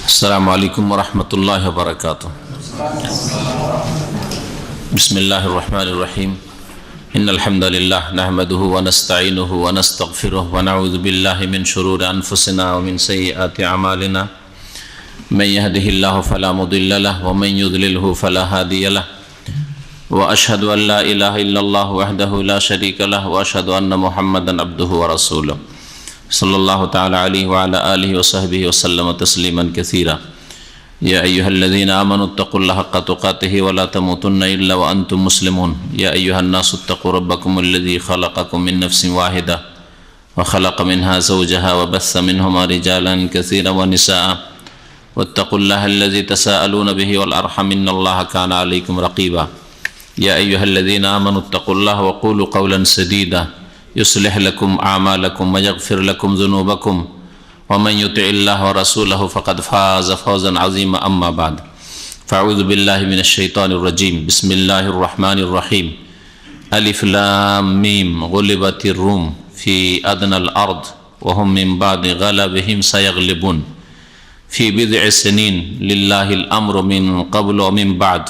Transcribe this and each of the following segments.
अस्सलामु अलैकुम वरहमतुल्लाहि वबरकातुहू। बिस्मिल्लाहिर रहमानिर रहीम। इन्नल हम्दुलिल्लाह नहमदुहु व नस्तईनुहु व नस्तगफिरुहु व नऊज़ु बिल्लाहि मिन शुरूरि अनफुसिना व मिन सय्यिआति अमालिना। मन यहदिहिल्लाहु फला मुदिल्ल लहु व मन युद्लिलहु फला हादिय लहु। व अशहदु अन ला इलाहा इल्लल्लाहु वहदहु ला शरीका लहु व अशहदु अन्न मुहम्मदन अब्दुहु व रसूलुहु सल्लल्लाहु तआला अलैहि व अला आलिहि व सहबिहि व सल्लम तस्लीमन कसीरा। या अय्युहल्लज़ीना आमनु इत्तक़ुल्लाहा हक़्क़ तुक़ातिहि व ला तमूतुन्ना इल्ला व अंतुम मुस्लिमून। या अय्युहन्नासु इत्तक़ू रब्बकुमुल्लज़ी ख़लक़कुम मिन नफ़्सिन वाहिदा व ख़लक़ मिन्हा ज़ौजहा व बस्स मिन्हुमा रिजालन कसीरन व निसाअ वत्तक़ुल्लाहा अल्लज़ी तसाअलूना बिही वल अर्हम इन्नल्लाहा काना अलैकुम रक़ीबा। या अय्युहल्लज़ीना आमनु इत्तक़ुल्लाहा व क़ूलू क़ौलन सदीदा युस्लिह लकुम आमालकुम व यग़फ़िर लकुम ज़ुनूबकुम व मन युतिइल्लाह व रसूलहु फ़क़द फ़ाज़ फ़ौज़न अज़ीमा। अम्मा बाद फ़अऊज़ु बिल्लाहि मिनश शैतानिर रजीम। बिस्मिल्लाहिर रहमानिर रहीम। अलिफ लाम मीम गुलिबतिर रूम फ़ी अदनल अर्द व हुम मिन बादि ग़लबिहिम सयग़लिबून फ़ी बिज़इ सिनीन लिल्लाहिल अम्रु मिन क़ब्लु व मिन बाद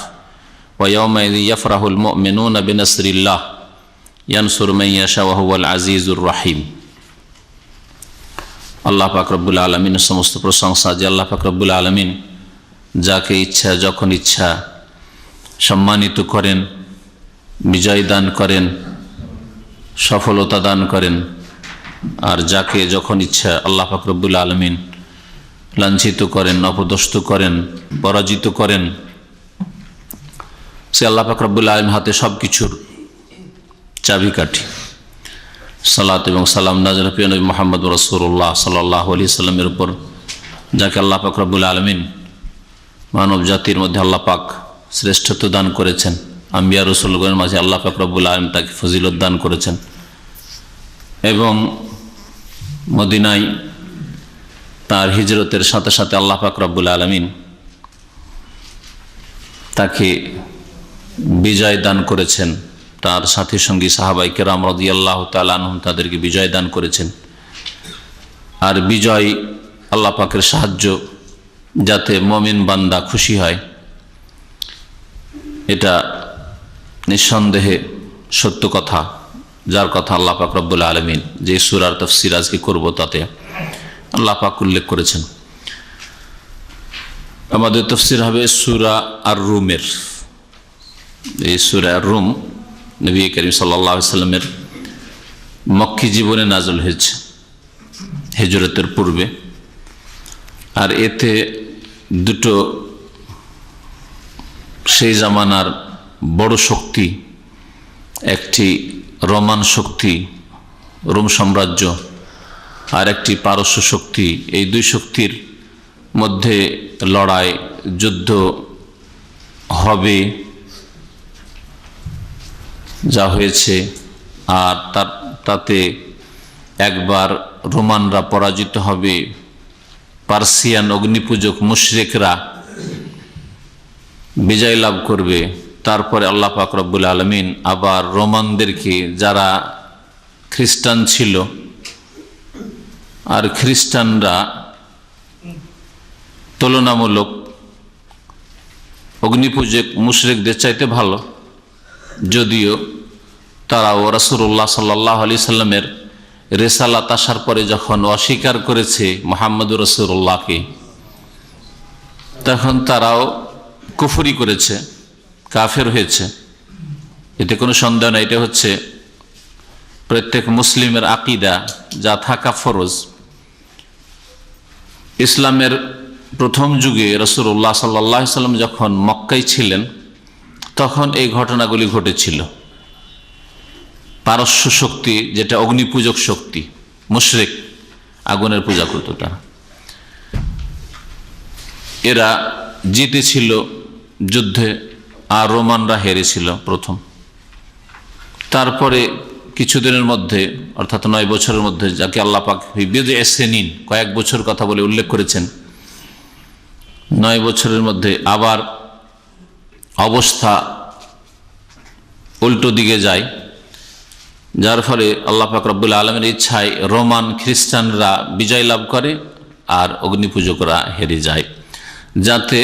व यौमइज़िन यफ़रहुल मुअमिनून बिनस्रिल्लाह यंसुर मन यशा व हुवल अज़ीज़ुर रहीम। আল্লাহ পাক রব্বুল আলামিনের সমস্ত প্রশংসা যে আল্লাহ পাক রব্বুল আলামিন যাকে ইচ্ছা যখন ইচ্ছা সম্মানিত করেন, বিজয় দান করেন, সফলতা দান করেন, আর যাকে যখন ইচ্ছা আল্লাহ পাক রব্বুল আলামিন লাঞ্ছিত করেন, অপদস্থ করেন, পরাজিত করেন। সে আল্লাহ পাক রব্বুল আলামিন হাতে সব কিছুর চাবিকাঠি। সালাত এবং সালাম নাযিল প্রিয় নবী মুহাম্মদ রাসূলুল্লাহ সাল্লাল্লাহু আলাইহি সাল্লামের উপর, যাকে আল্লাহ পাক রব্বুল আলামিন মানব জাতির মধ্যে আল্লাহ পাক শ্রেষ্ঠত্ব দান করেছেন। আম্বিয়া রাসূলগণের মাঝে আল্লাহ পাক রব্বুল আলামিন তাকে ফজিলত দান করেছেন এবং মদিনায় তার হিজরতের সাথে সাথে আল্লাহ পাক রব্বুল আলামিন তাকে বিজয় দান করেছেন। তার সাথী সঙ্গী সাহাবায়ে কেরাম রাদিয়াল্লাহু তাআলা আনহুম তাদেরকে বিজয় দান করেছেন। আর বিজয় আল্লাহ পাকের সাহায্য, যাতে মুমিন বান্দা খুশি হয়, এটা নিঃসন্দেহে সত্য কথা, যার কথা আল্লাহ পাক রব্বুল আলামিন যে সূরার তাফসীর আজকে করব তাতে আল্লাহ পাক উল্লেখ করেছেন। আমাদের তাফসীর হবে সূরা আর-রুমের। এই সূরা আর-রুম নবী করিম সাল্লাল্লাহু আলাইহি সাল্লামের মক্কি জীবনে নাযিল হয়েছে হিজরতের পূর্বে। আর এতে দুটো সেই জামানার বড় শক্তি, একটি রোমান শক্তি, রোম সাম্রাজ্য, আর একটি পারস্য শক্তি, এই দুই শক্তির মধ্যে লড়াই, যুদ্ধ হবে যা হয়েছে। আর তাতে একবার রোমানরা পরাজিত হবে, পার্সিয়ান অগ্নিপূজক মুশরিকরা বিজয় লাভ করবে। তারপরে আল্লাহ পাক রব্বুল আলামিন আবার রোমানদেরকে, যারা খ্রিস্টান ছিল, আর খ্রিস্টানরা তুলনামূলক অগ্নিপূজক মুশরিকদের চাইতে ভালো, যদিও তারাও রাসূলুল্লাহ সাল্লাল্লাহু আলাইহি সাল্লামের রিসালাত আসার পরে যখন অস্বীকার করেছে মুহাম্মদুর রাসূলুল্লাহকে, তখন তারাও কুফরি করেছে, কাফের হয়েছে। এতে কোনো সন্দেহ নাই। এটা হচ্ছে প্রত্যেক মুসলিমের আকীদা, যা থাকা ফরজ। ইসলামের প্রথম যুগে রাসূলুল্লাহ সাল্লাল্লাহু আলাইহি সাল্লাম যখন মক্কায় ছিলেন, তখন এই ঘটনাগুলি ঘটেছিল। পারস্য শক্তি, যেটা অগ্নিপূজক শক্তি, মুশরিক, আগুনের পূজা করত, তারা এরা জিতেছিল যুদ্ধে, আর রোমানরা হেরেছিল প্রথম। তারপরে কিছুদিনের মধ্যে, অর্থাৎ 9 বছরের মধ্যে, যাকে আল্লাহ পাক বিজয় সিনিন, কয়েক বছর কথা বলে উল্লেখ করেছেন, 9 বছরের মধ্যে আবার অবস্থা উল্টো দিকে যায়, যার ফলে আল্লাহ পাক রব্বুল আলামিনের ইচ্ছায় রোমান খ্রিস্টানরা বিজয় লাভ করে আর অগ্নিপূজকরা হেরে যায়। যাতে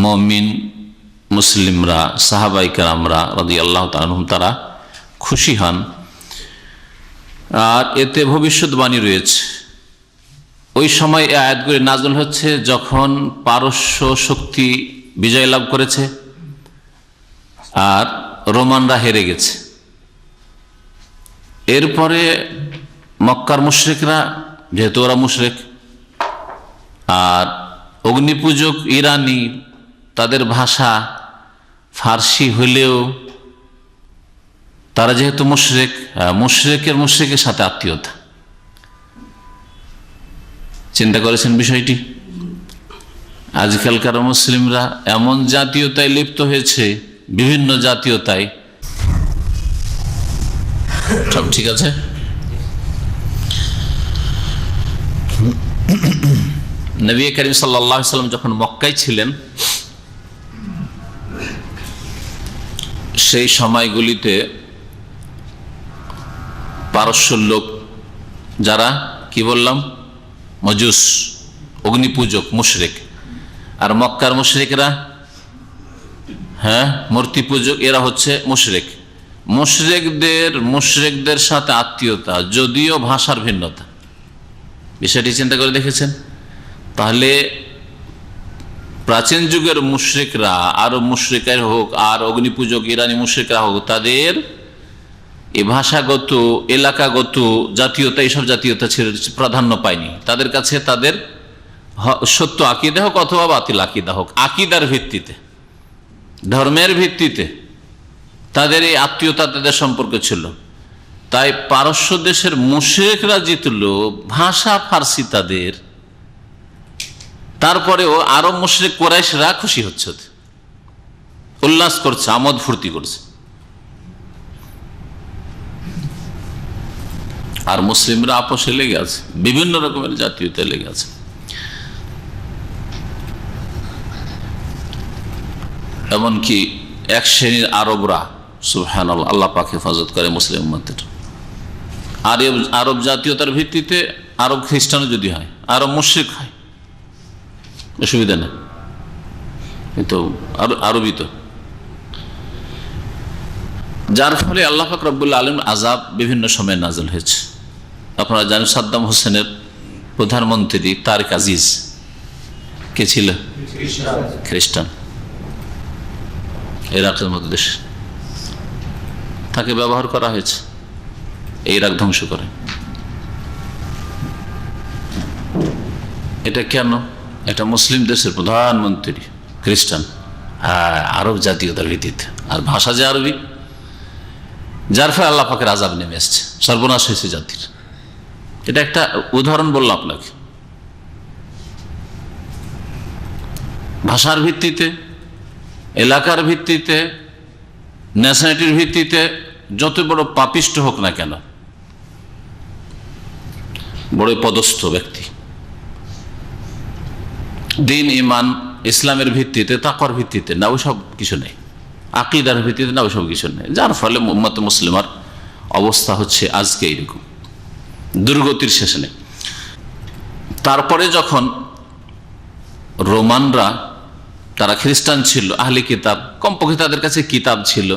মুমিন মুসলিমরা সাহাবায়ে কেরামরা রাদিয়াল্লাহু তাআলা আনহুম তারা খুশি হন। আর এতে ভবিষ্যৎবাণী রয়েছে। ওই সময় এই আয়াতগুলি নাযিল হচ্ছে যখন পারস্য শক্তি বিজয় লাভ করেছে আর রোমানরা হেরে গেছে। এরপরে মক্কার মুশরিকরা, যেহেতু ওরা মুশরিক, আর অগ্নিপূজক ইরানি, তাদের ভাষা ফার্সি হলেও তারা যেহেতু মুশরিক, মুশরিকের সাথে আত্মীয়তা। চিন্তা করেছেন বিষয়টি? আজকালকার মুসলিমরা এমন জাতীয়তায় লিপ্ত হয়েছে, বিভিন্ন জাতীয়তায়। সব ঠিক আছে? নবী করিম সাল্লাল্লাহু আলাইহি ওয়াসাল্লাম যখন মক্কায় ছিলেন, সেই সময়গুলিতে পারস্যের লোক, যারা কি বললাম মজুস, অগ্নিপূজক, মুশরিক, আর মক্কার মুশরিকরা মূর্তি পূজক, এরা হচ্ছে মুশরিক। মুশরিকদের সাথে আত্মীয়তা, যদিও ভাষার ভিন্নতা। বিষয়টি চিন্তা করে দেখেছেন? তাহলে প্রাচীন যুগের মুশরিকরা, আরব মুশরিকের হোক আর অগ্নিপূজক ইরানি মুশরিকরা হোক, তাদের এই ভাষাগত, এলাকাগত জাতীয়তা, এইসব জাতীয়তা প্রাধান্য পায়নি। তাদের কাছে তাদের সত্য আকীদা হোক অথবা বাতিল আকীদা হোক, আকীদার ভিত্তিতে, ধর্মের ভিত্তিতে তাদের এই আত্মীয়তা, তাদের সম্পর্ক ছিল। তাই পারস্য দেশের মুশরিকরা জিতল, ভাষা ফার্সি তাদের, তারপরেও আরব মুশরিক কুরাইশরা খুশি হচ্ছে, উল্লাস করছে, আমোদ ফুর্তি করছে। আর মুসলিমরা আপোষে লেগে আছে, বিভিন্ন রকমের জাতীয়তায় লেগে আছে। এমনকি এক শ্রেণীর আরবরা, সুবহানাল্লাহ, আল্লাহ পাক হেফাজত করে মুসলিম উম্মতের, আরব জাতীয়তার ভিত্তিতে আরব খ্রিস্টানও যদি হয়, আরব মুশরিক হয়, অসুবিধা নেই, তো আরবি তো। যার ফলে আল্লাহ পাক রব্বুল আলামিন আযাব বিভিন্ন সময় নাযিল হয়েছে। আপনারা জানেন সাদ্দাম হোসেনের প্রধানমন্ত্রী তারেক আজিজ কে ছিল? খ্রিস্টান, ইরাকের মতো দেশ। তাকে ব্যবহার করা হয়েছে ইরাক ধ্বংস করে। এটা কেন? এটা মুসলিম দেশের প্রধানমন্ত্রী খ্রিস্টান, আরব জাতীয়তার ভিত্তিতে, আর ভাষা যে আরবি, যার ফলে আল্লাহ পাকের আযাব নেমে এসছে, সর্বনাশ হয়েছে জাতির। এটা একটা উদাহরণ বললাম আপনাকে। ভাষার ভিত্তিতে, এলাকার ভিত্তিতে, ন্যাশনালিটির ভিত্তিতে যত বড় পাপিষ্ট হোক না কেন, বড় পদস্থ ব্যক্তি, দিন ইমান ইসলামের ভিত্তিতে, তাকওয়ার ভিত্তিতে না, ওইসব কিছু নেই, আকীদার ভিত্তিতে না, ওইসব কিছু নেই। যার ফলে উম্মত মুসলিমার অবস্থা হচ্ছে আজকে এইরকম, দুর্গতির শেষ নেই। তারপরে যখন রোমানরা, তারা খ্রিস্টান ছিল, আহলি কিতাব, কমপক্ষে তাদের কাছে কিতাব ছিল,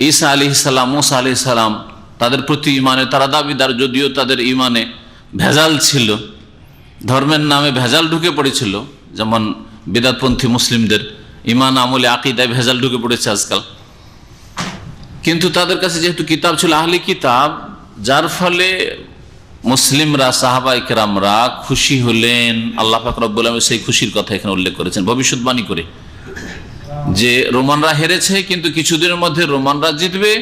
ঈসা আলাইহিস সালাম, মুসা আলাইহিস সালাম, তাদের প্রতি ইমানে তারা দাবিদার, যদিও তাদের ইমানে ভেজাল ছিল, ধর্মের নামে ভেজাল ঢুকে পড়েছিল। যেমন বিদআতপন্থী মুসলিমদের ইমান, আমলে, আকীদায় ভেজাল ঢুকে পড়েছে আজকাল। কিন্তু তাদের কাছে যেহেতু কিতাব ছিল, আহলি কিতাব, যার ফলে মুসলিমরা, সাহাবায়ে কেরামরা খুশি হলেন। আল্লাহ পাক রব্বুল আলামিন সেই খুশির কথা এখানে উল্লেখ করেছেন ভবিষ্যৎবাণী করে, যে রোমানরা হেরেছে কিন্তু কিছুদিনের মধ্যে রোমানরা জিতবে,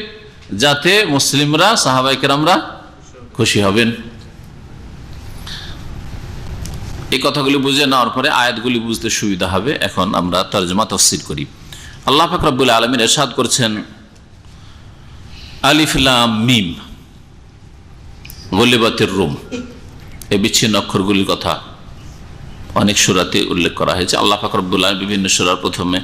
যাতে মুসলিমরা, সাহাবায়ে কেরামরা খুশি হবেন। এই কথাগুলি বুঝে নেওয়ার পরে আয়াতগুলি বুঝতে সুবিধা হবে। এখন আমরা তরজমা তাফসীর করি। আল্লাহ পাক রব্বুল আলামিন ইরশাদ করছেন, আলিফ লাম মিম গলিবাতির রুম, এই বিচ্ছিন্ন অক্ষরগুলির কথা অনেক সূরাতে উল্লেখ করা হয়েছে। আল্লাহ পাক রব্বুল আলামিন বিভিন্ন সূরার প্রথমে,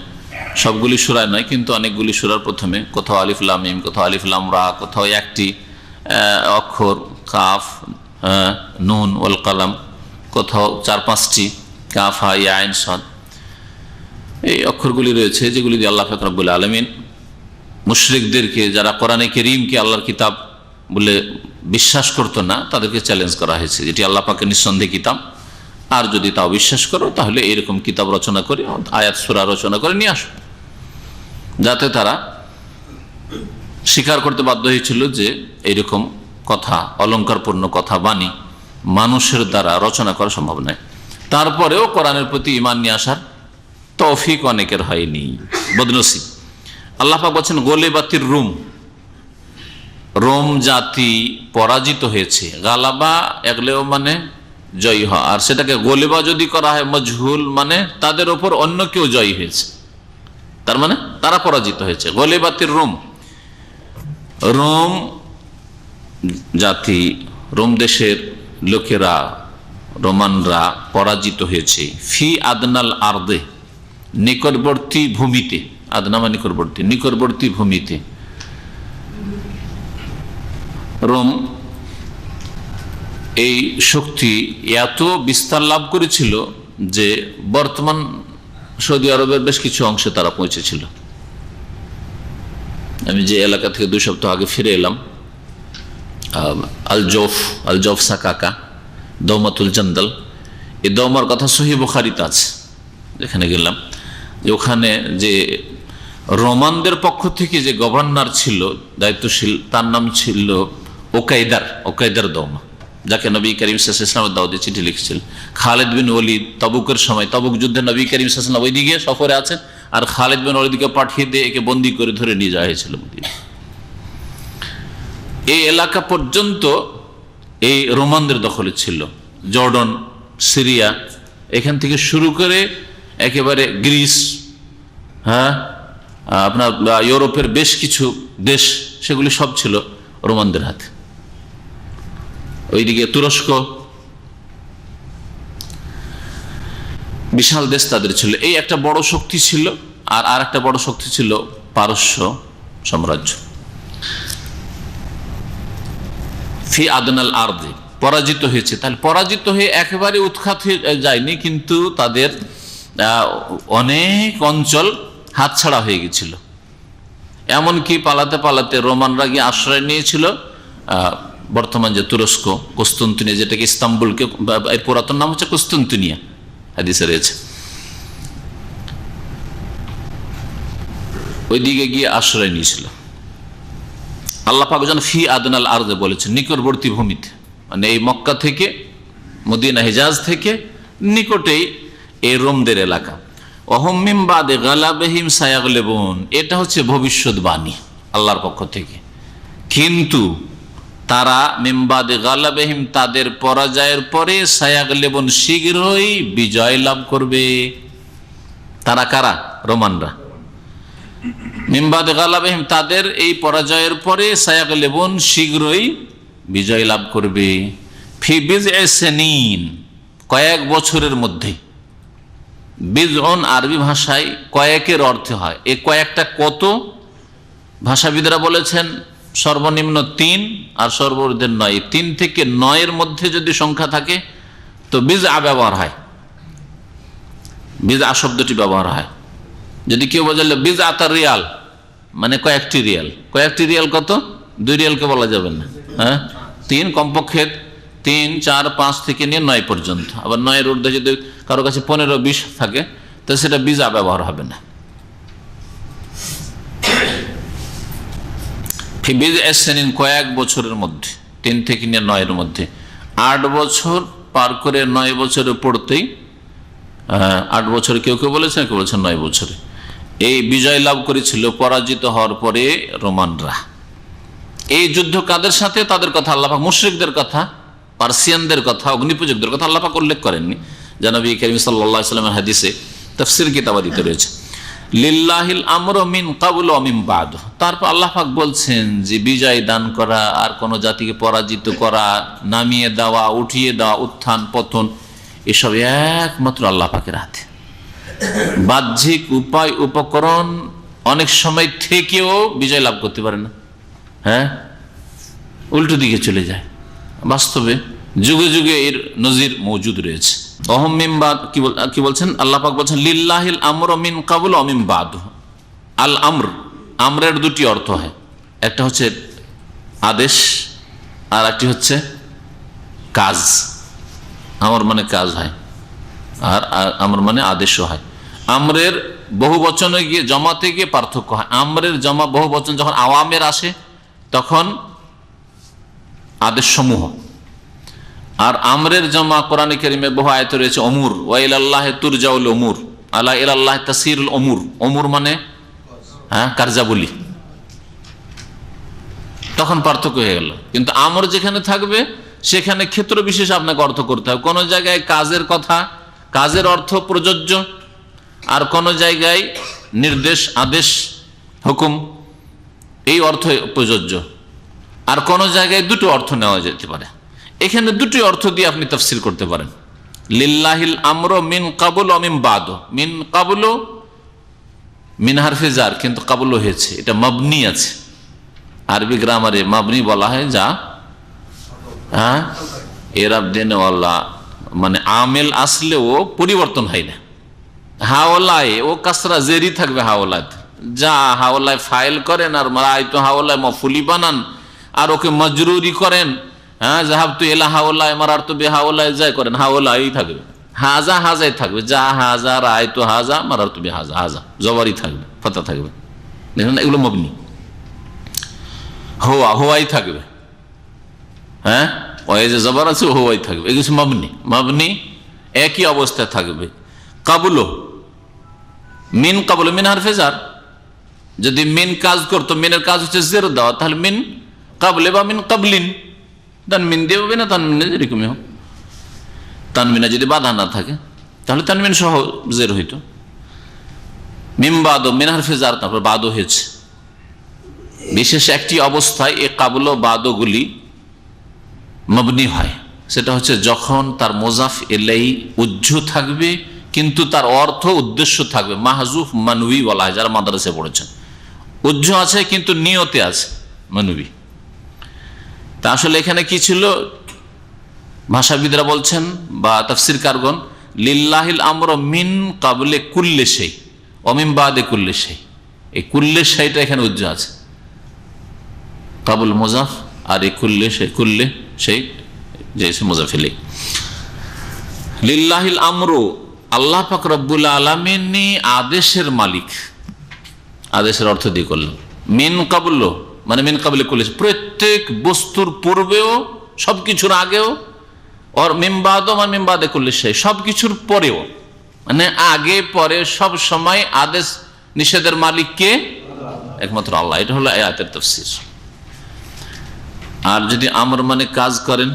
সবগুলি সূরায় নয় কিন্তু অনেকগুলি সূরার প্রথমে কোথাও আলিফ লাম মিম, কোথাও আলিফ লাম রা, কোথাও একটি অক্ষর কাফ, নুন ওয়াল কালাম, কোথাও 4-5টি, কাফ হা ইয়া আইন সাদ, এই অক্ষরগুলি রয়েছে যেগুলি দিয়ে আল্লাহ পাক রব্বুল আলামিন মুশরিকদেরকে, যারা কোরআনে কারীমকে আল্লাহর কিতাব বলে বিশ্বাস করতো না, তাদেরকে চ্যালেঞ্জ করা হয়েছে যেটি আল্লাহ পাকের নিঃসন্দেহে কিতাব, আর যদি তাও বিশ্বাস করো তাহলে এরকম কিতাব রচনা করে, আয়াত সূরা রচনা করে নিয়ে আসো। যাতে তারা স্বীকার করতে বাধ্য হয়েছিল যে এইরকম কথা, অলঙ্কারপূর্ণ কথা বাণী মানুষের দ্বারা রচনা করা সম্ভব নয়। তারপরেও কোরআনের প্রতি ঈমান নিয়ে আসার তৌফিক অনেকের হয়নি, বদনসিব। আল্লাহ পাক বলছেন গলিবাতির রুম, রোম জাতি পরাজিত হয়েছে। গালাবা এগলেও মানে জয়ী হওয়া, আর সেটাকে গলিবা যদি করা হয় মজহুল মানে তাদের ওপর অন্য কেউ জয়ী হয়েছে, তার মানে তারা পরাজিত হয়েছে। গলিবাতির রোম, রোম জাতি, রোম দেশের লোকেরা, রোমানরা পরাজিত হয়েছে। ফি আদনাল আরদে, নিকটবর্তী ভূমিতে, আদনা মানে নিকটবর্তী, নিকটবর্তী ভূমিতে। রোম এই শক্তি এত বিস্তার লাভ করেছিল যে বর্তমান সৌদি আরবের বেশ কিছু অংশে তারা পৌঁছেছিল। আমি যে এলাকা থেকে 2 সপ্তাহ আগে ফিরে এলাম, আল জৌফ সাকাকা, দৌমাতুল জন্দল, এই দৌমার কথা সহিহ বুখারীতে আছে। যেখানে গেলাম, যে ওখানে যে রোমানদের পক্ষ থেকে যে গভর্নর ছিল, দায়িত্বশীল, তার নাম ছিল ওকাইদার দৌমা, যাকে নবী করিম সাল্লাল্লাহু আলাইহি ওয়াসাল্লাম দাউদে চিঠি লিখছিলেন। খালিদ বিন ওয়ালিদ তবুকের সময়, তবুক যুদ্ধে নবী করিম সাল্লাল্লাহু আলাইহি ওয়াসাল্লাম ওইদিকে সফরে আছেন, আর খালিদ বিন ওয়ালিদকে পাঠিয়ে দিয়ে একে বন্দী করে ধরে নিয়ে যাওয়া হয়েছিল। এই এলাকা পর্যন্ত এই রোমানদের দখলে ছিল। জর্ডন, সিরিয়া, এখান থেকে শুরু করে একেবারে গ্রিস, হ্যাঁ, আপনার ইউরোপের বেশ কিছু দেশ, সেগুলি সব ছিল রোমানদের হাতে। ওইদিকে তুরস্ক, বিশাল দেশ তাদের ছিল। এই একটা বড় শক্তি ছিল। আর একটা বড় শক্তি ছিল পারস্য সাম্রাজ্য। ফি আদনাল আরদে, পরাজিত হয়েছে। তাহলে পরাজিত হয়ে একেবারে উৎখাত হয়ে যায়নি, কিন্তু তাদের অনেক অঞ্চল হাতছাড়া হয়ে গেছিল। এমনকি পালাতে পালাতে রোমানরা গিয়ে আশ্রয় নিয়েছিল বর্তমান যে তুরস্ক, কুস্তুনতুনিয়া, যেটাকে ইস্তাম্বুলকে, এর পুরাতন নাম হচ্ছে কুস্তুনতুনিয়া, হাদিসে রয়েছে। ওই দিকে গিয়ে আশ্রয় নিয়েছিল। আল্লাহ পাক যেন ফি আদনাল আরদে বলেছেন, নিকটবর্তী ভূমিতে, মানে এই মক্কা থেকে, মদিনা, হিজাজ থেকে নিকটেই এই রোমদের এলাকা। ওয়াহুম মিন বাদি গালাবিহিম সায়াগলিবুন, এটা হচ্ছে ভবিষ্যৎবাণী আল্লাহর পক্ষ থেকে। কিন্তু তারা মিন বাদি গালাবিহিম, তাদের পরাজয়ের পরে, সায়াগলিবুন, শীঘ্রই বিজয় লাভ করবে। তারা কারা? রোমানরা। মিন বাদি গালাবিহিম, তাদের এই পরাজয়ের পরে, সায়াগলিবুন, শীঘ্রই বিজয় লাভ করবে। ফি বিজ'i সিনিন, কয়েক বছরের মধ্যে। বিজউন আরবি ভাষায় কয়েকের অর্থে হয়। এই কয়েকটা কত? ভাষাবিদরা বলেছেন সর্বনিম্ন 3 আর সর্বোচ্চ 9। 3 থেকে 9 মধ্যে যদি সংখ্যা থাকে তো বিজআ ব্যবহার হয়, বিজআ শব্দটি ব্যবহার হয়। যদি কেউ বোঝালে বিজআত রিয়াল, মানে কয়েকটি রিয়াল। কয়েকটি রিয়াল কত? 2 রিয়ালকে বলা যাবে না, হ্যাঁ, 3 কমপক্ষে, 3, 4, 5 থেকে নিয়ে 9 পর্যন্ত। আবার 9-এর ঊর্ধ্বে যদি কারো কাছে 15-20 থাকে তো সেটা বিজা ব্যবহার হবে না। কয়েক বছরের মধ্যে, 3 থেকে নিয়ে 9-এর মধ্যে। 8 বছর পার করে 9 বছরে পড়তেই, 8 বছরে কেউ কেউ বলেছেন, কেউ বলেছেন 9 বছরে, এই বিজয় লাভ করেছিল পরাজিত হওয়ার পরে রোমানরা। এই যুদ্ধ কাদের সাথে? তাদের কথা আল্লাহ পাক, মুশরিকদের কথা, পার্সিয়ানদের কথা, অগ্নিপূজকদের কথা আল্লাহ পাক উল্লেখ করেননি। যা নবী করিম সাল্লাল্লাহু আলাইহি ওয়াসাল্লামের হাদিসে তাফসীর কিতাবাদিতে রয়েছে। লিল্লাহিল আমরু মিন ক্বাবলু ওয়া মিন বা'দ। তারপর আল্লাহ পাক বলছেন যে বিজয় দান করা, আর কোন জাতিকে পরাজিত করা, নামিয়ে দেওয়া, উঠিয়ে দেওয়া, উত্থান পতন, এসব একমাত্র আল্লাহ পাকের হাতে। বাহ্যিক উপায় উপকরণ অনেক সময় থেকেও বিজয় লাভ করতে পারে না, হ্যাঁ, উল্টো দিকে চলে যায়। বাস্তবে যুগে যুগে এর নজির মজুদ রয়েছে। অহম মিন বাদ কি বলছেন আল্লাহ পাক বলছেন লিল্লাহিল আমরু মিন ক্বাবলু ওয়া মিন বাদ। আল আমর, আমরের দুটি অর্থ হয়, একটা হচ্ছে আদেশ আর একটি হচ্ছে কাজ। আমর মানে কাজ হয় আর আমর মানে আদেশও হয়। আমরের বহু বচনে গিয়ে জমাতে গিয়ে পার্থক্য হয়। আমরের জমা বহু বচন যখন আওয়ামের আসে তখন আদেশ সমূহ, আর আমরের জমা কোরআনে কারীমে বহু আয়াতে রয়েছে অমুর, ওয়া ইলাল্লাহি তুরজাউল উমুর, আলা ইলাল্লাহি তাসিরুল উমুর। অমুর মানে কার্যাবলী, তখন পার্থক্য হয়ে গেল। কিন্তু আমর যেখানে থাকবে সেখানে ক্ষেত্র বিশেষ আপনাকে অর্থ করতে হবে। কোন জায়গায় কাজের কথা, কাজের অর্থ প্রযোজ্য, আর কোন জায়গায় নির্দেশ, আদেশ, হুকুম, এই অর্থ প্রযোজ্য, আর কোন জায়গায় দুটো অর্থ নেওয়া যেতে পারে। এখানে দুটি অর্থ দিয়ে আপনি তাফসীর করতে পারেন। লিল্লাহিল আমরু মিন ক্বাবলু ওয়া মিন বাদ। মিন ক্বাবলু মিন হারফে জার, কিন্তু ক্বাবলু হয়েছে, এটা মাবনি আছে। আরবি গ্রামারে মাবনি বলা হয় যা এরাব দেনেওয়ালা, মানে আমেল আসলেও পরিবর্তন হয় না। হাওলায় ও কাসরা জেরি থাকবে, হাওলায় যা হাওলায় ফাইল করেন আর রায়তু হাওলায় মফুলি বানান আর ওকে মজরুরি করেন, যাহাবতু ইলা হাওলায় মারারতু বিহাওলায় যাই করেন, হাওলাই থাকবে। হাজা হাজাই থাকবে, যা হাজা রায়তু হাজা মারারতু বিহাজা, হাজা জবরই থাকবে, ফাতা থাকবে। দেখুন এগুলো মবনি। হোয়া, হোয়াই থাকবে, ওই যে জবর আছে হোয়াই থাকবে, এগুলো মাবনি। মাবনি একই অবস্থায় থাকবে। কাবুলো মিন, কাবুলো মিন হারফে জার। যদি মিন কাজ করতো, মিনের কাজ হচ্ছে জের দেওয়া, তাহলে মিন কাবলে বা মিন কাবলিন, তানমিন দিয়ে হবে না, তানমিনে যেরকমই হোক। তানমিনা যদি বাধা না থাকে তাহলে তানমিন সহ জের হইতো। মিন বাদ, মিন হারফে জার, তারপর বাদ হয়েছে। বিশেষ একটি অবস্থায় এই কাবুলো বাদগুলি মবনি হয়, সেটা হচ্ছে যখন তার মোজাফ ইলাইহি উজ্জু থাকবে কিন্তু তার অর্থ উদ্দেশ্য থাকবে। মাহজুফ মানবী বলা হয়, যারা মাদ্রাসায় পড়েছেন। উজ্জু আছে কিন্তু নিয়তে আছে মানবী। তা আসলে এখানে কি ছিল, ভাষাবিদরা বলছেন বা তাফসীরকারগণ, লিল্লাহিল আমরু মিন ক্বাবলে কুল্লি শাই ওয়া মিন বাদে কুল্লি শাই। এই কুল্লি শাইটা এখানে উজ্জু আছে, কাবুল মুজাফ, আর এই কুল্লি শাই, কুল্লি শাই যে মুজাফ ইলাইহি। লিল্লাহিল আমরু, আল্লাহ পাক রব্বুল আলামিনই আদেশের মালিক। আদেশের অর্থ দিয়ে করলেন মিন ক্বাবলু, মানে মিন ক্বাবলে কুল্লি শাই, প্রত্যেক বস্তুর পূর্বেও, সবকিছুর আগেও, আর মিন বাদও মানে মিন বাদে কুল্লি শাই, সবকিছুর পরেও, মানে আগে পরে সব সময় আদেশ নিষেধের মালিক কে? একমাত্র আল্লাহ। এটা হলো আয়াতের তাফসীর। আর যদি আমর মানে কাজ করেন,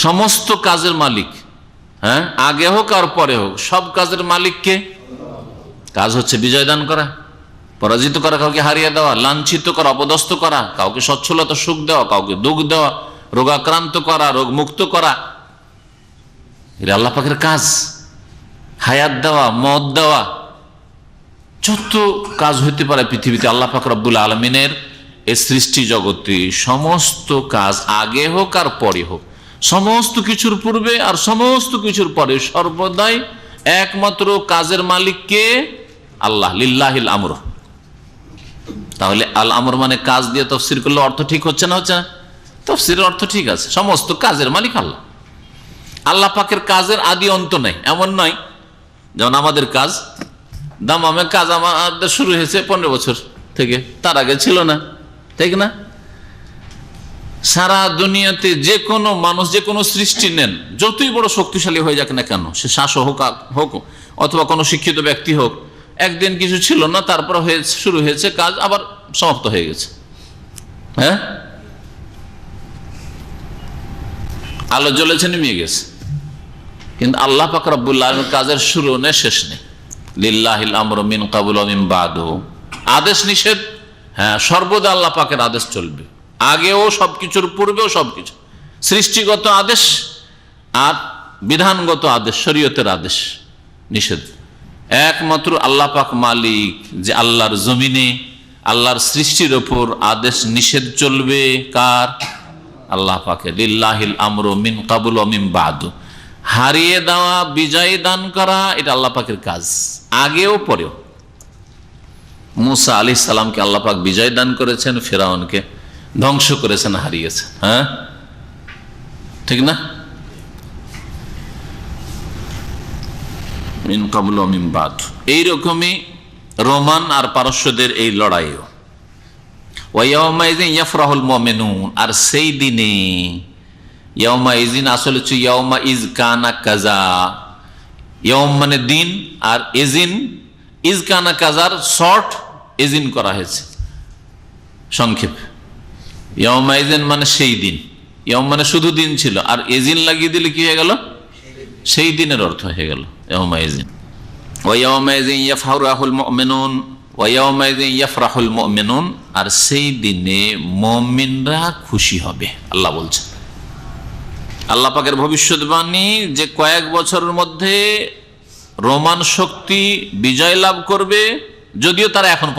সমস্ত কাজের মালিক, আগে হোক আর পরে হোক, সব কাজের মালিক কে? কাজ হচ্ছে বিজয় দান করা, পরাজিত করা, কাউকে হারিয়ে দেওয়া, লাঞ্ছিত করা, অপদস্থ করা, কাউকে সচ্ছলতা সুখ দেওয়া, কাউকে দুঃখ দেওয়া, রোগাক্রান্ত করা, রোগ মুক্ত করা, এটা আল্লাহ পাকের কাজ। হায়াত দেওয়া, মত দেওয়া, যত কাজ হইতে পারে পৃথিবীতে আল্লাহ পাক রব্বুল আলামিনের এই সৃষ্টি জগতে সমস্ত কাজ, আগে হোক আর পরে হোক, সমস্ত কিছুর পূর্বে আর সমস্ত কিছুর পরে, সর্বদাই একমাত্র কাজের মালিক কে? আল্লাহ। লিল্লাহিল আমর। তাহলে আল আমর মানে কাজ দিয়ে তাফসীর করলে অর্থ ঠিক হচ্ছে না? হচ্ছে না। তাফসীরের অর্থ ঠিক আছে, সমস্ত কাজের মালিক আল্লাহ। আল্লাহ পাকের কাজের আদি অন্ত নাই, এমন নয় যেমন আমাদের কাজ, দামামে কাজ আমাদের শুরু হয়েছে 15 বছর থেকে, তার আগে ছিল না, ঠিক না? সারা দুনিয়াতে যে কোনো মানুষ, যে কোনো সৃষ্টি নেন, যতই বড় শক্তিশালী হয়ে যাক না কেন, সে শাসক হোক অথবা কোনো শিক্ষিত ব্যক্তি হোক, একদিন কিছু ছিল না, তারপর শুরু হয়েছে কাজ, আবার সমাপ্ত হয়ে গেছে। আলো জ্বলেছে, নেমে গেছে। কিন্তু আল্লাহ পাক রব্বুল আলামিন কাজের শুরু নেই, শেষ নেই। লিল্লাহিল আমরু মিন ক্বাবলু ওয়া মিন বাদু। আদেশ নিষেধ, সর্বদা আল্লাহ পাকের আদেশ চলবে, আগেও সবকিছুর, পূর্বেও সবকিছু। সৃষ্টিগত আদেশ আর বিধানগত আদেশ, শরীয়তের আদেশ নিষেধ একমাত্র আল্লাহ পাক মালিক। যে আল্লাহর জমিনে, আল্লাহর সৃষ্টির ওপর আদেশ নিষেধ চলবে কার? আল্লাহ পাকে। লিল্লাহিল আমরু মিন ক্বাবলু ওয়া মিন বাদু। হারিয়ে দেওয়া, বিজয় দান করা, এটা আল্লাহ পাকের কাজ, আগেও পরেও। মুসা আলাইহিস সালামকে আল্লাহ পাক বিজয় দান করেছেন, ফিরআউনকে ধ্বংস করেছেন, হারিয়েছেন। হ্যাঁ, ঠিক না? মিন ক্বাবলু ওয়া মিন বাদ। এইরকমই রোমান আর পারস্যদের এই লড়াইও। ওয়া ইয়াউমাইযিন ইয়াফরাহুল মুমিনুন, আর সেই দিনে, ইয়াউমাইযিন আসলে হচ্ছে ইয়াউমা ইজ কানা কাজা। ইয়াউম মানে দিন, আর ইজিন, ইজ কানা কাজার শর্ট ইজিন করা হয়েছে, সংক্ষেপ। ইয়াউমাইযিন মানে সেই দিন, ইয়াউম মানে শুধু দিন ছিল, আর ইজিন লাগিয়ে দিলে কি হয়ে গেল? সেই দিনের অর্থ হয়ে গেল ইয়াউমাইযিন। ওয়া ইয়াউমাইযিন ইয়াফরাহুল মুমিনুন, ওয়া ইয়াউমাইযিন ইয়াফরাহুল মুমিনুন, আর সেই দিনে মুমিনরা খুশি হবে, আল্লাহ বলছেন। আল্লাহ পাকের ভবিষ্যৎবাণী যে কয়েক বছরের মধ্যে রোমান শক্তি বিজয় লাভ করবে, যদিও তারা এখন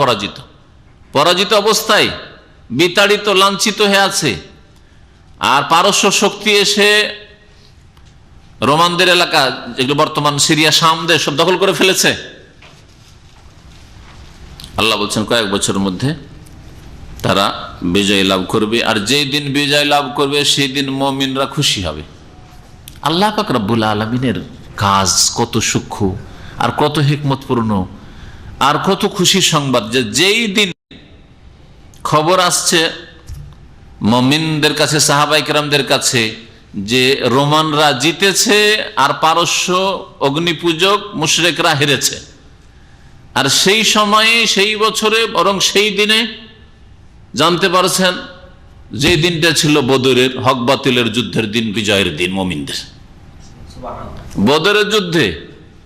পরাজিত অবস্থায়, বিতাড়িত, লাঞ্ছিত হয়ে আছে। আর পারস্য শক্তি এসে রোমানদের এলাকা, যেগুলো বর্তমান সিরিয়া, শাম দেশ, সব দখল করে ফেলেছে। আল্লাহ বলছেন কয়েক বছরের মধ্যে তারা বিজয় লাভ করবে, আর যেই দিন বিজয় লাভ করবে সেই দিন মুমিনরা খুশি হবে। আল্লাহ পাক রব্বুল আলামিনের কাজ কত সূক্ষ্ম আর কত হিকমতপূর্ণ, আর কত খুশির সংবাদ যে যেই দিন খবর আসছে মুমিনদের কাছে, সাহাবায়ে কেরামদের কাছে, যে রোমানরা জিতেছে আর পারস্য অগ্নিপূজক মুশরিকরা হেরেছে, আর সেই সময়ে, সেই বছরে, বরং সেই দিনে জানতে পারছেন যে দিনটা ছিল বদরের, হক বাতিলের যুদ্ধের দিন, বিজয়ের দিন মুমিনদের। বদরের যুদ্ধে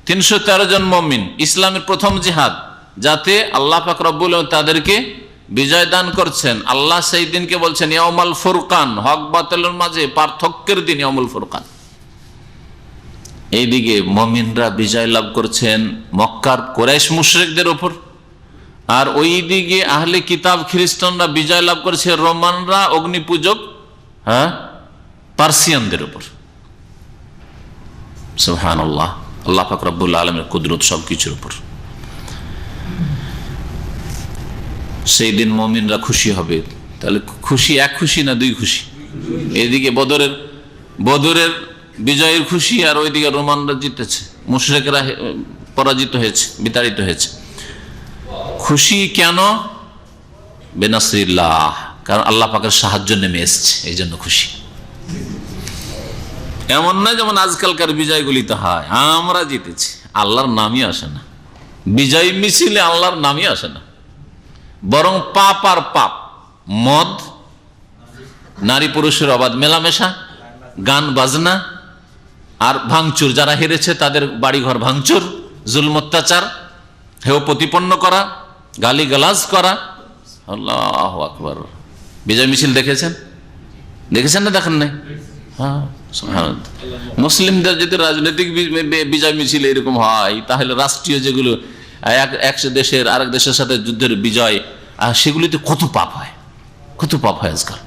313 জন মুমিন, ইসলামের প্রথম জিহাদ, যাতে আল্লাহ পাক রব্বুল আলামিন তাদেরকে বিজয় দান করছেন। আল্লাহ সেই দিনকে বলছেন ইয়াউমাল ফুরকান, হক বাতিলের মাঝে পার্থক্যের দিন, ইয়াউমুল ফুরকান। এইদিকে মুমিনরা বিজয় লাভ করছেন মক্কার কুরাইশ মুশরিকদের উপর, আর ওই দিকে আহলে কিতাব খ্রিস্টানরা বিজয় লাভ করেছে রোমানরা, অগ্নিপূজক, পার্সিয়ানদের উপর। সুবহানাল্লাহ, আল্লাহ পাক রব্বুল আলামিনের কুদরত সবকিছুর উপর। সেই দিন মুমিনরা খুশি হবে। তাহলে খুশি এক খুশি না দুই খুশি? এদিকে বদরের বিজয়ের খুশি, আর ওইদিকে রোমানরা জিতেছে, মুশরিকরা পরাজিত হয়েছে, বিতাড়িত হয়েছে। খুশি কেন? বেনাসরিল্লাহ, কারণ আল্লাহ পাকের সাহায্য নেমে এসছে, এই জন্য খুশি। এমন না যেমন আজকালকার বিজয়গুলিতে হয়, আমরা জিতেছি, আল্লাহর নামই আসে না। বিজয় মিছিলে আল্লাহর নামই আসে না, বরং পাপ আর পাপ, মদ, নারী পুরুষের অবাধ মেলামেশা, গান বাজনা, আর ভাঙচুর। যারা হেরেছে তাদের বাড়িঘর ভাঙচুর, জুলম অত্যাচার, হেয় প্রতিপন্ন করা, গালিগালাজ করা। আল্লাহু আকবার। বিজয় মিছিল দেখেছেন না? দেখেন নাই? হ্যাঁ, সুবহানাল্লাহ। মুসলিমদের যদি রাজনৈতিক বিজয় মিছিল এরকম হয়, তাহলে রাষ্ট্রীয় যেগুলো এক দেশের আরেক দেশের সাথে যুদ্ধের বিজয়, সেগুলিতে কত পাপ হয় আজকাল।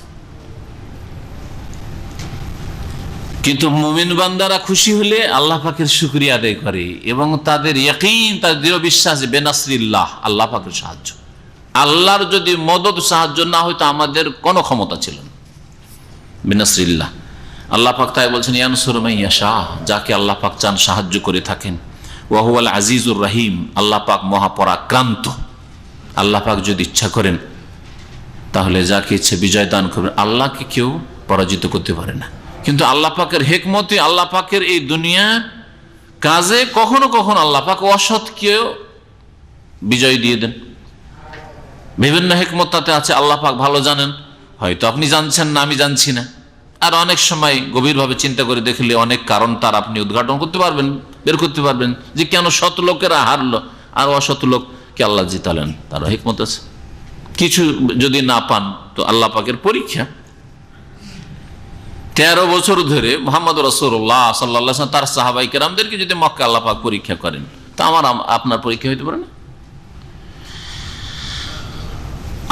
কিন্তু মুমিন বান্দারা খুশি হলে আল্লাহ পাকের শুকরিয়া আদায় করে, এবং তাদের ইয়াকিন, তাদের দৃঢ় বিশ্বাস, বেনাসরিল্লাহ, আল্লাহ পাকের সাহায্য। আল্লাহর যদি মদদ, সাহায্য না হয়তো আমাদের কোনো ক্ষমতা ছিল না। বেনাসরিল্লাহ, আল্লাহ পাক তাই বলছেন ইয়ানসুরু মান ইয়াশা, যাকে আল্লাহ পাক চান সাহায্য করে থাকেন। ওয়া হুয়াল আজিজুর রহিম, আল্লাহ পাক মহাপরাক্রান্ত। আল্লাহ পাক যদি ইচ্ছা করেন তাহলে যাকে ইচ্ছে বিজয় দান করবেন। আল্লাহকে কেউ পরাজিত করতে পারে না। কিন্তু আল্লাহ পাকের হিকমতে, আল্লাহ পাকের এই দুনিয়া কাজে কখনো কখনো আল্লাহ পাক অসৎকেও বিজয় দিয়ে দেন। বিভিন্ন হিকমত তাতে আছে, আল্লাহ পাক ভালো জানেন, হয়তো আপনি জানছেন না, আমি জানছি না। আর অনেক সময় গভীরভাবে চিন্তা করে দেখলে অনেক কারণ তার আপনি উদ্ঘাটন করতে পারবেন, বের করতে পারবেন, যে কেন শত লোকেরা হারলো আর অশত লোককে আল্লাহ জিতালেন। তার হিকমত আছে। কিছু যদি না পান তো আল্লাহ পাকের পরীক্ষা। 13 বছর ধরে মুহাম্মদ রাসূলুল্লাহ সাল্লাল্লাহু আলাইহি ওয়াসাল্লাম তার সাহাবায়ে কেরামদেরকে যদি মক্কা আল্লাহ পাক পরীক্ষা করেন, তা আপনার পরীক্ষা হইতে পারে না?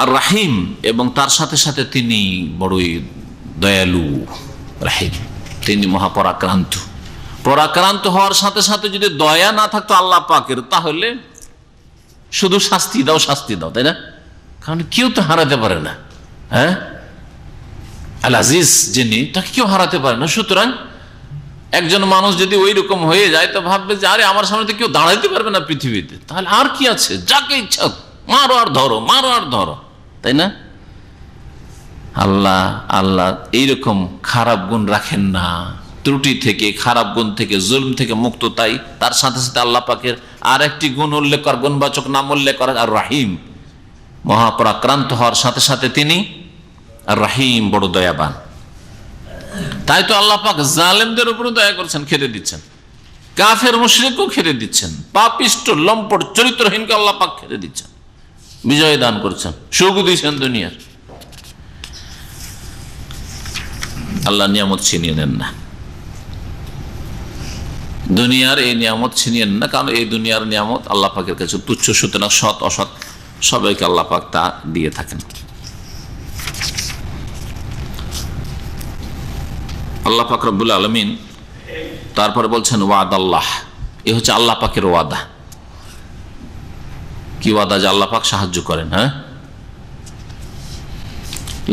আর রাহিম, এবং তার সাথে সাথে তিনি বড়ই দয়ালু, রাহিম, তিনি মহাপরাক্রান্ত। পরাক্রান্ত হওয়ার সাথে সাথে যদি দয়া না থাকতো আল্লাহ পাকের, তাহলে শুধু শাস্তি দাও শাস্তি দাও, তাই না? কারণ কেউ তো হারাতে পারে না, হ্যাঁ, আল আজিজ যিনি, তাকে কেউ হারাতে পারে না। সুতরাং একজন মানুষ যদি ওই রকম হয়ে যায় তো ভাববে যে আরে আমার সামনে তো কেউ দাঁড়াইতে পারবে না পৃথিবীতে, তাহলে আর কি আছে, যাকে ইচ্ছা মারো আর ধরো, মারো আর ধরো, তাই না? আল্লাহ আল্লাহ এইরকম খারাপ গুণ রাখেন না, ত্রুটি থেকে, খারাপ গুণ থেকে, জুলম থেকে মুক্ত। তাই তার সাথে সাথে আল্লাহ পাকের আর একটি গুণ উল্লেখ কর, গুণবাচক নাম উল্লেখ করা, আর রাহিম, মহাপরাক্রান্ত হওয়ার সাথে সাথে তিনি আর রাহিম, বড় দয়াবান। তাই তো আল্লাহ পাক জালেমদের উপরে দয়া করছেন, খেতে দিচ্ছেন, কাফের মুশরিকও খেতে দিচ্ছেন, পাপিষ্ট লম্পট চরিত্রহীনকে আল্লাহ পাক খেতে দিচ্ছেন, বিজয় দান করছেন, সুখ দিচ্ছেন দুনিয়ার। আল্লাহ নিয়ামত ছিনিয়ে নেন না, দুনিয়ার এই নিয়ামত ছিনিয়ে নেন না, কারণ এই দুনিয়ার নিয়ামত আল্লাহ পাকের কাছে তুচ্ছ। সুতরাং সৎ অসৎ সবাইকে আল্লাহ পাক তা দিয়ে থাকেন। আল্লাহ পাক রব্বুল আলামিন তারপরে বলছেন ওয়াদ আল্লাহ, এ হচ্ছে আল্লাহ পাকের ওয়াদা। কি ওয়াদা? যে আল্লাহ পাক সাহায্য করেন। হ্যাঁ,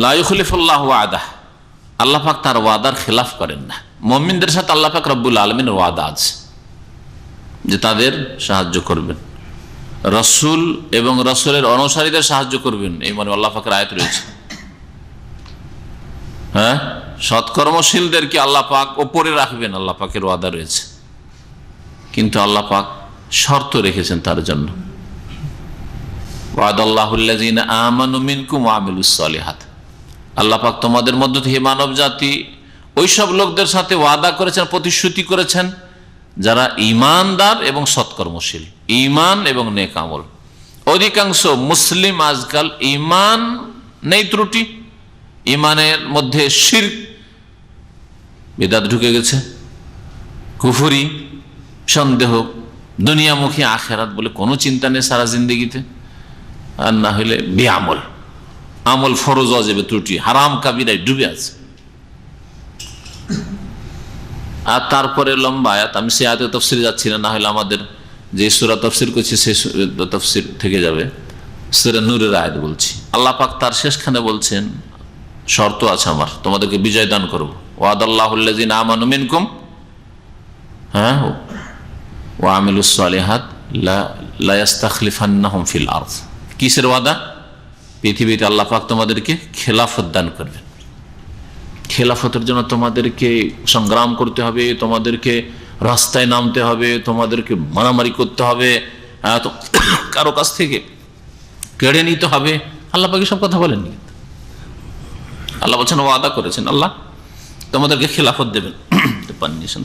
লা ইউখলিফুল্লাহু ওয়াদাহ, আল্লাহ পাক তার ওয়াদার খেলাফ করেন না। মুমিনদের সাথে আল্লাহ পাক রব্বুল আলামিনের ওয়াদা আছে যে তাদের সাহায্য করবেন, রাসূল এবং রাসূলের অনুসারীদের সাহায্য করবেন, এই মানে আল্লাহ পাকের আয়াত রয়েছে। হ্যাঁ, সৎকর্মশীলদেরকে আল্লাহ পাক ওপরে রাখবেন, আল্লাহ পাকের ওয়াদা রয়েছে। কিন্তু আল্লাহ পাক শর্ত রেখেছেন তার জন্য। ওয়াদাল্লাহুল্লাযীনা আমানু মিনকুম ওয়া আমিলুস সালিহাত, আল্লাহ পাক তোমাদের মধ্য থেকে মানব জাতি ওই সব লোকদের সাথে ওয়াদা করেছেন, প্রতিশ্রুতি করেছেন যারা ঈমানদার এবং সৎকর্মশীল, ঈমান এবং নেক আমল। অধিকাংশ মুসলিম আজকাল ঈমান নেই, ত্রুটি, ঈমানের মধ্যে শিরক বিদআত ঢুকে গেছে, কুফরি, সন্দেহ, দুনিয়ামুখী, আখেরাত বলে কোনো চিন্তা নেই সারা জিন্দগিতে। আর না হলে বেআমল, আমল ফরজ ওয়াজিবে ত্রুটি, হারাম কাবিরায় ডুবে আছে। আর তারপরে লম্বা আয়াত, আমি সে আয়াতে তাফসিরে যাচ্ছি না, না হলে আমাদের যে সূরা তাফসির করছি সেই তাফসির থেকে যাবে। সূরা নূরের আয়াত বলছি, আল্লাহ পাক তার শেষখানে বলছেন শর্ত আছে আমার, তোমাদেরকে বিজয় দান করবো। ওয়াদাল্লাহুল্লাযীনা আমানু মিনকুম, হ্যাঁ, ওয়া আমিলুস সালিহাত লা ইস্তাখলিফান্নাহুম ফিল আরদ। কিসের ওয়াদা? পৃথিবীতে আল্লাহ পাক তোমাদেরকে খেলাফত দান করবেন। খেলাফতের জন্য তোমাদেরকে সংগ্রাম করতে হবে, তোমাদেরকে রাস্তায় নামতে হবে, তোমাদেরকে মারামারি করতে হবে, কারো কাছ থেকে কেড়ে নিতে হবে। আল্লাহ পাক সব কথা বলেননি, আল্লাহ বলছেন ওয়াদা করেছেন আল্লাহ তোমাদেরকে খেলাফত দেবেন। পারমিশন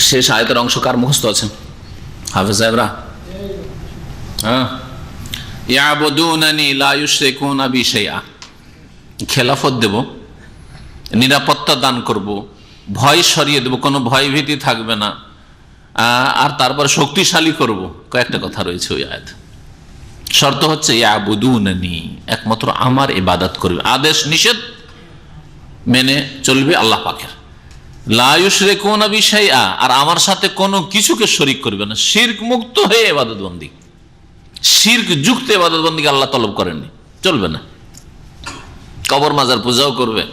শেষ আয়াতের অংশ কার মুখস্থ আছে? হাফেজ সাহেবরা? হ্যাঁ, ইয়াবুদুনানি লা ইউশরিকুনা বি শাইআ, খেলাফত দেব, নিরাপত্তা দান করব, ভয় সরিয়ে দেব, কোনো ভয় ভীতি থাকবে না, আর তারপর শক্তিশালী করব। কয়েকটা কথা রয়েছে ওই আয়াত। শর্ত হচ্ছে ইয়াবুদুনানি, একমাত্র আমার ইবাদত করবে, আদেশ নিষেধ মেনে চলবে আল্লাহ পাকের। লা ইউশরিকুনা বি শাইআ, আর আমার সাথে কোনো কিছুকে শরীক করবে না। শিরক মুক্ত হয়ে ইবাদত বন্দি, শিরক যুক্ত ইবাদত বন্দিকে আল্লাহ তলব করেননি, চলবে না। কবর মাজার পূজাও করবে,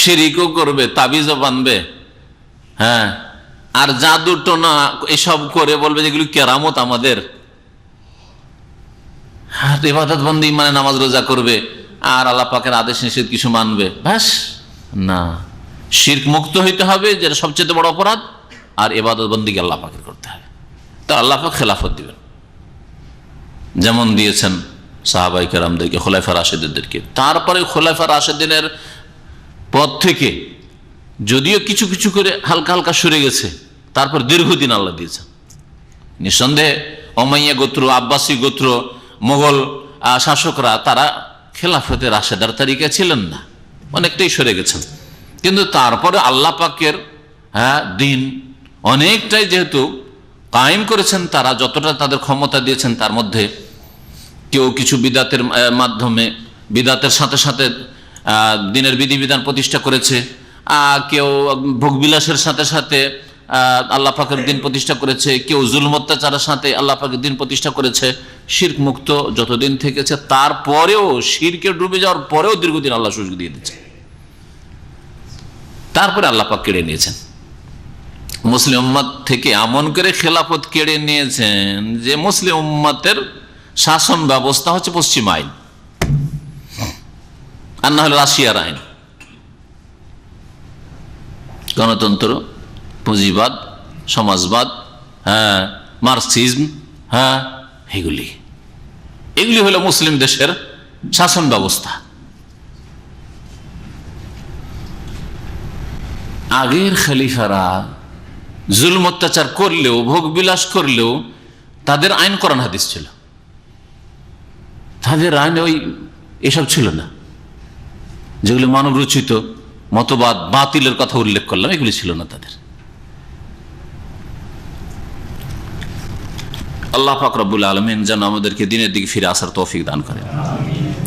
শিরিকও করবে, তাবিজও বানবে, হ্যাঁ, আর জাদু টোনা এসব করে বলবে যেগুলি কেরামত আমাদের। ইবাদত বন্দি মানে নামাজ রোজা করবে আর আল্লাহ পাকের আদেশ নিষেধ কিছু মানবে, ব্যাস না। শিরক মুক্ত হইতে হবে, যেটা সবচেয়ে বড় অপরাধ, আর ইবাদত বন্দিকে আল্লাহ পাকের করতে হবে। তা আল্লাহ পাক খেলাফত দিবেন, যেমন দিয়েছেন সাহাবায়ে কেরামদেরকে, খোলাফা রাশেদিনদেরকে। তারপরে খোলাফা রাশেদিনের পদ থেকে যদিও কিছু কিছু করে হালকা হালকা সরে গেছে, তারপর দীর্ঘদিন আল্লাহ দিয়েছেন। নিঃসন্দেহে উমাইয়া গোত্র, আব্বাসী গোত্র, মোগল শাসকরা তারা খেলাফতে রাশেদার তালিকা ছিলেন না, অনেকটাই সরে গেছেন। কিন্তু তারপরে আল্লাহ পাকের দিন অনেকটাই যেহেতু কায়েম করেছেন তারা, যতটা তাদের ক্ষমতা দিয়েছেন তার মধ্যে। কেউ কিছু বিদাতের মাধ্যমে, বিদাতের সাথে সাথে দিনের বিধিবিধান প্রতিষ্ঠা করেছে, কেউ ভোগবিলাসের সাথে সাথে আল্লাহ পাকের দিন প্রতিষ্ঠা করেছে, কেউ জুলম অত্যাচারের সাথে আল্লাহ পাকের দিন প্রতিষ্ঠা করেছে। শিরক মুক্ত যতদিন থেকেছে, তারপরেও শিরকে ডুবে যাওয়ার পরেও দীর্ঘদিন আল্লাহ সুযোগ দিয়ে দিচ্ছে। তারপরে আল্লাহ পাক কেড়ে নিয়েছেন মুসলিম উম্মত থেকে, এমন করে খেলাফত কেড়ে নিয়েছেন যে মুসলিম উম্মতের শাসন ব্যবস্থা হচ্ছে পশ্চিম আইন, আর না হলে রাশিয়ার আইন। গণতন্ত্র, পুঁজিবাদ, সমাজবাদ, মার্কসিজম, এগুলি হলো মুসলিম দেশের শাসন ব্যবস্থা। আগের খলিফারা জুলম অত্যাচার করলেও, ভোগ বিলাস করলেও তাদের আইন কোরআন হাদিস ছিল, তাদের আইন ওই এসব ছিল না। যেগুলো মানব রচিত মতবাদ, বাতিলের কথা উল্লেখ করলাম, এগুলি ছিল না তাদের। আল্লাহ পাক রব্বুল আলামিন যেন আমাদেরকে দিনের দিকে ফিরে আসার তৌফিক দান করেন।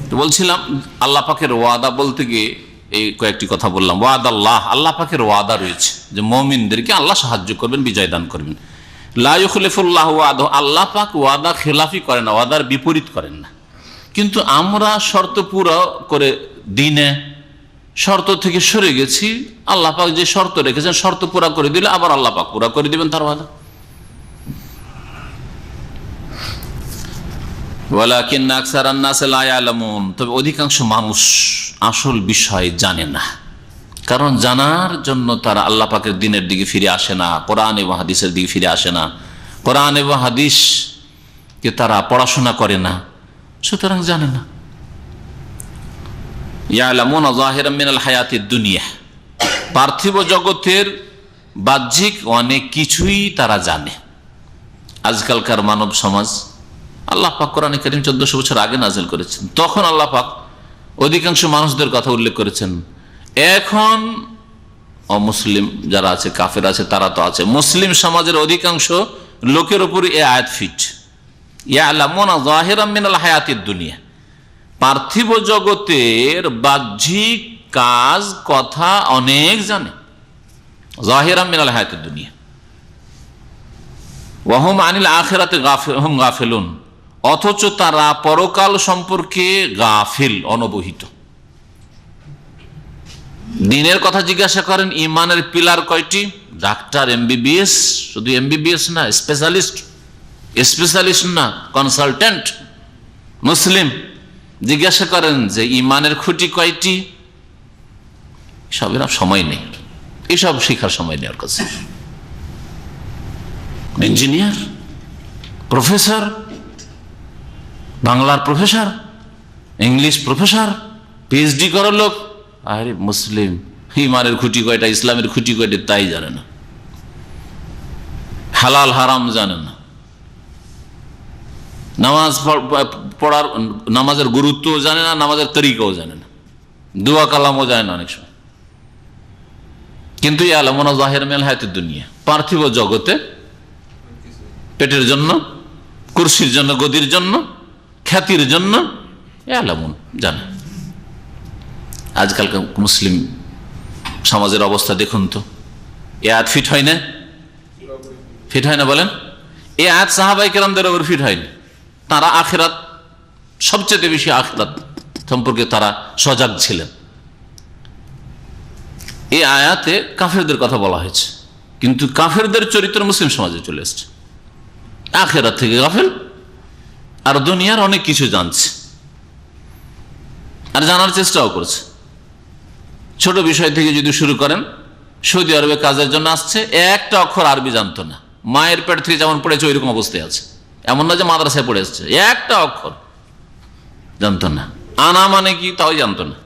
তো বলছিলাম, আল্লাহ পাকের ওয়াদা বলতে গিয়ে এই কয়েকটি কথা বললাম। ওয়াদ আল্লাহ, আল্লাহ পাকের ওয়াদা রয়েছে যে মুমিনদেরকে আল্লাহ সাহায্য করবেন, বিজয় দান করবেন। লা ইউখলিফুল্লাহু ওয়াদাহু, আল্লাহ পাক ওয়াদা খেলাফি করেন না, ওয়াদার বিপরীত করেন না। কিন্তু আমরা শর্ত পুরো করে দিনে শর্ত থেকে সরে গেছি, আল্লাহ পাক যে শর্ত রেখেছেন শর্ত পুরা করে দিলে আবার আল্লাহ পাক পুরা করে দিবেন তার ওয়াদা। ওয়ালাকিন্না আকসারান নাস লা ইয়ালামুন, তবে অধিকাংশ মানুষ আসল বিষয় জানে না। কারণ জানার জন্য তারা আল্লাহ পাকের দিনের দিকে ফিরে আসে না, কোরআন এবং হাদিসের দিকে ফিরে আসে না, কোরআন এবং হাদিসকে তারা পড়াশোনা করে না, সুতরাং জানে না। ইয়ালামুনা যাহিরাম মিনাল হায়াতিদ দুনিয়া, পার্থিব জগতের বাহ্যিক অনেক কিছুই তারা জানে। আজকালকার মানব সমাজ, আল্লাহ পাক কোরআনে কারীম 1400 বছর আগে নাযিল করেছেন, তখন আল্লাহ পাক অধিকাংশ মানুষদের কথা উল্লেখ করেছেন। এখন অমুসলিম যারা আছে, কাফের আছে, তারা তো আছে, মুসলিম সমাজের অধিকাংশ লোকের উপর এই আয়াত ফিট। ইয়ালামুনা যাহিরাম মিনাল হায়াতিদ দুনিয়া, পার্থিব জগতের বাহ্যিক কাজ কথা অনেক জানে। যাহিরাম মিনাল হায়াতিদ দুনিয়া ওয়া হুম আনিল আখিরাতি গাফিলুন, অথচ তারা পরকাল সম্পর্কে গাফিল, অনবহিত। দিনের কথা জিজ্ঞাসা করেন, ইমানের পিলার কয়টি? ডাক্তার, এমবিবিএস, শুধু এমবিবিএস না, স্পেশালিস্ট না, কনসালটেন্ট মুসলিম জিজ্ঞাসা করেন যে ইমানের খুঁটি কয়টি? সবের সময় নেই, এসব শেখার সময় নেই ওর কাছে। ইঞ্জিনিয়ার, প্রফেসর, বাংলার প্রফেসর, ইংলিশ প্রফেসর, পিএইচডি করা লোক, আরে মুসলিম ইমানের খুঁটি কয়টা, ইসলামের খুঁটি কয়টা তাই জানে না, হালাল হারাম জানে না, নামাজ পড়ার, নামাজের গুরুত্বও জানে না, নামাজের তরিকাও জানে না, দোয়া কালামও জানে না অনেক সময়। কিন্তু ইয়ালামুনা যাহিরাম মিনাল হায়াতিদ দুনিয়া, পার্থিব জগতে পেটের জন্য, কুরসির জন্য, গদির জন্য, খ্যাতির জন্য ইয়ালামুন, জানে। আজকালকার মুসলিম সমাজের অবস্থা দেখুন তো, এ আয়াত ফিট হয় না? ফিট হয় না বলেন? এ আয়াত সাহাবায়ে কেরামদের উপর ফিট হয়নি। তারা আখিরাত, সবচেয়ে বেশি আখিরাত সম্পর্কে তারা সজাগ ছিলেন। এই আয়াতে কাফেরদের কথা বলা হয়েছে, কিন্তু কাফেরদের চরিত্র মুসলিম সমাজে চলে এসছে। আখিরাত থেকে গাফেল, আর দুনিয়ার অনেক কিছু জানছে আর জানার চেষ্টাও করছে। ছোট বিষয় থেকে যদি শুরু করেন, সৌদি আরবে কাজের জন্য আসছে, একটা অক্ষর আরবি জানতো না, মায়ের পেট থেকে যেমন পড়েছে ওইরকম অবস্থায় আছে। এমন না যে মাদ্রাসায় পড়ে এসছে, একটা অক্ষর জানতো না। আনা মানে কি তাও জানতো না।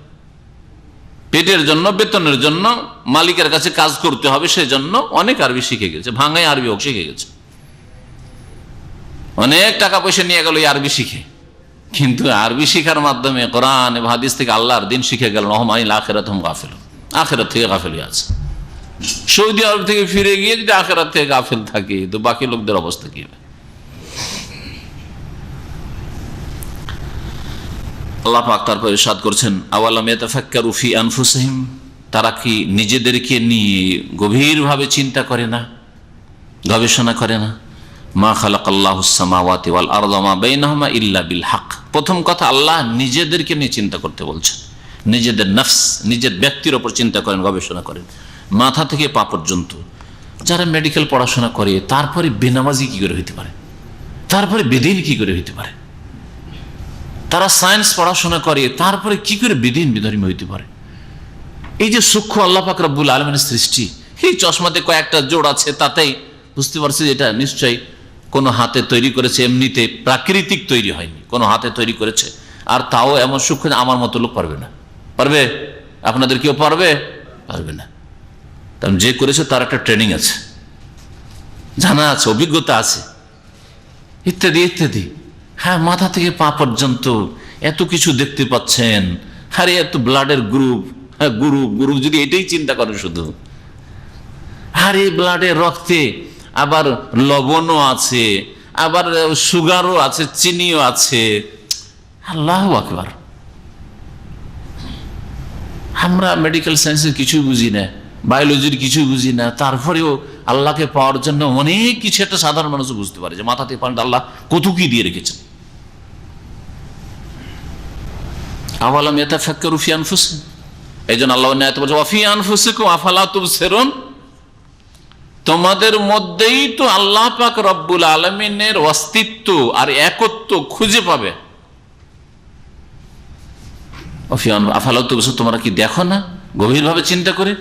পেটের জন্য, বেতনের জন্য, মালিকের কাছে কাজ করতে হবে, সেজন্য অনেক আরবি শিখে গেছে, ভাঙায় আরবি হোক শিখে গেছে, অনেক টাকা পয়সা নিয়ে গেল এই আরবি শিখে। কিন্তু আরবি শিখার মাধ্যমে কোরআন এবং হাদিস থেকে আল্লাহর দিন শিখে গেল, নহম আনিল আখিরাত হুম গাফিলুন, আখিরাত থেকে গাফিল আছে। সৌদি আরব থেকে ফিরে গিয়ে যদি আখিরাত থেকে গাফিল থাকে, তো বাকি লোকদের অবস্থা কি হবে? আল্লাহ পাক তারপর ইরশাদ করছেন, আওয়ালাম ইয়াতাফাক্কারু ফি আনফুসিহিম, তারা কি নিজেদেরকে নিয়ে গভীরভাবে চিন্তা করে না, গবেষণা করে না? মা খালাকাল্লাহুস সামাওয়াতি ওয়াল আরদা মা বাইনাহুমা ইল্লা বিল হক। প্রথম কথা, আল্লাহ নিজেদেরকে নিয়ে চিন্তা করতে বলছেন, নিজেদের নফস, নিজের ব্যক্তির ওপর চিন্তা করেন, গবেষণা করেন, মাথা থেকে পা পর্যন্ত। যারা মেডিকেল পড়াশোনা করে, তারপরে বেনামাজি কি করে হইতে পারে, তারপরে বেদিন কি করে হইতে পারে? তারা সায়েন্স পড়াশোনা করে, তারপরে কি করে বেদিন বিধর্মী হইতে পারে? এই যে সূক্ষ্ম আল্লাহ পাক রব্বুল আলামিনের সৃষ্টি, এই চশমাতে কয়েকটা জোড় আছে, তাতেই বুঝতে পারছি এটা নিশ্চয়ই কোনো হাতে তৈরি করেছে, এমনিতে প্রাকৃতিক তৈরি হয়নি, কোনো হাতে তৈরি করেছে। আর তাও এমন সূক্ষ্ম, আমার মতো লোক পারবে না। পারবে? আপনাদের কেউ পারবে? পারবে না। কারণ যে করেছে তার একটা ট্রেনিং আছে, জানা আছে, অভিজ্ঞতা আছে, ইত্যাদি ইত্যাদি। হ্যাঁ, মাথা থেকে পা পর্যন্ত এত কিছু দেখতে পাচ্ছেন। আরে এত ব্লাডের গ্রুপ, হ্যাঁ গ্রুপ গ্রুপ, যদি এটাই চিন্তা করেন শুধু, আর এই ব্লাডের রক্তে আবার লবণও আছে, আবার সুগারও আছে, চিনিও আছে। আল্লাহু আকবার। আমরা মেডিকেল সায়েন্সের কিছুই বুঝি না, বায়োলজির কিছুই বুঝি না, তারপরেও আল্লাহকে পাওয়ার জন্য অনেক কিছু একটা সাধারণ মানুষ বুঝতে পারে যে মাথাতে পানিতে আল্লাহ কত কি দিয়ে রেখেছেন। আওয়ালাম ইয়াতাফাক্কারু ফি আনফুসিহিম, এই জন্য আল্লাহ বলছে ওয়া ফি আনফুসিকুম আফালা তুবসিরুন, তোমাদের মধ্যেই তো আল্লাহ পাক রব্বুল আলামিনের অস্তিত্ব আর একত্ব খুঁজে পাবে। আফালা তুবসিরুন, তোমরা কি দেখো না, গভীরভাবে চিন্তা করে?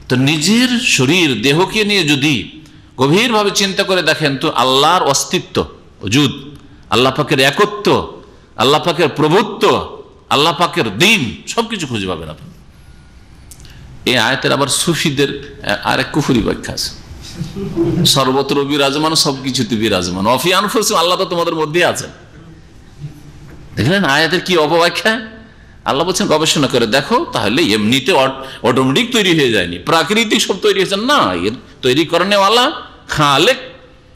তো নিজের শরীর দেহকে নিয়ে যদি গভীরভাবে চিন্তা করে দেখেন, তো আল্লাহর অস্তিত্ব, ওজুদ, আল্লাহ পাকের একত্ব, আল্লাহ পাকের প্রভুত্ব, আল্লাহ পাকের দিন, সবকিছু খুঁজে পাবেন আপনি। এই আয়াতের আবার সুফিদের আরেক কুফরি ব্যাখ্যা আছে, সর্বত্র বিরাজমান, সবকিছুতে বিরাজমান। অফি আনফুসিহিম, আল্লাহ তো তোমাদের মধ্যে আছেন। দেখলেন আয়াতের কি অপব্যাখ্যা? আল্লাহ বলছেন গবেষণা করে দেখো, তাহলে এমনিতে অটোমেটিক তৈরি হয়ে যায়নি, প্রাকৃতিক সব তৈরি হয়েছে না, এর তৈরি করে নেওয়ালা খালেক,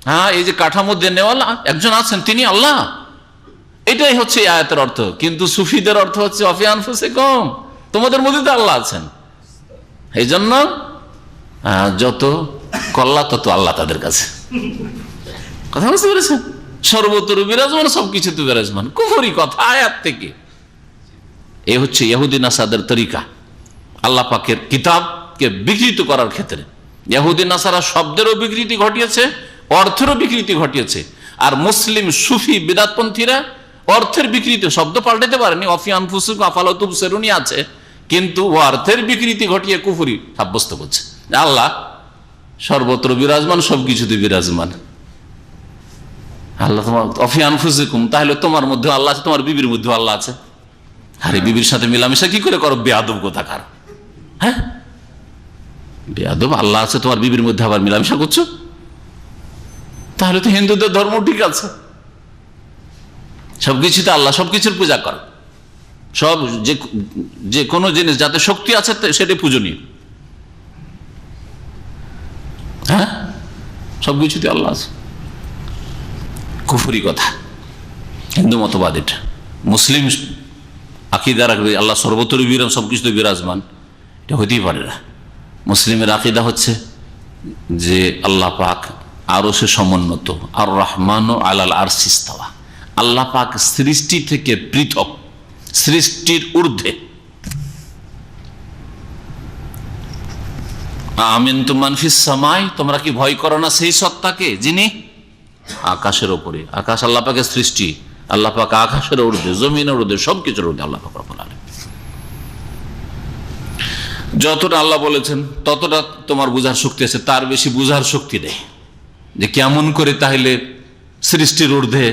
হ্যাঁ এই যে কাঠামো দিয়ে নেওয়ালা একজন আছেন, তিনি আল্লাহ। এটাই হচ্ছে এই আয়াতের অর্থ। কিন্তু সুফিদের অর্থ হচ্ছে অফি আনফুসিকুম, তোমাদের মধ্যে তো আল্লাহ আছেন। এই জন্য যত কল্লা তত আল্লাহ তাদের কাছে। কথা বুঝতে পেরেছেন? সর্বত্র বিরাজমান, সবকিছুতে বিরাজমান, কুফরি কথা আয়াত থেকে। এ হচ্ছে ইহুদি নাসারাদের তরিকা, আল্লাহ পাকের কিতাবকে বিকৃত করার ক্ষেত্রে। ইহুদি নাসারা শব্দেরও বিকৃতি ঘটিয়েছে, অর্থেরও বিকৃতি ঘটিয়েছে। আর মুসলিম সুফি বিদাতপন্থীরা অর্থের বিকৃতি, শব্দ পাল্টাতে পারেনি, অফি আনফুসিকুম আফালা তুবসিরুনই আছে, কিন্তু অর্থের বিকৃতি ঘটিয়ে কুফরি সাব্যস্ত করছে। আল্লাহ সর্বত্র বিরাজমান, সবকিছুতে বিরাজমান। আল্লাহ তোমার অফি আনফুসিকুম, তাহলে তোমার মধ্যে আল্লাহ আছে, তোমার বিবির মধ্যে আল্লাহ আছে। আরে বিবির সাথে মিলামেশা কি করে করো, বেয়াদব কোথাকার। হ্যাঁ বেয়াদব, আল্লাহ আছে তোমার বিবির মধ্যে আবার মিলামেশা করছো, তাহলে তো হিন্দুদের ধর্ম ঠিক আছে, সবকিছুতে আল্লাহ, সবকিছুর পূজা করো, সব যে কোনো জিনিস যাতে শক্তি আছে সেটা পূজনীয়। হ্যাঁ সবকিছুতে আল্লাহ আছে, কুফরি কথা। হিন্দু মতবাদ এটা। মুসলিম আকিদা রাখবে আল্লাহ সর্বত্র বিরাজমান, সবকিছুতে বিরাজমান, এটা হইতেই পারে না। মুসলিমের আকিদা হচ্ছে যে আল্লাহ পাক আরশে সমুন্নত, আর রহমান আলাল আরশি ইস্তাওয়া, আল্লাহ পাক সৃষ্টি থেকে পৃথক, সৃষ্টির ঊর্ধ্বে। আমিনতুম মান ফিস সামাই, তোমরা কি ভয় করো না সেই সত্তাকে যিনি আকাশের উপরে। আকাশ আল্লাহ পাকের সৃষ্টি, আল্লাহ পাক আকাশের ঊর্ধ্বে, জমিনের ঊর্ধ্বে, সবকিছুর ঊর্ধ্বে আল্লাহ পাক রব্বুল আলামিন। যতটা আল্লাহ বলেছেন ততটা তোমার বুঝার শক্তি আছে, তার বেশি বুঝার শক্তি নেই। যে কেমন করে তাহলে সৃষ্টির ঊর্ধ্বে,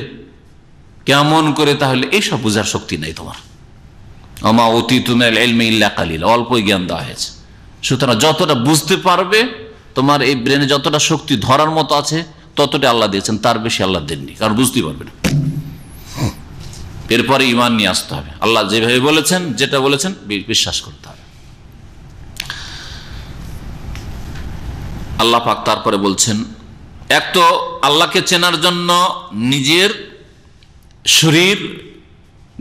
কেমন করে তাহলে, এইসব বুঝার শক্তি নেই তোমার। আমা উতীতু মিনাল ইলমি ইল্লা কালিলা, অল্পই জ্ঞান দেওয়া হয়েছে। সুতরাং যতটা বুঝতে পারবে, তোমার এই ব্রেনে যতটা শক্তি ধরার মতো আছে ততটা আল্লাহ দিয়েছেন, তার বেশি আল্লাহ দেননি, কারণ বুঝতে পারবে না। এরপরে ঈমান নিয়ে আসতে হবে, আল্লাহ যেভাবে বলেছেন, যেটা বলেছেন বিশ্বাস করতে হবে। আল্লাহ পাক তারপরে বলছেন, এক তো আল্লাহকে চেনার জন্য নিজের শরীর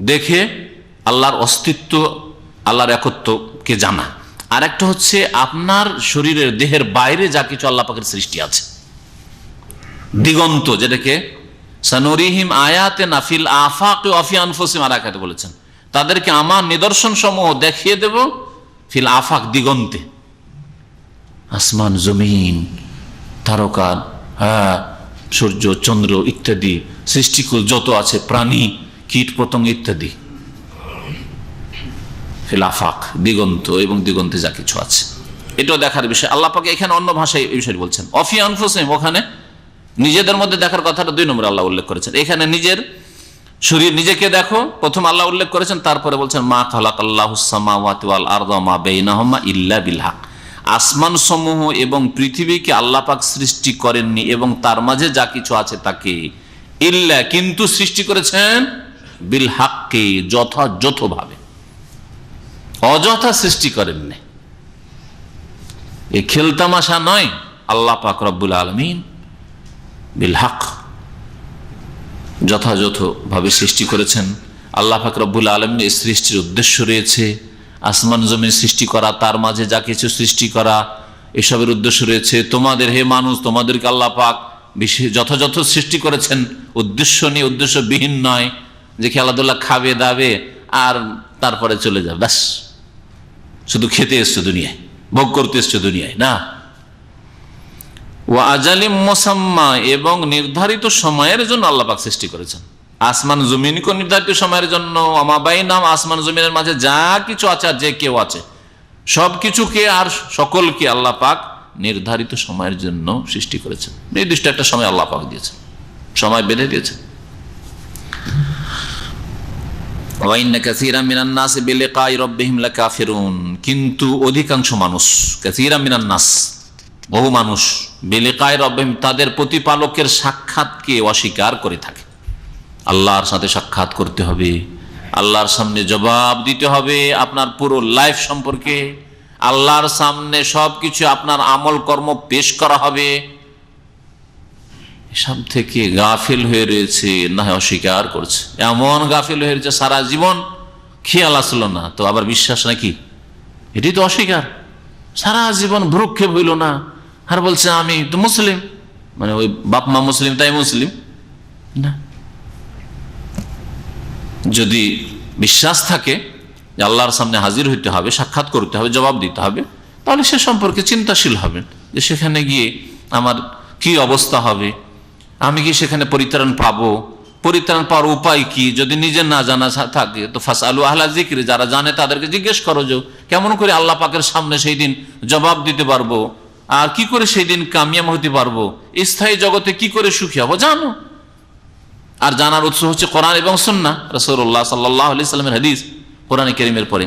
দেখে আল্লাহর অস্তিত্ব, আল্লাহর একত্বকে জানা, আর একটা হচ্ছে আপনার শরীরের দেহের বাইরে যা কিছু আল্লাহ পাকের সৃষ্টি আছে, দিগন্ত, যেটাকে সানুরিহিম আয়াতিনা ফিল আফাকি ওয়া ফি আনফুসিহিম আরাকাতে বলেছেন, তাদেরকে আমার নিদর্শন সমূহ দেখিয়ে দেব ফিল আফাক, দিগন্তে, আসমান জমিন, তারকা, সূর্য চন্দ্র ইত্যাদি সৃষ্টিকুল যত আছে, প্রাণী কীট পতঙ্গ ইত্যাদি, ফিল আফাক, দিগন্ত এবং দিগন্তে যা কিছু আছে, এটাও দেখার বিষয়। আল্লাহ পাক এখানে অন্য ভাষায় এই বিষয় বলছেন। অফি আনফুসিহিম, ওখানে নিজেদের মধ্যে দেখার কথাটা 2 নম্বরে আল্লাহ উল্লেখ করেছেন। এখানে নিজের শরীর নিজেকে দেখো প্রথম আল্লাহ উল্লেখ করেছেন, তারপরে বলছেন মা খালাকাল্লাহুস সামাওয়াতি ওয়াল আরদা মা বাইনাহুমা ইল্লা বিল হক, আসমান সমূহ এবং পৃথিবীকে আল্লাহ পাক সৃষ্টি করেননি এবং তার মাঝে যা কিছু আছে তাকে, ইল্লা, কিন্তু সৃষ্টি করেছেন বিল হককে, যথাযথভাবে, অযথা সৃষ্টি করেননি। এই খেলতামাশা নয়, আল্লাহ পাক রব্বুল আলামিন বিল হক, যথাযথভাবে সৃষ্টি করেছেন। আল্লাহ পাক রব্বুল আলামিন এই সৃষ্টির উদ্দেশ্য রয়েছে, আসমান জমিন সৃষ্টি করা, তার মাঝে যা কিছু সৃষ্টি করা, এসবের উদ্দেশ্য রয়েছে। তোমাদের, হে মানুষ, তোমাদেরকে আল্লাহ পাক যথাযথ সৃষ্টি করেছেন, উদ্দেশ্য নিয়ে, উদ্দেশ্যবিহীন নয় যে খেলাধুলা খাবে দাবে আর তারপরে চলে যাবে, ব্যাস শুধু খেতে এসছো দুনিয়ায়, ভোগ করতে এসছো দুনিয়ায়, না। ওয়া আজালিম মুসাম্মা, এবং নির্ধারিত সময়ের জন্য আল্লাহ পাক সৃষ্টি করেছেন আসমান জমিনকে নির্ধারিত সময়ের জন্য, আমাবাইনাম, আসমান জমিনের মাঝে যা কিছু আছে আর যে কেউ আছে সবকিছুকে আর সকলকে আল্লাহ পাক নির্ধারিত সময়ের জন্য সৃষ্টি করেছেন। নির্দিষ্ট একটা সময় আল্লাহ পাক দিয়েছেন, সময় বেঁধে দিয়েছেন। ওয়া ইন্না কাসীরাম মিনান নাসি বিলিকাই রাব্বিহিম লাকাফিরুন, কিন্তু অধিকাংশ মানুষ, কাসীরাম মিনান নাস, বহু মানুষ, বিলিকাই রাব্বিহিম, তাদের প্রতিপালকের সাক্ষাৎকে অস্বীকার করে থাকে। আল্লাহর সাথে সাক্ষাৎ করতে হবে, আল্লাহর সামনে জবাব দিতে হবে আপনার পুরো লাইফ সম্পর্কে, আল্লাহর সামনে সবকিছু আপনার আমল কর্ম পেশ করা হবে, এসব থেকে গাফিল হয়ে রয়েছে, না অস্বীকার করছে। এমন গাফিল হয়ে রয়েছে সারা জীবন খেয়াল আসলো না, তো আবার বিশ্বাস নাকি, এটি তো অস্বীকার। সারা জীবন ভ্রুক্ষেপ হইল না, আর বলছে আমি তো মুসলিম, মানে ওই বাপ মা মুসলিম তাই মুসলিম না। যদি বিশ্বাস থাকে যে আল্লাহর সামনে হাজির হইতে হবে, সাক্ষাৎ করতে হবে, জবাব দিতে হবে, তাহলে সে সম্পর্কে চিন্তাশীল হবেন যে সেখানে গিয়ে আমার কি অবস্থা হবে, আমি কি সেখানে পরিত্রাণ পাবো, পরিত্রাণ পাওয়ার উপায় কি। যদি নিজে না জানা থাকে তো ফাসআলু আহলা যিকরি, যারা জানে তাদেরকে জিজ্ঞেস করো যে কেমন করে আল্লাহ পাকের সামনে সেই দিন জবাব দিতে পারবো, আর কি করে সেই দিন কামিয়াব হতে পারবো, স্থায়ী জগতে কি করে সুখী হবো, জানো। আর জানার উৎস হচ্ছে কোরআন এবং সুন্নাহ, রাসূলুল্লাহ সাল্লাল্লাহু আলাইহি সাল্লামের হাদিস, কোরআন কারীমের পরে।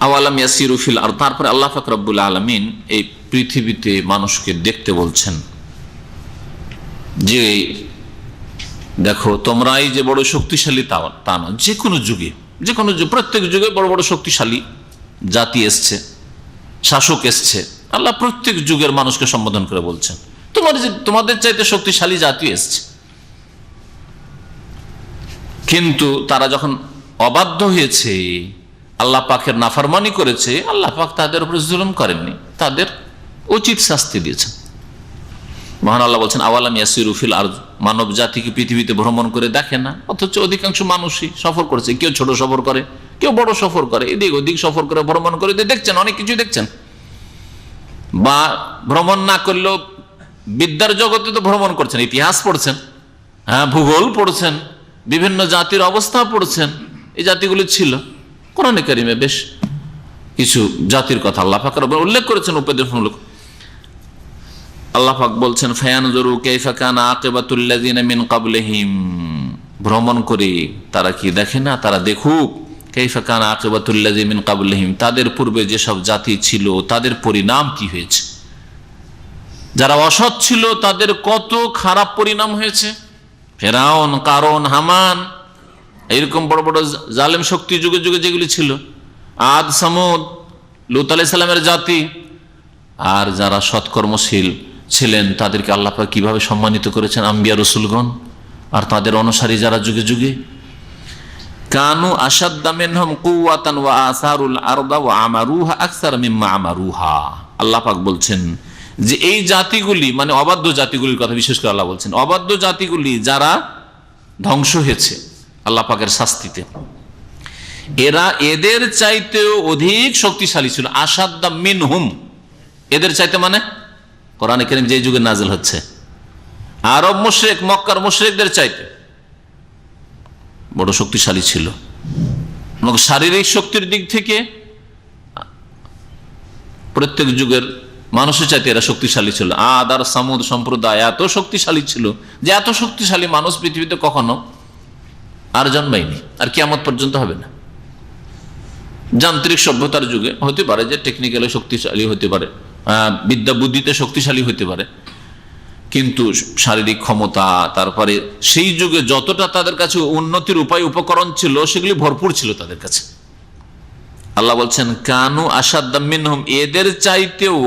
আওয়ালাম ইয়াসিরু ফিল আরদ, তারপরে আল্লাহ পাক রব্বুল আলামিন এই পৃথিবীতে মানুষকে দেখতে বলছেন যে দেখো তোমরা এই যে বড় শক্তিশালী তা না, যে কোনো যুগে, যে কোনো প্রত্যেক যুগে বড় বড় শক্তিশালী জাতি এসছে, শাসক এসছে, আল্লাহ প্রত্যেক যুগের মানুষকে সম্বোধন করে বলছেন তোমাদের চাইতে শক্তিশালী জাতি এসছে, কিন্তু তারা যখন অবাধ্য হয়েছে, আল্লাহ পাকের নাফরমানি করেছে, আল্লাহ পাক তাদের উপর জুলুম করেননি, তাদের উচিত শাস্তি দিয়েছেন। মহান আল্লাহ বলছেন আওয়ালাম ইয়াসিরু ফিল আরদ, মানব জাতিকে পৃথিবীতে ভ্রমণ করে দেখে না, অথচ অধিকাংশ মানুষই সফর করেছে, কেউ ছোট সফর করে, কেউ বড় সফর করে, এদিক ওদিক সফর করে, ভ্রমণ করে দেখছেন, অনেক কিছু দেখছেন। বা ভ্রমণ না করলেও বিদ্যার জগতে তো ভ্রমণ করছেন, ইতিহাস পড়ছেন, হ্যাঁ, ভূগোল পড়ছেন, বিভিন্ন জাতির অবস্থা পড়ছেন। এই জাতিগুলি ছিল, কোরআনে কারিমে বেশ কিছু জাতির কথা আল্লাহ পাক উল্লেখ করেছেন উপদেশমূলক। আল্লাহ পাক বলছেন ফায়ানজুরু কাইফা কানা আকিবাতুল্লাযিনা মিন ক্বাবলিহিম, ভ্রমণ করে তারা কি দেখে না, তারা দেখুক কাইফা কানা আকিবাতুল্লাযিনা মিন ক্বাবলিহিম, তাদের পূর্বে যেসব জাতি ছিল তাদের পরিণাম কি হয়েছে। যারা অসৎ ছিল তাদের কত খারাপ পরিণাম হয়েছে। ফেরাউন, কারুন, হামান, এইরকম বড় বড় জালেম শক্তি যুগে যুগে যেগুলি ছিল, আদ, সামুদ, লূত আলাইহিস সালামের জাতি, আর যারা সৎকর্মশীল ছিলেন তাদেরকে আল্লাহ পাক কিভাবে সম্মানিত করেছেন, আম্বিয়া রসুলগণ আর তাদের অনুসারী যারা যুগে যুগে। কানু আশাদ্দা মিনহুম কুওয়াতান ওয়া আসারুল আরদা ওয়া আমারুহা আকসার মিম্মা আমারুহা। আল্লাহ পাক বলছেন যে এই জাতিগুলি, মানে অবাধ্য জাতিগুলির কথা বিশেষ করে আল্লাহ বলছেন, অবাধ্য জাতিগুলি যারা ধ্বংস হয়েছে আল্লাহ পাকের শাস্তিতে, এরা এদের চাইতেও অধিক শক্তিশালী ছিল। আশাদ্দা মিনহুম, এদের চাইতে মানে কোরআনে কারীম যে যুগে নাযিল হচ্ছে, আরব মুশরিক, মক্কার মুশরিকদের চাইতে বড় শক্তিশালী ছিল। শারীরিক শক্তির দিক থেকে প্রত্যেক যুগের মানুষের চাইতে এরা শক্তিশালী ছিল। আদ আর সামুদ সম্প্রদায় এত শক্তিশালী ছিল যে এত শক্তিশালী মানুষ পৃথিবীতে কখনো আর জন্মায়নি, আর কিয়ামত পর্যন্ত হবে না। যান্ত্রিক সভ্যতার যুগে হতে পারে যে টেকনিক্যালি শক্তিশালী হতে পারে, বিদ্যা বুদ্ধিতে শক্তিশালী হতে পারে, কিন্তু শারীরিক ক্ষমতা, তারপরে সেই যুগে যতটা তাদের কাছে উন্নতির উপায় উপকরণ ছিল সেগুলি ভরপুর ছিল তাদের কাছে। আল্লাহ বলছেন কানু আশাদ্দা মিনহুম, এদের চাইতেও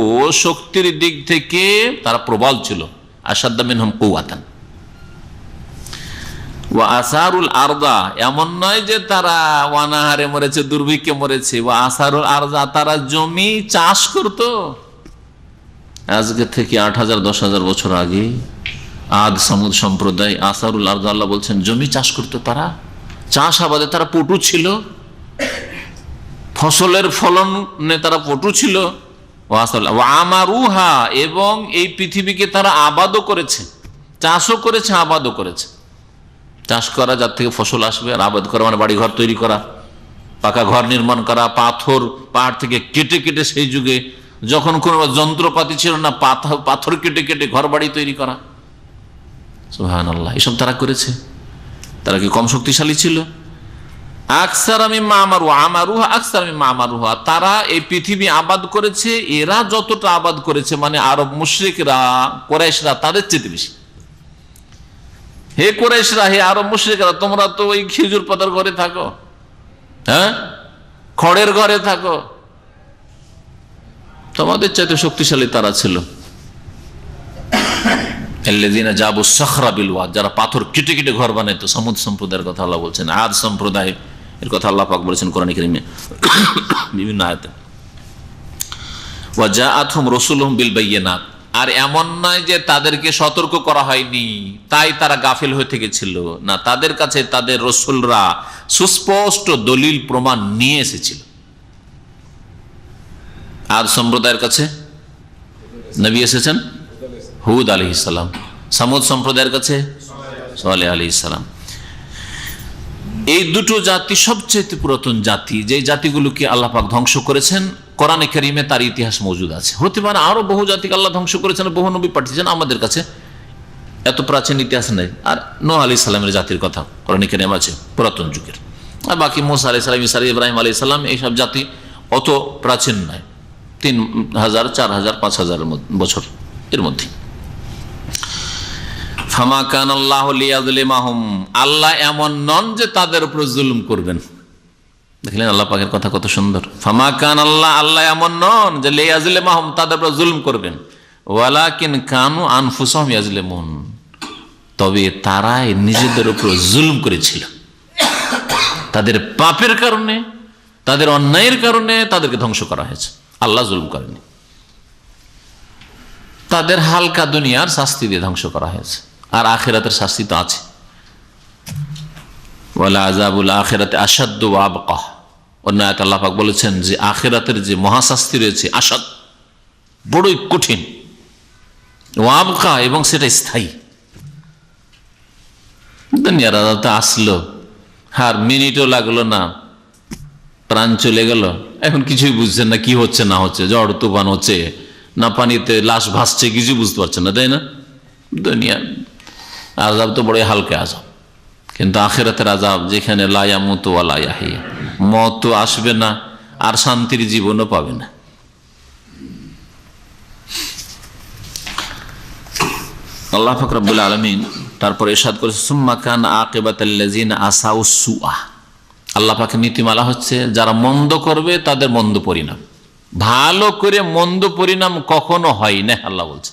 শক্তির দিক থেকে তারা প্রবল ছিল। আশাদ্দা মিনহুম কুওয়াতান ওয়া আসারুল আরদা, এমন নয় যে তারা অনাহারে মরেছে, দুর্ভিক্ষে মরেছে। ওয়া আসারুল আরদা, তারা জমি চাষ করত। আজকে থেকে ৮,০০০ ১০,০০০ বছর আগে আদ সামুদ সম্প্রদায় আসারুল আরদা, আল্লাহ বলছেন জমি চাষ করতো তারা, চাষ আবাদে তারা পটু ছিল, ফসলের ফলনে তারা পটু ছিল। আমারুহা, এবং এই পৃথিবীকে তারা আবাদও করেছে, চাষও করেছে, আবাদও করেছে। চাষ করা, যার থেকে ফসল আসবে, আর আবাদ করা মানে বাড়ি ঘর তৈরি করা, পাকা ঘর নির্মাণ করা, পাথর পাহাড় থেকে কেটে কেটে, সেই যুগে যখন কোনো যন্ত্রপাতি ছিল না, পাথর কেটে কেটে ঘর বাড়ি তৈরি করা। সুবহানাল্লাহ, এসব তারা করেছে। তারা কি কম শক্তিশালী ছিল? আকসার মিম্মা আমারুহা, আমারুহা আকসার মিম্মা আমারুহা, তারা এই পৃথিবী আবাদ করেছে, এরা যতটা আবাদ করেছে, মানে আরব মুশরিকরা, কুরাইশরা তাদের চেয়ে বেশি। হে কুরাইশরা, হে আরব মুশরিকরা, তোমরা তো ওই খেজুর পাতার ঘরে থাকো, হ্যাঁ, খড়ের ঘরে থাকো, তোমাদের চাইতে শক্তিশালী তারা ছিল। যারা পাথর কেটে কেটে ঘর বানাইতো, সামুদ সম্প্রদায়ের কথা আল্লাহ বলছেন, আদ সম্প্রদায় এর কথা আল্লাহ পাক বলেছেন কোরআন কারীমে বিভিন্ন আয়াতে। ওয়া জাআতহুম রাসূলুহুম বিল বায়িনাত, আর এমন নয় যে তাদেরকে সতর্ক করা হয়নি তাই তারা গাফিল হয়ে থেকেছিল, না, তাদের কাছে তাদের রাসূলরা সুস্পষ্ট দলিল প্রমাণ নিয়ে এসেছিল। আদ সম্প্রদায়ের কাছে নবী এসেছেন হুদ আলাইহিস সালাম, সামুদ সম্প্রদায়ের কাছে সালেহ আলাইহিস সালাম। এই দুটো জাতি সবচেয়ে পুরাতন জাতি, যে জাতিগুলোকে আল্লাহ পাক ধ্বংস করেছেন। কোরআনে কারীমে তার ইতিহাস মজুদ আছে। হতে পারে আরো বহু জাতিকে আল্লাহ ধ্বংস করেছেন, বহু নবী পাঠিয়েছেন, আমাদের কাছে এত প্রাচীন ইতিহাস নেই। আর নূহ আলাইহিস সালামের জাতির কথা কোরআনে কারীম আছে, পুরাতন যুগের। আর বাকি মূসা আলাইহিস সালাম, ঈসা, ইব্রাহিম আলাইহিস সালাম, এইসব জাতি অত প্রাচীন নয়, ৩,০০০, ৪,০০০, ৫,০০০ বছর এর মধ্যে। ফামা কান আল্লাহু লিয়াযলিমাহুম, আল্লাহ এমন নন যে তাদের উপর জুলুম করবেন। দেখলেন আল্লাহ পাকের কথা কত সুন্দর। ফামা কান আল্লাহ, আল্লাহ এমন নন যে লিয়াযলিমাহুম, তাদের উপর জুলুম করবেন। ওয়ালাকিন কানু আনফুসাহুম ইয়াযলিমুন, তবে তারা নিজেদের উপর জুলুম করেছিল। তাদের পাপের কারণে, তাদের অন্যায়ের কারণে তাদেরকে ধ্বংস করা হয়েছে। আল্লাহ জুলুম করেনি, তাদের হালকা দুনিয়ার শাস্তি দিয়ে ধ্বংস করা হয়েছে। আর আখিরাতের শাস্তি তো আছে। ওয়ালা আযাবুল আখিরাতি আশাদ্দু ওয়া আবকা, অন্য আয়াতে আল্লাহ পাক বলেছেন যে আখিরাতের যে মহাশাস্তি রয়েছে, আশাদ, বড়ই কঠিন, ওয়া আবকা, এবং সেটা স্থায়ী। দুনিয়ার আযাব আসলো, আর মিনিটও লাগলো না, প্রাণ চলে গেল, এখন কিছুই বুঝছেন না কি হচ্ছে না হচ্ছে, ঝড় তুফান হচ্ছে না, পানিতে লাশ ভাসছে, কিছু বুঝতে পারছেন না, তাই না? দুনিয়ার আযাব তো বড়ই হালকা আযাব, কিন্তু আখিরাতের আযাব যেখানে লা ইয়ামুতু ওয়া লা ইয়াহইয়া, মত আসবে না আর শান্তির জীবনও পাবে না। আল্লাহ পাক রব্বুল আলামিন তারপর ইরশাদ করেছেন সুম্মা কানা আকিবাতাল্লাযিনা আসাউস সুআ, আল্লাহ পাকের নীতিমালা হচ্ছে যারা মন্দ করবে তাদের মন্দ পরিণাম। ভালো করে মন্দ পরিণাম কখনো হয় না। আল্লাহ বলছে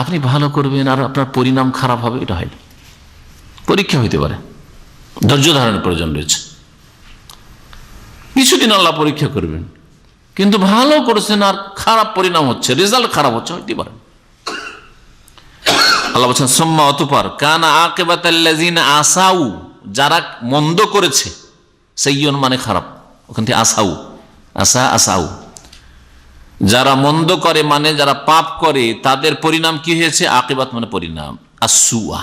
আপনি ভালো করবেন আর আপনার পরিণাম খারাপ হবে, এটা হয় না। পরীক্ষা হইতে পারে, ধৈর্য ধারণের প্রয়োজন রয়েছে। কিছুদিন আল্লাহ পরীক্ষা করবেন, কিন্তু ভালো করেছেন আর খারাপ পরিণাম হচ্ছে, রেজাল্ট খারাপ হচ্ছে, হইতে পারে। আল্লাহ বলছেন সুম্মা অতঃপর কানা আকিবাতাল্লাযিনা আসাউ, যারা মন্দ করেছে, সাইয়্যুন মানে খারাপ, ওখান থেকে আসাউ, আসাউ, যারা মন্দ করে মানে যারা পাপ করে তাদের পরিণাম কি হয়েছে? আকিবাত মানে পরিণাম, আসুয়া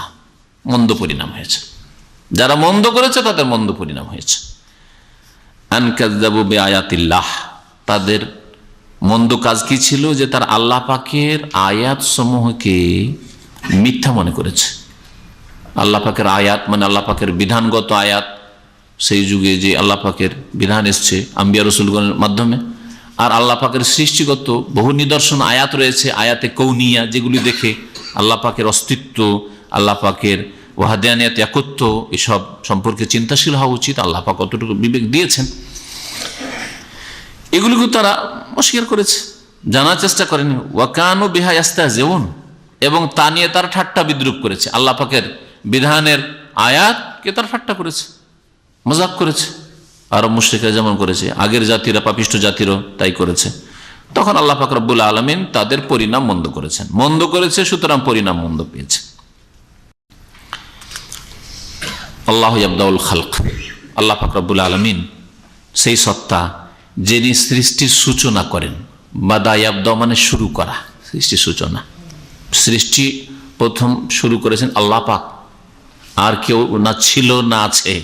মন্দ পরিণাম হয়েছে। যারা মন্দ করেছে তাদের মন্দ পরিণাম হয়েছে। আন কাযযাবু বিআয়াতিল্লাহ, তাদের মন্দ কাজ কি ছিল? যে তার আল্লাহ পাকের আয়াত সমূহকে মিথ্যা মনে করেছে। আল্লাহ পাকের আয়াত মানে আল্লাহ পাকের বিধানগত আয়াত, সেই যুগে যে আল্লাহ পাকের বিধান এসছে আম্বিয়া রসুলগণের মাধ্যমে, আর আল্লাহ পাকের সৃষ্টিগত বহু নিদর্শন আয়াত রয়েছে, আয়াতে কৌনিয়া, যেগুলি দেখে আল্লাহ পাকের অস্তিত্ব, আল্লাহ পাকের ওয়াহদানিয়াত, একত্ব, এসব সম্পর্কে চিন্তাশীল হওয়া উচিত। আল্লাহ পাক কতটুকু বিবেক দিয়েছেন, এগুলিকে তারা অস্বীকার করেছে, জানার চেষ্টা করেনি। ওয়াকানু বিহা ইয়াস্তাহজিউন, এবং তা নিয়ে তারা ঠাট্টা বিদ্রুপ করেছে। আল্লাহ পাকের বিধানের আয়াতকে তারা ঠাট্টা করেছে, মজাক করেছে। আরব মুশরিকরা যেমন করেছে, আগের জাতিরা, পাপিষ্ঠ জাতিরও তাই করেছে। তখন আল্লাহ পাক রব্বুল আলামিন তাদের পরিণাম মন্দ করেছেন, মন্দ করেছে, সুতরাং পরিণাম মন্দ পেয়েছে। আল্লাহু ইয়াবদাউল খালক, আল্লাহ পাক রব্বুল আলামিন সেই সত্তা যিনি সৃষ্টির সূচনা করেন। বাদা ইয়াবদা মানে শুরু করা, সৃষ্টির সূচনা। সৃষ্টি প্রথম শুরু করেছেন আল্লাহ পাক, আর কেউ না ছিল না আছে।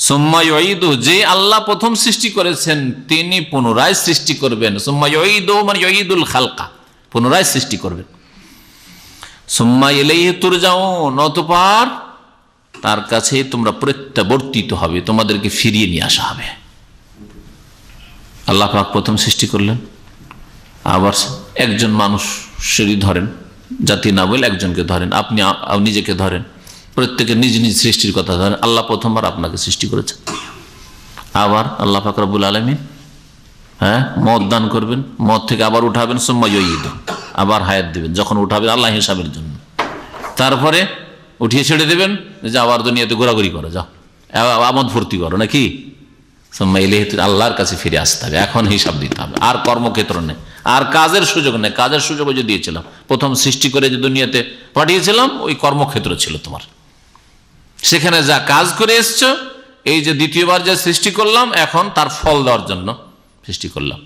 সুম্মা ইউঈদু, যে আল্লাহ প্রথম সৃষ্টি করেছেন তিনি পুনরায় সৃষ্টি করবেন। সুম্মা ইউঈদু মানে ইউঈদুল খালকা, পুনরায় সৃষ্টি করবেন। সুম্মা ইলাইহি তুরজাউন, অতঃপর তার কাছে তোমরা প্রত্যাবর্তিত হবে, তোমাদেরকে ফিরিয়ে নিয়ে আসা হবে। আল্লাহ পাক প্রথম সৃষ্টি করলেন, আবার একজন মানুষেরই ধরেন, জাতি না বলে একজনকে ধরেন, আপনি নিজেকে ধরেন, প্রত্যেকের নিজ নিজ সৃষ্টির কথা ধরেন। আল্লাহ প্রথমবার আপনাকে সৃষ্টি করেছেন। আবার আল্লাহ পাক রব্বুল আলামিন মত দান করবেন, মত থেকে আবার উঠাবেন, সুম্মা ইউঈদু, আবার হায়াত দেবেন, যখন উঠাবেন আল্লাহ হিসাবের জন্য। তারপরে উঠিয়ে ছেড়ে দেবেন, যে আবার দুনিয়াতে ঘোরাঘুরি করো, যাও আমোদ ফুর্তি করো, নাকি? সুম্মা ইলাইহি, আল্লাহর কাছে ফিরে আসতে হবে, এখন হিসাব দিতে হবে। আর কর্মক্ষেত্র নেই, আর কাজের সুযোগ নেই। কাজের সুযোগ যে দিয়েছিলাম, প্রথম সৃষ্টি করে যে দুনিয়াতে পাঠিয়েছিলাম, ওই কর্মক্ষেত্র ছিল তোমার, সেখানে যা কাজ করে এসছো, এই যে দ্বিতীয়বার যা সৃষ্টি করলাম, এখন তার ফল দেওয়ার জন্য সৃষ্টি করলাম।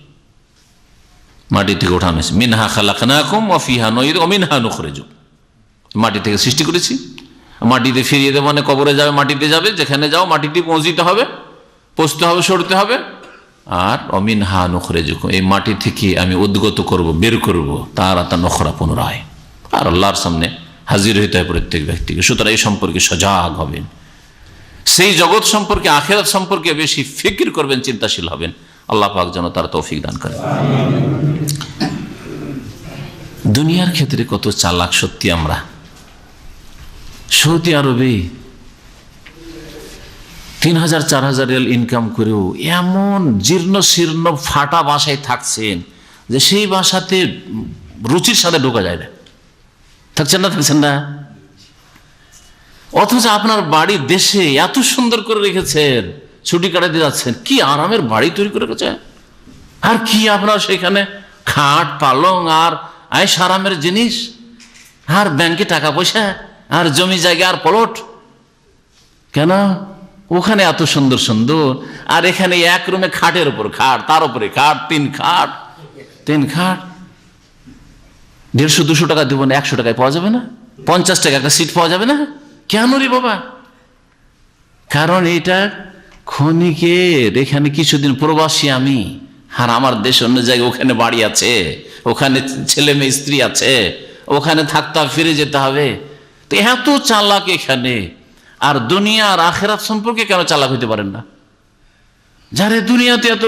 মাটি থেকে ওঠানো হয়েছে, মিনহা খালাকনাকুম ওয়া ফিহা নুঈদুকুম ওয়া মিনহা নুখরিজুকুম, মাটি থেকে সৃষ্টি করেছি, মাটিতে ফিরিয়ে দেবো, মানে কবরে যাবে, মাটিতে যাবে, যেখানে যাও মাটিতে পৌঁছতে হবে, পৌঁছতে হবে, সরতে হবে। আর অমিনহা নুখরিজুকুম, এই মাটি থেকে আমি উদ্গত করব, বের করব, তারাতান উখরা, পুনরায়। আর আল্লাহর সামনে হাজির হইতে হয় প্রত্যেক ব্যক্তিকে। সুতরাং এই সম্পর্কে সজাগ হবেন, সেই জগৎ সম্পর্কে, আখিরাত সম্পর্কে বেশি ফিকির করবেন, চিন্তাশীল হবেন। আল্লাহ পাক যেন তার তৌফিক দান করেন। দুনিয়ার ক্ষেত্রে কত চালাক সত্যি আমরা। সৌদি আরবে ৩,০০০-৪,০০০ রিয়াল ইনকাম করেও এমন জীর্ণ শীর্ণ ফাটা বাসায় থাকছেন যে সেই বাসাতে রুচির সাথে ঢোকা যায় না। থাকছেন না? অথচ আপনার বাড়ি দেশে এত সুন্দর করে রেখেছেন, ছুটি কাটাতে যাচ্ছেন, কি আরামের বাড়ি তৈরি করে রেখেছে। আর কি আপনার সেখানে খাট, পালং আর আয়েশ আরামের জিনিস, আর ব্যাংকে টাকা পয়সা, আর জমি জায়গা, আর প্লট। কেন? ওখানে এত সুন্দর সুন্দর, আর এখানে এক রুমে খাটের উপর খাট, তার উপরে খাট, তিন খাট 150-200 টাকা দেবো না, 100 টাকায় পাওয়া যাবে না, 50 টাকা একটা সিট পাওয়া যাবে না। কেন রে বাবা? কারণ এটা ক্ষণিকের, এখানে কিছুদিন প্রবাসী আমি, আর আমার দেশ অন্য জায়গায়, ওখানে বাড়ি আছে, ওখানে ছেলে মেয়ে স্ত্রী আছে, ওখানে থাকতে হবে, ফিরে যেতে হবে। তো এত চালাক এখানে। আর দুনিয়া আর আখিরাত সম্পর্কে কেন চালাক হইতে পারেন না? যারে দুনিয়াতে এত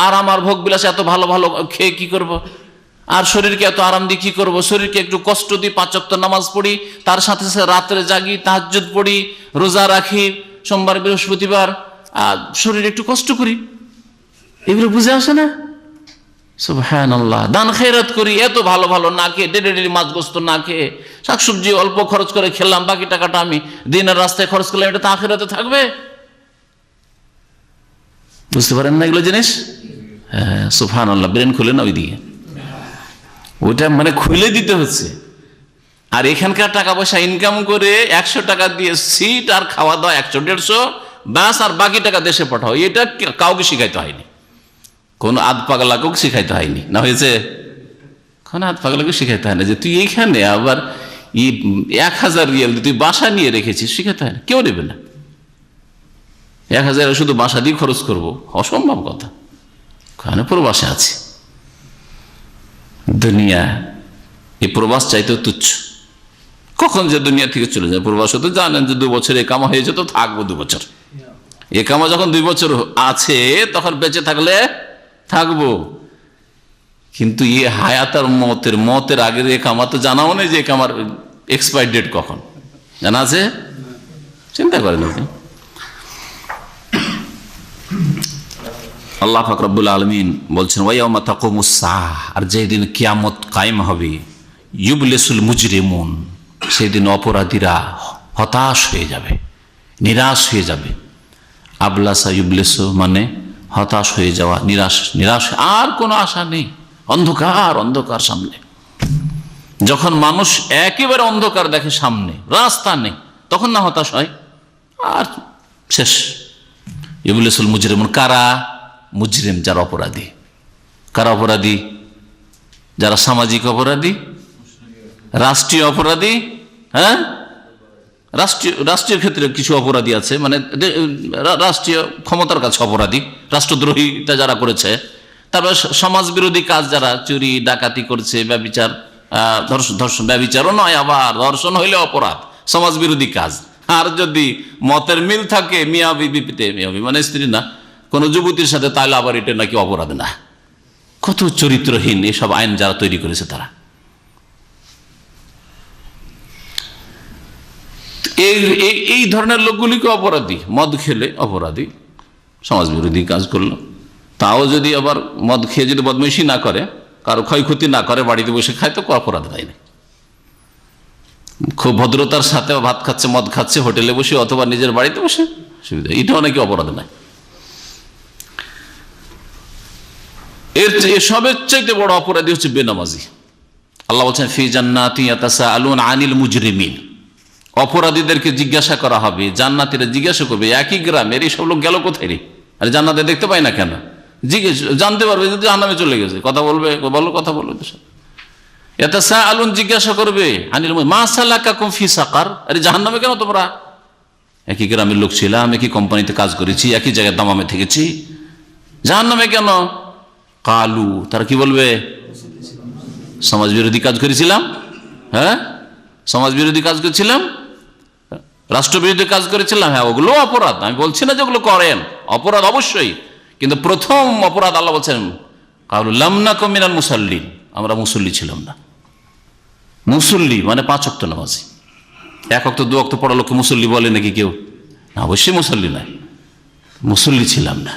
আরাম আর ভোগ বিলাস, এত ভালো ভালো খেয়ে কি করব, আর শরীরকে এত আরাম দিয়ে কি করব? শরীরকে একটু কষ্ট দিই, 5 ওয়াক্ত নামাজ পড়ি, তার সাথে সাথে রাত্রে জাগি, তাহাজ্জুদ পড়ি, রোজা রাখি, সোমবার বৃহস্পতিবার, আর শরীরে একটু কষ্ট করি, এগুলো বুঝে আসে না। সুবহানাল্লাহ। দান খেরাত করি, এত ভালো ভালো না খেয়ে, ডেলি মাছ গোস্ত না খেয়ে, শাকসবজি অল্প খরচ করে খেলাম, বাকি টাকাটা আমি দিনের রাস্তায় খরচ করলাম, এটা তো আখিরাতে থাকবে। বুঝতে পারেন না এগুলো জিনিস? হ্যাঁ, সুবহানাল্লাহ। ব্রেন খুলে না ওই দিকে, ওইটা মানে খুলে দিতে হচ্ছে। আর এখানকার টাকা পয়সা ইনকাম করে 100 টাকা দিয়ে সিট আর খাওয়া দাওয়া 100-150 ব্যাস, আর বাকি টাকা দেশে পাঠাও, এটা কাউকে শিখাইতে হয়নি, কোন আধ পাগলাকেও শিখাইতে হয়নি। না হয়েছে? কোন আধ পাগলাকে শিখাইতে হয় না যে তুই এইখানে আবার 1000 রিয়াল তুই বাসা নিয়ে রেখেছিস, শিখাইতে হয় না, কেউ নেবে না। 1000 শুধু বাসা দিয়ে খরচ করবো, অসম্ভব কথা। ওখানে প্রবাসে আছে। দুনিয়া এই প্রবাস চাইতেও তুচ্ছ। কখন যে দুনিয়া থেকে চলে যায়, প্রবাস তো জানেন যে 2 বছর একামা হয়েছে, তো থাকবো 2 বছর। একামা যখন 2 বছর আছে তখন বেঁচে থাকলে থাকবো, কিন্তু হায়াত আর মতের আগের একামা তো জানাও নেই যে একামার এক্সপায়ার ডেট কখন, জানা আছে? চিন্তা করেন আপনি। আল্লাহ পাক রব্বুল আলামিন বলছেন ওয়ায়াউমা তাকুমুস সাআহ, আর যেদিন কিয়ামত কায়েম হবে, ইউবলিসুল মুজরিমুন, সেদিন অপরাধীরা হতাশ হয়ে যাবে, নিরাশ হয়ে যাবে। আবলাসা ইউবলিসু মানে হতাশ হয়ে যাওয়া, নিরাশ, আর কোনো আশা নেই, অন্ধকার সামনে। যখন মানুষ একেবারে অন্ধকার দেখে, সামনে রাস্তা নেই, তখন না হতাশ হয়, আর শেষ। ইউবলিসুল মুজরিমুন কারা? মুজরিম যারা অপরাধী। কারা অপরাধী? যারা সামাজিক অপরাধী, রাষ্ট্রীয় অপরাধী। হ্যাঁ, রাষ্ট্রীয় ক্ষেত্রে কিছু অপরাধী আছে, মানে রাষ্ট্রীয় ক্ষমতার কাছে অপরাধী, রাষ্ট্রদ্রোহিতা যারা করেছে। তারপর সমাজ বিরোধী কাজ, যারা চুরি ডাকাতি করছে, ব্যভিচার, ধর্ষণ, ব্যভিচারও নয়, আবার ধর্ষণ হইলে অপরাধ, সমাজ বিরোধী কাজ। আর যদি মতের মিল থাকে, মিয়া বিবিতে, মানে স্ত্রী না, কোন যুবতীর সাথে, তাহলে আবার এটা নাকি অপরাধ না। কত চরিত্রহীন এসব আইন যারা তৈরি করেছে তারা। এই ধরনের লোকগুলিকে অপরাধী, মদ খেলে অপরাধী, সমাজ বিরোধী কাজ করলো। তাও যদি আবার মদ খেয়ে যদি বদমাইশি না করে, কারো ক্ষয়ক্ষতি না করে, বাড়িতে বসে খায়, তো অপরাধ হয় না। খুব ভদ্রতার সাথে ভাত খাচ্ছে, মদ খাচ্ছে হোটেলে বসে, অথবা নিজের বাড়িতে বসে, সুবিধা, এটাও নাকি অপরাধ নয়। এসবের চাইতে বড় অপরাধী হচ্ছে বেনামাজি। আল্লাহ বলছেন ফি জান্নাতি ইয়াতাসাআলুন আনিল মুজরিমিন, অপরাধীদেরকে জিজ্ঞাসা করা হবে, জান্নাতীরা জিজ্ঞাসা করবে, একই গ্রামের এইসব লোক গেল কোথায় রে? আরে জান্নাতে দেখতে পাই না কেন? জানতে পারবে যে জাহান্নামে চলে গেছে, কথা বলবে, কথা বলবে। ইয়াতাসাআলুন জিজ্ঞাসা করবে আনিল মা সালাকাকুম ফি সাকার, আরে জাহান্নামে কেন তোমরা? একই গ্রামের লোক ছিলাম, একই কোম্পানিতে কাজ করেছি, একই জায়গায় দামামে থেকেছি, জাহান্নামে কেন? কালু, তারা কি বলবে? সমাজ বিরোধী কাজ করেছিলাম। হ্যাঁ, সমাজ বিরোধী কাজ করেছিলাম, রাষ্ট্রবিরোধী কাজ করেছিলাম। হ্যাঁ, ওগুলো অপরাধ, আমি বলছি না যেগুলো করেন অপরাধ, অবশ্যই, কিন্তু প্রথম অপরাধ আল্লাহ বলছেন কালু লাম নাকুম মিনাল মুসাল্লিন, আমরা মুসল্লি ছিলাম না। মুসল্লি মানে 5 ওয়াক্ত নামাজি। 1 ওয়াক্ত 2 ওয়াক্ত পড়া লোককে মুসল্লি বলে নাকি কেউ? না, অবশ্যই মুসল্লি নয়, মুসল্লি ছিলাম না।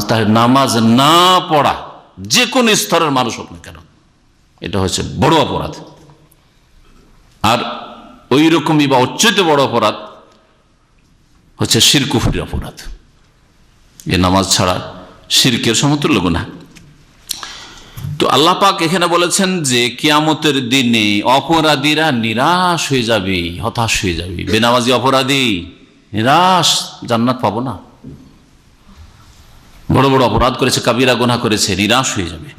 তাই নামাজ না পড়া, যে কোনো স্তরের মানুষ হোক না কেন, এটা হচ্ছে বড় অপরাধ। আর ওই রকমই বা অচ্যুত বড় অপরাধ হচ্ছে শিরক কুফরির অপরাধ। এ নামাজ ছাড়া শিরকের সমতুল্য গুনাহ। তো আল্লাহ পাক এখানে বলেছেন যে কিয়ামতের দিনে অপরাধীরা নিরাশ হয়ে যাবে, হতাশ হয়ে যাবে। বেনামাজি অপরাধী নিরাশ, জান্নাত পাবো না, বড় বড় অপরাধ করেছে, কাবিরা গুনাহ করেছে, নিরাশ হয়ে যাবে।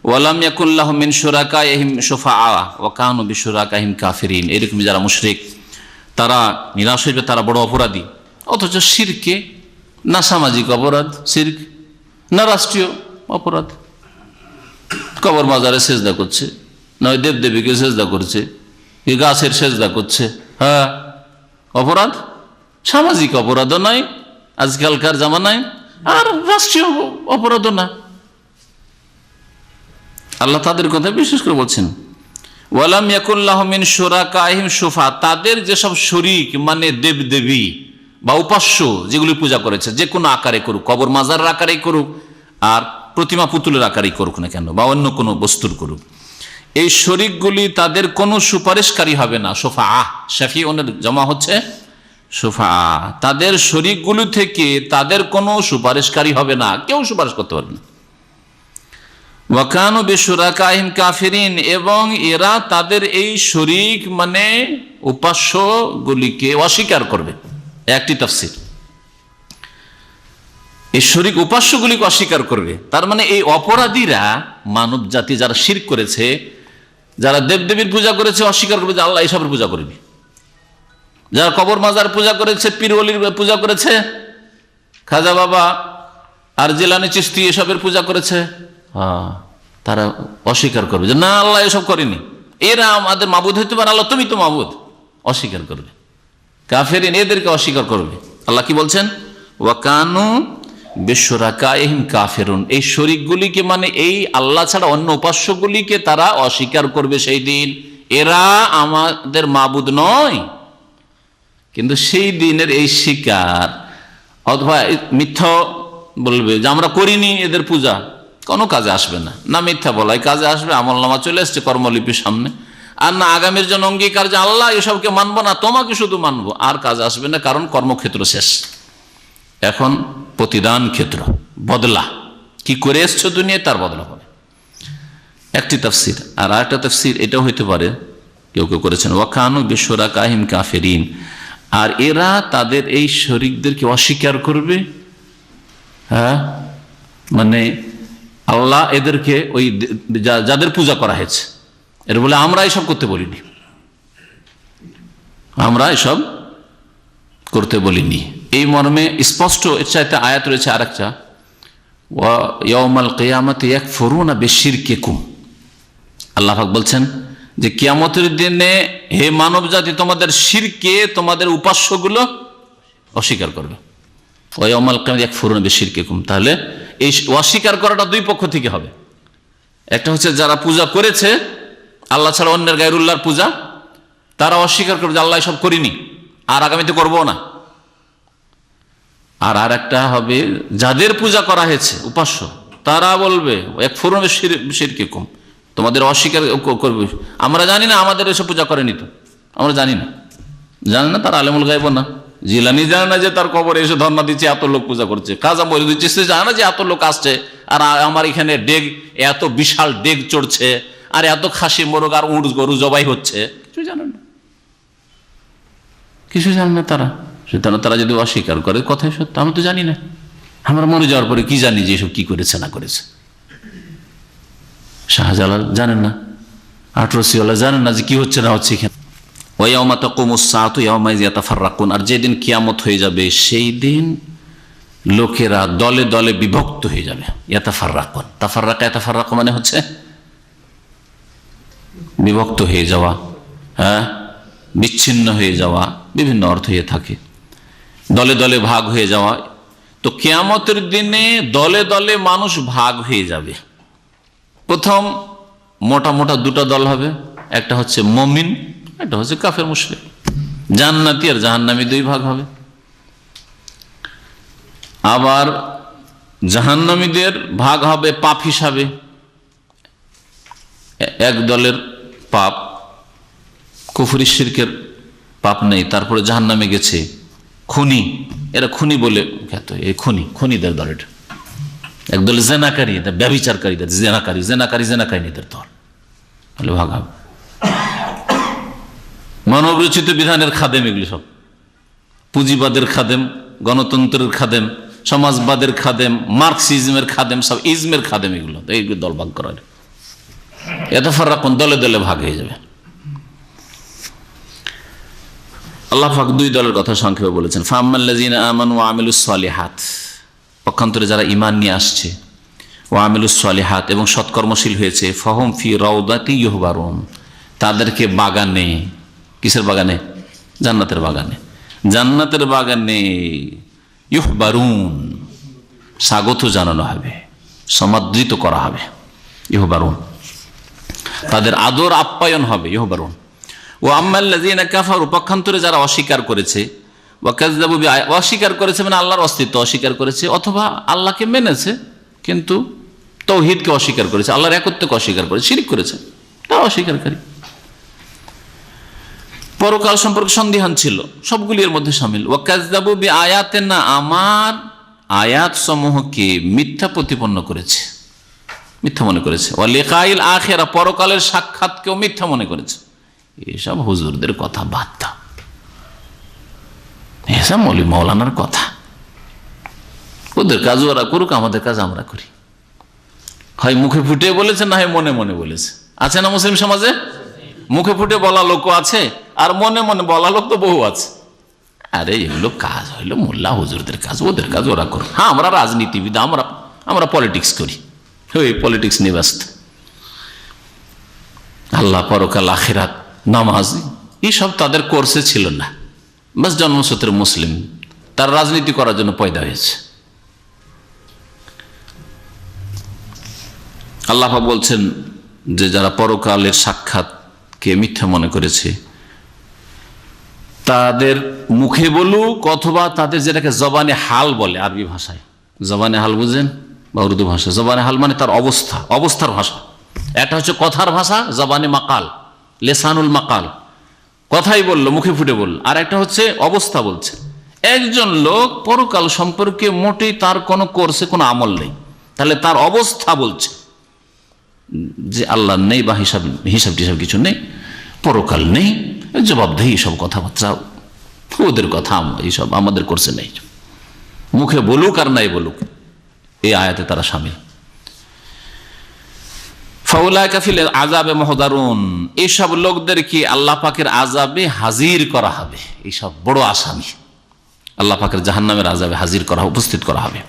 ওয়ালাম ইয়াকুল লাহুম মিন শুরাকাইহিম শুফাআ ওয়া কানু বিশুরাকাইহিম কাফিরিন, এরকম যারা মুশরিক তারা নিরাশ হয়ে যাবে, তারা বড় অপরাধী। অথচ শিরকে না সামাজিক অপরাধ, শিরক না রাষ্ট্রীয় অপরাধ, কবর মাজারে সেজদা করছে, নয় দেবদেবীকে সেজদা করছে, কি গাছের সেজদা করছে, হ্যাঁ অপরাধ। সামাজিক অপরাধও নয় আজকালকার জামানায়, আর রাষ্ট্রীয় অপরাধও না। আল্লাহ তাদের কথা বিশেষ করে বলছেন ওয়ালাম ইয়াকুল লাহুম মিন শুরাকাইহিম শুফা, তাদের যেসব শরীক মানে দেবদেবী বা উপাস্য যেগুলি পূজা করেছে, যে কোনো আকারে করুক, কবর মাজারের আকারে করুক আর প্রতিমা পুতুলের আকারই করুক না কেন বা অন্য কোনো বস্তুর করুক, এই শরিকগুলি তাদের কোনো সুপারিশকারী হবে না। শোফাআহ, শাফিউনের জমা হচ্ছে শোফাআহ। তাদের শরিকগুলি থেকে তাদের কোনো সুপারিশকারী হবে না, কেউ সুপারিশ করতে পারবে না। ওয়াকানু বিশুরাকাহিম কাফিরিন, এবং এরা তাদের এই শরিক মানে উপাস্যগুলিকে অস্বীকার করবে। একটি তাফসীর, এই শরিক উপাস্যগুলিকে অস্বীকার করবে। তার মানে এই অপরাধীরা, মানব জাতি যারা শিরক করেছে, যারা দেবদেবীর পূজা করেছে, অস্বীকার করবে যে আল্লাহ এসবের পূজা করবি। যারা কবর মাজার পূজা করেছে, পীর ওলির পূজা করেছে, খাজা বাবা আর জিলানী চিশতি এসবের পূজা করেছে, তারা অস্বীকার করবে যে না আল্লাহ এসব করেনি, এরা আমাদের মাবুদ হইতে পারে, আল্লাহ তুমি তো মাবুদ, অস্বীকার করবে। কাফেরিন এদেরকে অস্বীকার করবে। আল্লাহ কি বলছেন? ওয়াকানু বিশুরাকাহিম কাফিরুন, এই শরিকগুলিকে মানে এই আল্লাহ ছাড়া অন্য উপাস্যগুলিকে তারা অস্বীকার করবে সেই দিন। এরা আমাদের মাবুদ নয়, কিন্তু সেই দিনের এই স্বীকার অথবা মিথ্যা বলবে যে আমরা করিনি এদের পূজা, কোনো কাজে আসবে না। না মিথ্যা বলাই কাজে আসবে, আমলনামা চলে এসছে কর্মলিপির সামনে, আর না আগামীর জন্য অঙ্গীকার যে আল্লাহ এসবকে মানবো না, তোমাকে শুধু মানবো, আর কাজে আসবে না, কারণ কর্মক্ষেত্র শেষ। এখন প্রতিদান ক্ষেত্র, বদলা, কি করে এসছো দুনিয়ায় তার বদলা হবে। একটি তাফসীর। আর আরেকটা তাফসীর এটাও হইতে পারে, কেউ কেউ করেছেন ওয়াকানু বিশুরাকাহিম কাফিরিন, আর এরা তাদের এই শরিকদেরকে অস্বীকার করবে। হ্যাঁ, মানে আল্লাহ এদেরকে ওই যাদের পূজা করা হয়েছে এর বলে আমরা এসব করতে বলিনি, আমরা এসব করতে বলিনি, এই মর্মে স্পষ্ট। এর চাইতে আয়াত রয়েছে আরেকটা, ওয়া ইয়াউমাল কিয়ামাতি ইয়াকফুরুনা বিশিরকিকুম। আল্লাহ পাক বলছেন যে কিয়ামতের দিনে হে মানব জাতি তোমাদের শিরকে, তোমাদের উপাস্যগুলো অস্বীকার করবে। ওয়া ইয়াউমাল কিয়ামাতি ইয়াকফুরুনা বিশিরকিকুম। তাহলে এই অস্বীকার করাটা দুই পক্ষ থেকে হবে। একটা হচ্ছে যারা পূজা করেছে আল্লাহ ছাড়া অন্যের গায়রুল্লাহর পূজা, তারা অস্বীকার করবে যে আল্লাহ এসব করিনি আর আগামীতে করবো না। আর আর একটা হবে যাদের পূজা করা হয়েছে উপাস্য, তারা বলবে ইয়াকফুরুনা বিশিরকিকুম, তোমাদের অস্বীকার করবে, আমরা জানি না, আমাদের এসব পূজা করেনি, তো আমরা জানি না, তার আলেমুল গায়ব না। জিলানি জানে না যে তার কবরে এসে ধর্ণা দিচ্ছে এত লোক পূজা করছে, খাজা মঈনুদ্দিন চিশতি জানে না যে এত লোক আসছে, আর আমার এখানে ডেগ, এত বিশাল ডেগ চড়ছে, আর এত খাসি মোরগ আর উট গরু জবাই হচ্ছে, কিছু জানে না, কিছু জানে না তারা। সুতরাং তারা যদি অস্বীকার করে, কথাই সত্য, আমি তো জানি না, আমরা মরে যাওয়ার পরে কি জানি যে এসব কি করেছে না করেছে। শাহজালাল জানেন না, আটরসিওয়ালা জানেন না যে কি হচ্ছে না হচ্ছে এখানে। ওয়ায়াউমা তাকুমুস সাআতু ইয়াওমাইয ইয়াতাফাররাকুন, আর যেদিন কিয়ামত হয়ে যাবে সেই দিন লোকেরা দলে দলে বিভক্ত হয়ে যাবে। ইয়াতাফাররাকুন, ইয়াতাফাররাকু মানে হচ্ছে বিভক্ত হয়ে যাওয়া, হ্যাঁ, বিচ্ছিন্ন হয়ে যাওয়া, বিভিন্ন অর্থ হয়ে থাকে, দলে দলে ভাগ হয়ে যাওয়া। তো কিয়ামতের দিনে দলে দলে মানুষ ভাগ হয়ে যাবে। প্রথম মোটা মোটা দুটো দল হবে, একটা হচ্ছে মুমিন, একটা হচ্ছে কাফের মুশরিক। জান্নাতি আর জাহান্নামী দুই ভাগ হবে। আবার জাহান্নামীদের ভাগ হবে পাপ হিসাবে, এক দলের পাপ কুফরি শিরকের পাপ নেই, তারপরে জাহান্নামে গেছে, খুনি, এরা খুনি বলে খ্যাত, এই খুনিদের দল। এটা একদল জেনাকারী, ব্যভিচারকারীদের, জেনাকারীদের দল বলে ভাগ হবে। মানবরচিত বিধানের খাদেম এগুলি সব, পুঁজিবাদের খাদেম, গণতন্ত্রের খাদেম, সমাজবাদের খাদেম, মার্কসিজমের খাদেম, সব ইজমের খাদেম, এগুলো এইগুলো দল ভাগ করা। এত ফারাকুন, দলে দলে ভাগ হয়ে যাবে। আল্লাহ পাক দুই দলের কথা সংক্ষেপে বলেছেন, ফাআম্মাল্লাযীনা আমানু ওয়া আমিলুস সালিহাত, পক্ষান্তরে যারা ঈমান নিয়ে আসছে, ওয়া আমিলুস সালিহাত এবং সৎকর্মশীল হয়েছে, ফাহুম ফি রাউদাতি ইউহবারুন, তাদেরকে বাগানে, কিসের বাগানে? জান্নাতের বাগানে, জান্নাতের বাগানে ইউহবারুন, স্বাগত জানানো হবে, সমাদৃত করা হবে। ইউহবারুন, তাদের আদর আপ্যায়ন হবে। ইউহবারুন। ও আম্মাল্লাযীনা কাফারু, পক্ষান্তরে যারা অস্বীকার করেছে, ওয়াকাযযাবু অস্বীকার করেছে মানে আল্লাহর অস্তিত্ব অস্বীকার করেছে, অথবা আল্লাহকে মেনেছে কিন্তু তাওহীদকে অস্বীকার করেছে, আল্লাহর একত্বকে অস্বীকার করেছে, শিরক করেছে, তা অস্বীকারী। পরকাল সম্পর্কে সন্দিহান ছিল, সবগুলি এর মধ্যে শামিল। ওয়াকাযযাবু বিআয়াতিনা, আমার আয়াত সমূহকে মিথ্যা প্রতিপন্ন করেছে, মিথ্যা মনে করেছে। ওয়া লিকাইল আখিরা, পরকালের সাক্ষাৎকেও মিথ্যা মনে করেছে। এসব হুজুরদের কথা বাদ দাও, এসব মৌলানার কথা। ওদের কাজ ওরা করুক, আমাদের কাজ আমরা করি। হয় মুখে ফুটে বলেছে, না হয় মনে মনে বলেছে। আছে না মুসলিম সমাজে? মুখে ফুটে বলা লোকও আছে, আর মনে মনে বলা লোক তো বহু আছে। আরে এগুলো কাজ হইলো মোল্লা হুজুরদের কাজ, ওদের কাজ ওরা করুক। হ্যাঁ, আমরা রাজনীতিবিদ, আমরা পলিটিক্স করি, ওই পলিটিক্স নিয়ে ব্যস্ত। আল্লাহ, পরকাল, আখিরাত, নামাজ, এইসব তাদের কোর্সে ছিল না। বাস জন্মসূত্রে মুসলিম, তার রাজনীতি করার জন্য পয়দা হয়েছে। আল্লাহ বলছেন যে যারা পরকালের সাক্ষাৎকে মিথ্যা মনে করেছে, তাদের মুখে বলুক অথবা তাদের যেটাকে জবানে হাল বলে, আরবি ভাষায় জবানে হাল বুঝেন, বা উর্দু ভাষা জবানে হাল মানে তার অবস্থা, অবস্থার ভাষা। একটা হচ্ছে কথার ভাষা, জবানে মাকাল, লেসানুল মাকাল, কথাই বললো, মুখে ফুটে বলল। আর একটা হচ্ছে অবস্থা বলছে। একজন লোক পরকাল সম্পর্কে মোটেই তার কোনো কোর্সে কোনো আমল নেই, তাহলে তার অবস্থা বলছে যে আল্লাহ নেই, বা হিসাব টিসাব কিছু নেই, পরকাল নেই, জবাবদেহি সব কথাবার্তা ওদের কথা, এইসব আমাদের কোর্সে নেই। মুখে বলুক আর নাই বলুক, এই আয়াতে তারা শামিল। ফাউলাইকা ফিল আযাবে মুহদারুন, এইসব লোকদেরকে আল্লাহ পাকের আযাবে হাজির করা হবে। এইসব বড় আসামি আল্লাহ পাকের জাহান্নামের আযাবে হাজির করা, উপস্থিত করা হবে।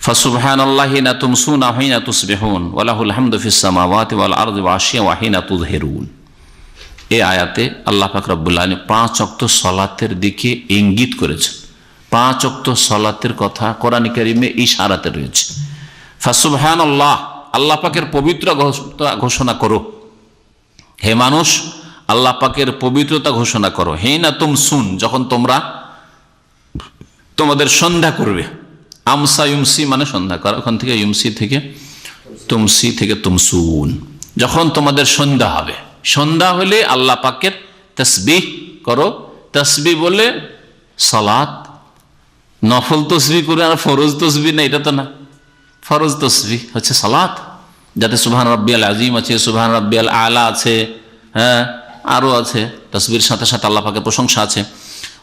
ফাসুবহানাল্লাহি হিনা তুমসুনা ওয়া হিনা তুসবিহুন ওয়া লাহুল হামদু ফিস সামাওয়াতি ওয়াল আরদি ওয়া আশিয়া ওয়া হিনা তুযহিরুন। এই আয়াতে আল্লাহ পাক রব্বুল আলামিন 5 ওয়াক্ত সালাতের দিকে ইঙ্গিত করেছেন। 5 ওয়াক্ত সালাতের কথা কোরআন কারীমে ইশারাতে রয়েছে। ফাসুবহানাল্লাহ, আল্লাহ পাকের পবিত্র ঘোষণা করো, হে মানুষ আল্লাহ পাকের পবিত্রতা ঘোষণা করো। হিনা তুমসুন, যখন তোমরা তোমাদের সন্ধ্যা করবে। আমসা ইউমসি মানে সন্ধ্যা করা, ওখান থেকে ইউমসি থেকে তুমসি থেকে তুমসুন, যখন তোমাদের সন্ধ্যা হবে। সন্ধ্যা হলে আল্লাহ পাকের তাসবিহ করো। তাসবিহ বলে সালাত, নফল তসবিহ করে, আর ফরজ তসবিহ না, এটা তো না। ফরজ তসবিহ হচ্ছে সালাত, যাতে সুবহান রাব্বিয়াল আযীম আছে, সুবহান রাব্বিয়াল আলা আছে, হ্যাঁ আরো আছে। তাসবিহর সাথে সাথে আল্লাহ পাকের প্রশংসা আছে।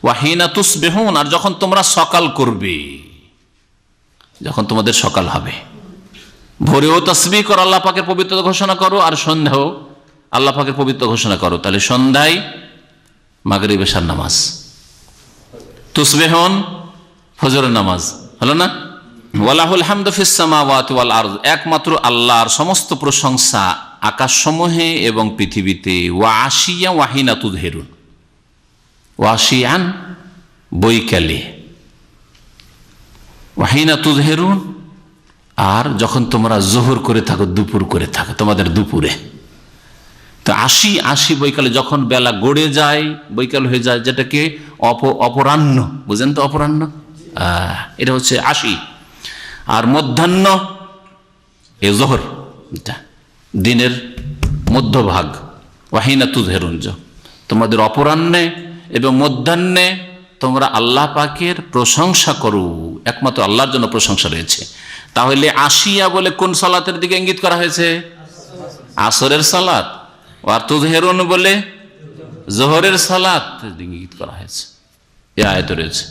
ওয়া হিনা তুসবিহুন, আর যখন তোমরা সকাল করবে, যখন তোমাদের সকাল হবে। ভোরেও তাসবিহ করো, আল্লাহ পাকের পবিত্রতা ঘোষণা করো, আর সন্ধ্যাও আল্লাহ পাকের পবিত্র ঘোষণা করো। তাহলে সন্ধ্যায় মাগরিব এশার নামাজ, তুসবিহুন ফজরের নামাজ, হলো না? ওয়ালাহুল হামদু ফিস সামাওয়াতি ওয়াল আরদ, একমাত্র আল্লাহর সমস্ত প্রশংসা আকাশসমূহে এবং পৃথিবীতে। ওয়া আশিয়া ওয়া হিনা তুযহিরুন, ওয়াশিয়ান বৈকালে, ওয়া হিনা তুযহিরুন, আর যখন তোমরা জোহর করে থাকো, দুপুর করে থাকো, তোমাদের দুপুরে। তো আশি বৈকালে, যখন বেলা গড়ে যায়, বৈকাল হয়ে যায়, যেটাকে অপরাহ্ন, বুঝেন তো অপরাহ্ন, এটা হচ্ছে আশি। আর মধ্যাহ্ন এ জোহর, দিনের মধ্যভাগ। ওয়াহিনা তুযহিরুন, তোমাদের অপরাহ্নে এবং মধ্যাহ্নে তোমরা আল্লাহ পাকের প্রশংসা করো, একমাত্র আল্লাহর জন্য প্রশংসা রয়েছে। তাহলে আশিয়া বলে কোন সালাতের দিকে ইঙ্গিত করা হয়েছে? আসরের সালাত। আর তুযহিরুন বলে জোহরের সালাত ইঙ্গিত করা হয়েছে, এই আয়াতে রয়েছে।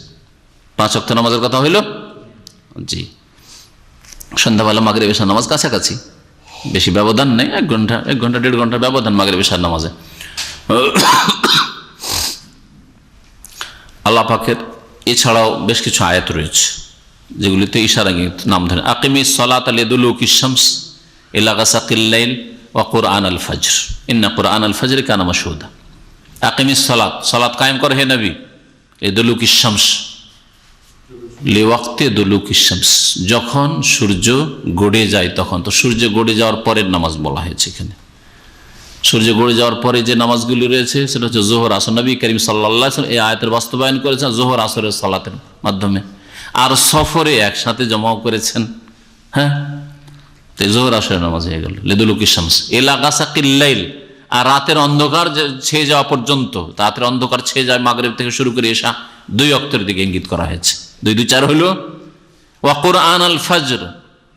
5 ওয়াক্ত নামাজের কথা হইল। জি, সন্ধ্যাবেলা মাগরিব এশার নামাজ কাছাকাছি, বেশি ব্যবধান নেই, 1 ঘন্টা 1.5 ঘন্টার ব্যবধান মাগরিব এশার নামাজে। আল্লাহ পাকের এছাড়াও বেশ কিছু আয়াত রয়েছে যেগুলিতে ইশারা নাম ধরে। আকিমিস সালাতা লিদুলুকিশ শামস ইলা গাসাকিল লাইল ওয়া কুরআন আল ফজর ইন্না কুরআন আল ফজর কানা মাশহুদা। আকিমিস সালাত, সালাত কায়েম কর হে নবী, লিদুলুকিশ শামস, লিওয়াক্তে দুলুকিশ শামস, যখন সূর্য গড়ে যায় তখন। তো সূর্য গড়ে যাওয়ার পরের নামাজ বলা হয়েছে এখানে। সূর্য গড়ে যাওয়ার পরে যে নামাজগুলি রয়েছে সেটা হচ্ছে জোহর আসর। নবী করিম সাল্লাল্লাহু আলাইহি ওয়াসাল্লাম এই আয়াতের বাস্তবায়ন করেছেন জোহর আসরের সালাতের মাধ্যমে। আর সফরে একসাথে জমাও করেছেন। হ্যাঁ, তো জোহর আসরের নামাজ হয়ে গেল। লিদুলুকি শামস ইলা গাসাকিল লাইল, আর রাতের অন্ধকার ছেয়ে যাওয়া পর্যন্ত, রাতের অন্ধকার ছেয়ে যায় মাগরিব থেকে শুরু করে এশা, 2 ওয়াক্তের দিকে ইঙ্গিত করা হয়েছে। 2 2 4 হইল। ওয়া কুরআন আল ফজর,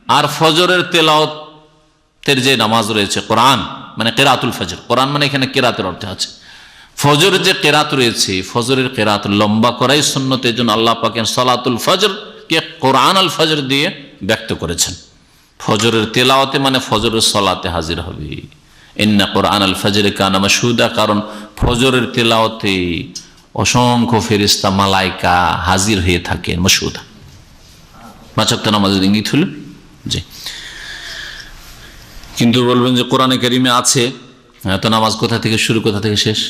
আর ফজরের তেলাওয়াতের যে নামাজ রয়েছে, কোরআন মানে কিরাতুল ফজর, কোরআন মানে এখানে কিরাতের অর্থে আছে। ফজরের যে কিরাত রয়েছে, ফজরের কিরাত লম্বা করাই সুন্নত। এর জন্য আল্লাহ পাক সালাতুল ফজর কে কোরআন আল ফজর দিয়ে ব্যক্ত করেছেন। ফজরের তেলাওয়াতে মানে ফজরের সালাতে হাজির হবে। ইন্না কোরআন আল ফজর কানা মাশহুদা, কারণ ফজরের তেলাওয়াতে অসংখ্য ফেরেশতা মালাইকা হাজির হয়ে থাকেন। মাশহুদা 5 ওয়াক্ত নামাজের ইঙ্গিত হলো। জি, কিন্তু বলবেন যে কোরআনে কারিমে আছে, তো নামাজ কোথা থেকে শুরু কোথা থেকে শেষ?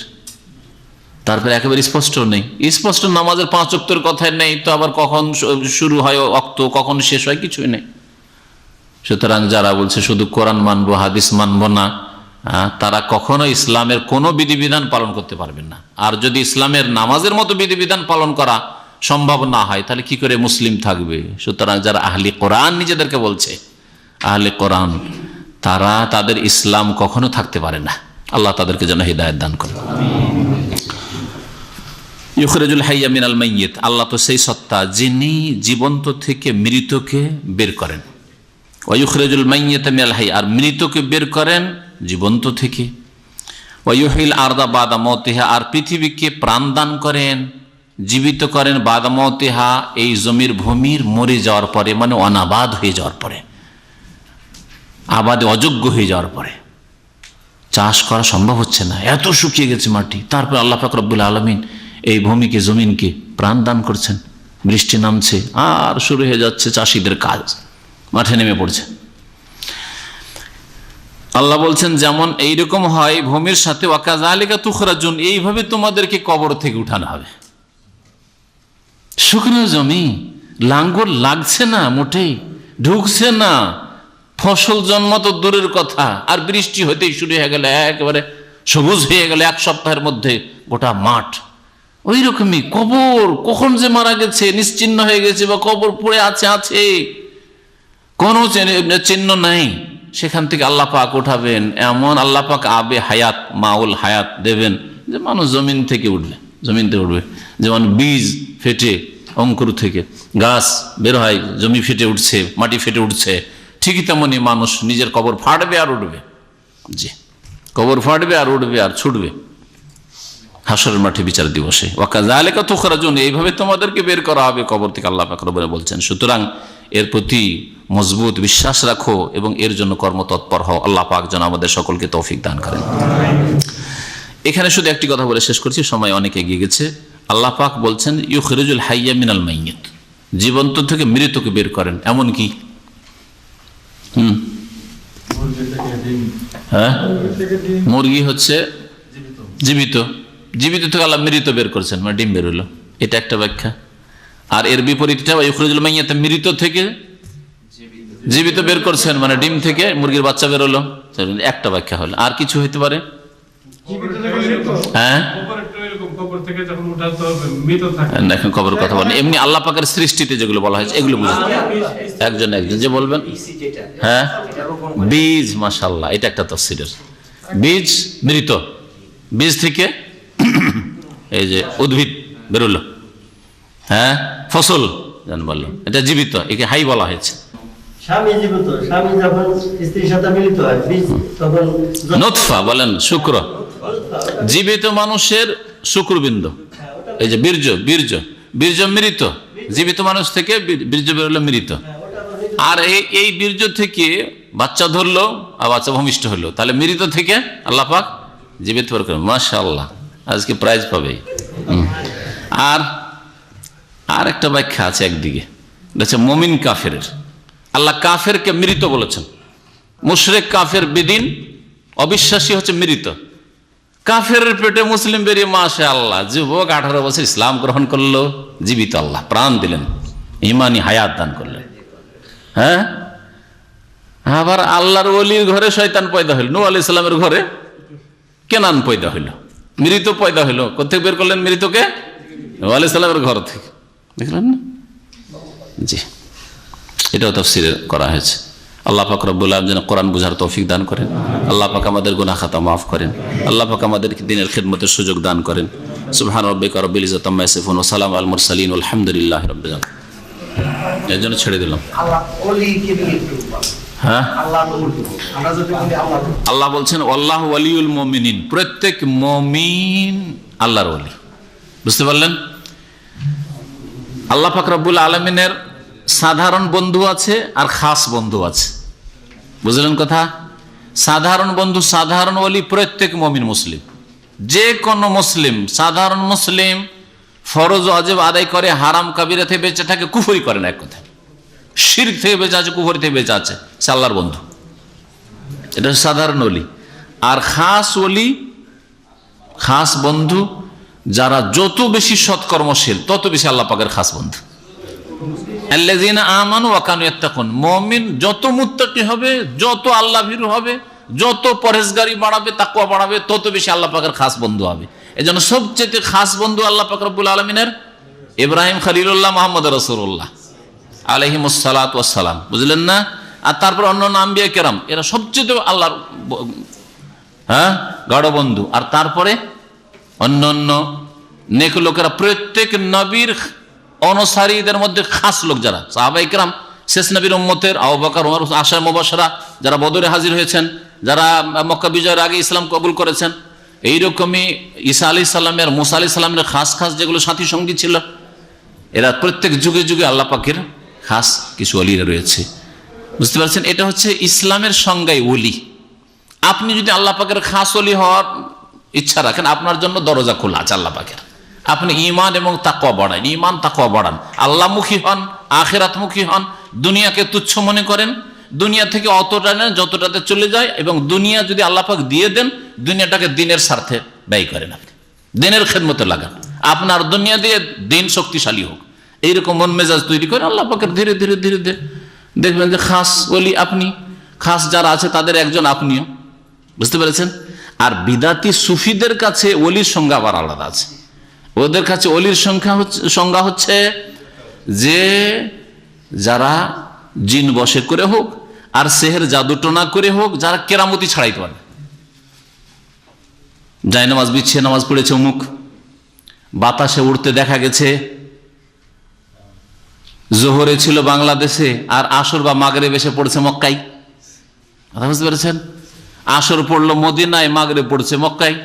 তারপরে একেবারে স্পষ্ট নেই। স্পষ্ট নামাজের 5 ওয়াক্তের কথাই নেই, তো আবার কখন শুরু হয় ওয়াক্ত, কখন শেষ হয়, কিছুই নেই। সুতরাং যারা বলছে শুধু কোরআন মানবো, হাদিস মানবো না, তারা কখনো ইসলামের কোনো বিধিবিধান পালন করতে পারবেন না। আর যদি ইসলামের নামাজের মতো বিধিবিধান পালন করা সম্ভব না হয়, তাহলে কি করে মুসলিম থাকবে? সুতরাং যারা আহলি কোরআন নিজেদেরকে বলছে, আহলে কোরআন, তারা তাদের ইসলাম কখনো থাকতে পারে না। আল্লাহ তাদেরকে যেন হিদায়াত দান করেন। ইউখরিজুল হাইয়্যা মিনাল মাইয়্যিত, আল্লাহ তো সেই সত্তা যিনি জীবন্ত থেকে মৃতকে বের করেন। ওয়া ইউখরিজুল মাইয়্যিতা মিনাল হাইয়্যি, আর মৃতকে বের করেন জীবন্ত থেকে। ওয়া ইউহিল আরদা বাদা মাউতিহা, আর পৃথিবীকে প্রাণ দান করেন, জীবিত করেন। বাদা মাউতিহা, এই জমির ভূমির মরে যাওয়ার পরে, মানে অনাবাদ হয়ে যাওয়ার পরে, আবাদে অযোগ্য হয়ে যাওয়ার পরে, চাষ করা সম্ভব হচ্ছে না, এত শুকিয়ে গেছে মাটি। তারপর আল্লাহ পাক রব্বুল আলামিন এই ভূমিকে, জমিনকে প্রাণ দান করছেন। বৃষ্টি নামছে, আর শুরু হয়ে যাচ্ছে চাষিদের কাজ, মাঠে নেমে পড়ছে। আল্লাহ বলছেন যেমন এইরকম হয় ভূমির সাথে, ওয়াকাযালিকা তুখরাজুন, এইভাবে তোমাদেরকে কবর থেকে উঠানো হবে। শুকনো জমি, লাঙ্গল লাগছে না, মোটেই ঢুকছে না, ফসল জন্ম তো দূরের কথা, আর বৃষ্টি হতেই শুরু হয়ে গেলে একেবারে সবুজ হয়ে গেল 1 সপ্তাহের মধ্যে গোটা মাঠ। ওই রকমই কবর, কখন যে মারা গেছে, নিশ্চিহ্ন হয়ে গেছে, বা কবর পড়ে আছে কোনো চিহ্ন নাই, সেখান থেকে আল্লাহ পাক উঠাবেন। এমন আল্লাহ পাক আবে হায়াত, মাউল হায়াত দেবেন যে মানুষ জমিন থেকে উঠবে। যেমন বীজ ফেটে অঙ্কুর থেকে গাছ বের হয়, জমি ফেটে উঠছে, মাটি ফেটে উঠছে, ঠিকই তেমনি মানুষ নিজের কবর ফাটবে আর উঠবে। জি, কবর ফাটবে আর উঠবে আর ছুটবে হাসরের মাঠে বিচার দিবসে। ওয়াকাযালিকা তুখরাজুন, এইভাবে তোমাদেরকে বের করা হবে কবর থেকে, আল্লাহ পাক রব্বুল বলছেন। সুতরাং এর প্রতি মজবুত বিশ্বাস রাখো এবং এর জন্য কর্মতৎপর হও। আল্লাহ পাক যেন আমাদের সকলকে তৌফিক দান করেন। এখানে শুধু একটি কথা বলে শেষ করছি, সময় অনেক এগিয়ে গেছে। আল্লাহ পাক বলছেন ইউখরিজুল হাইয়্যা মিনাল মাইয়্যিত, জীবন্ত থেকে মৃতকে বের করেন। এমন কি? হ্যাঁ, মুরগি হচ্ছে জীবিত, জীবিত থেকে আল্লাহ মৃত বের করছেন, মানে ডিম বের হলো, এটা একটা ব্যাখ্যা। আর এর বিপরীতটা ইউখরিজুল মাইয়্যিতা, মৃত থেকে জীবিত বের করছেন, মানে ডিম থেকে মুরগির বাচ্চা বের হলো, একটা ব্যাখ্যা হলো। আর কিছু হইতে পারে? হ্যাঁ, এখন কবরের কথা বলেন, এমনি আল্লাহ পাকের সৃষ্টিতে যেগুলো বলা হয়েছে এগুলো বুঝে একজন যে বলবেন। হ্যাঁ, বীজ, মাশাআল্লাহ, এটা একটা তাফসীরের। বীজ মৃত, বীজ থেকে এই যে উদ্ভিদ বেরোলো, হ্যাঁ, ফসল জান বললো, এটা জীবিত, একে হাই বলা হয়েছে। স্বামী জীবিত, স্বামী যখন স্ত্রীর সাথে মিলিত হয়, বীজ তখন নুতফা বলেন, শুক্র, জীবিত মানুষের শুক্রবিন্দু, এই যে বীর্য, বীর্য মৃত, জীবিত মানুষ থেকে বীর্য বেরোলো মৃত। আর এই বীর্য থেকে বাচ্চা ধরলো আর বাচ্চা ভূমিষ্ঠ হলো, তাহলে মৃত থেকে আল্লাহ পাক জীবিত বের করেন। মাশাআল্লাহ, আজকে প্রাইজ পাবে। আর একটা ব্যাখ্যা আছে একদিকে, দেখছে মুমিন কাফের, আল্লাহ কাফেরকে মৃত বলেছেন। মুশরিক কাফের বেদিন অবিশ্বাসী হচ্ছে মৃত। কাফের পেটে মুসলিম বেরিয়ে মাশাআল্লাহ, যুবক 18 বছর ইসলাম গ্রহণ করলো, জীবিত, আল্লাহ প্রাণ দিলেন, ইমানি হায়াত দান করলেন। হ্যাঁ, আবার আল্লাহর ওলির ঘরে শয়তান পয়দা হইল, নূহ আলাইহিস সালামের ঘরে কেনান পয়দা হইল, মৃত পয়দা হইল। কোথেকে বের করলেন মৃতকে? নূহ আলাইহিস সালামের ঘর থেকে। দেখলেন না? জি, এটাও তাফসীরে করা হয়েছে। আল্লাহ পাক রব্বুল আলামিন যেন কোরআন বুঝার তৌফিক দান করেন। আল্লাহ পাক আমাদের গুনাহ খাতা মাফ করেন। আল্লাহ পাক আমাদেরকে দ্বীনের খিদমতের সুযোগ দান করেন। সুবহান রাব্বিকা রাব্বিল ইজ্জাতি আম্মা ইয়াসিফুন ওয়া সালামু আলাল মুরসালিন আলহামদুলিল্লাহি রাব্বিল আলামিন। এর জন্য ছেড়ে দিলাম। হ্যাঁ, আল্লাহ বলছেন আল্লাহু ওয়ালিউল মুমিনিন, প্রত্যেক মুমিন আল্লাহর ওলি। বুঝতে পারলেন? আল্লাহ পাক রব্বুল আলামিনের সাধারণ বন্ধু আছে আর খাস বন্ধু আছে। বুঝলেন কথা? সাধারণ বন্ধু, সাধারণ ওলি প্রত্যেক মুমিন মুসলিম, যে কোনো মুসলিম, সাধারণ মুসলিম ফরজ ওয়াজিব আদায় করে, হারাম কাবিরা থেকে বেঁচে থাকে, কুফরি করে না, এক কথা শিরক থেকে বেঁচে আছে, কুফরি থেকে বেঁচে আছে, সে আল্লাহর বন্ধু। এটা সাধারণ ওলি। আর খাস ওলি, খাস বন্ধু যারা যত বেশি সৎকর্মশীল তত বেশি আল্লাহ পাকের খাস বন্ধু। আল্লাযীনা আমানু ওয়া কানু ইয়াত্তাকুন, মুমিন যত মুত্তাকি হবে, যত আল্লাহ ভীরু হবে, যত পরহেজগারি বাড়াবে, তাকওয়া বাড়াবে, তত বেশি আল্লাহ পাকের খাস বন্ধু হবে। এজন্য সবচেয়ে খাস বন্ধু আল্লাহ পাক রব্বুল আলামিনের ইব্রাহিম খলিলুল্লাহ মুহাম্মদ রাসূলুল্লাহ আলাইহিমুস সালাতু ওয়াস সালাম। বুঝলেন না? আর তারপর অন্যান্য আম্বিয়া কেরাম, এরা সবচেয়ে আল্লাহর গাঢ় বন্ধু। আর তারপরে অন্যান্য নেক লোকেরা, প্রত্যেক নবীর অনুসারীদের মধ্যে খাস লোক যারা সাহাবায়ে কেরাম, শেষ নবীর উম্মতের আবু বকর, ওমর, আশরা মুবাশশারা, যারা বদরে হাজির হয়েছেন, যারা মক্কা বিজয়ের আগে ইসলাম কবুল করেছেন, এইরকমই ঈসা আলাইহিস সালামের, মুসা আলাইহিস সালামের খাস খাস যেগুলো সাথী সঙ্গী ছিল, এরা প্রত্যেক যুগে যুগে আল্লাহ পাকের খাস কিছু ওলিরা রয়েছে। বুঝতে পারছেন? এটা হচ্ছে ইসলামের সংজ্ঞায় ওলি। আপনি যদি আল্লাহ পাকের খাস ওলি হওয়ার ইচ্ছা রাখেন, আপনার জন্য দরজা খোলা আছে আল্লাহ পাকের। আপনি ঈমান এবং তাকওয়া বাড়ান, ঈমান তাকওয়া বাড়ান, আল্লাহমুখী হন, আখিরাতমুখী হন, দুনিয়াকে তুচ্ছ মনে করেন, দুনিয়া থেকে অতটা নেন যতটাতে চলে যায়, এবং দুনিয়া যদি আল্লাহ পাক দিয়ে দেন, দুনিয়াটাকে দিনের স্বার্থে ব্যয় করেন, আপনি দিনের খেদমতে লাগান, আপনার দুনিয়া দিয়ে দিন শক্তিশালী হোক, এইরকম মন মেজাজ তৈরি করে আল্লাহ পাকের ধীরে ধীরে ধীরে ধীরে দেখবেন যে খাস ওলি আপনি, খাস যারা আছে তাদের একজন আপনিও। বুঝতে পেরেছেন? আর বিদাতি সুফিদের কাছে ওলির সংজ্ঞা আবার আলাদা আছে। ওদের কাছে ওলির সংজ্ঞা হচ্ছে যে যারা জিন বশে করে হোক আর সেহের জাদুটোনা করে হোক, যারা কেরামতি ছাড়াইতে পারে। যায় নামাজ বিছিয়ে নামাজ পড়েছে অমুক, বাতাসে উড়তে দেখা গেছে, জোহরে ছিল বাংলাদেশে আর আসর বা মাগরিব এসে পড়ছে মক্কায়। কথা বুঝতে পেরেছেন? আসর পড়লো মদিনায়, মাগরিব পড়ছে মক্কায়।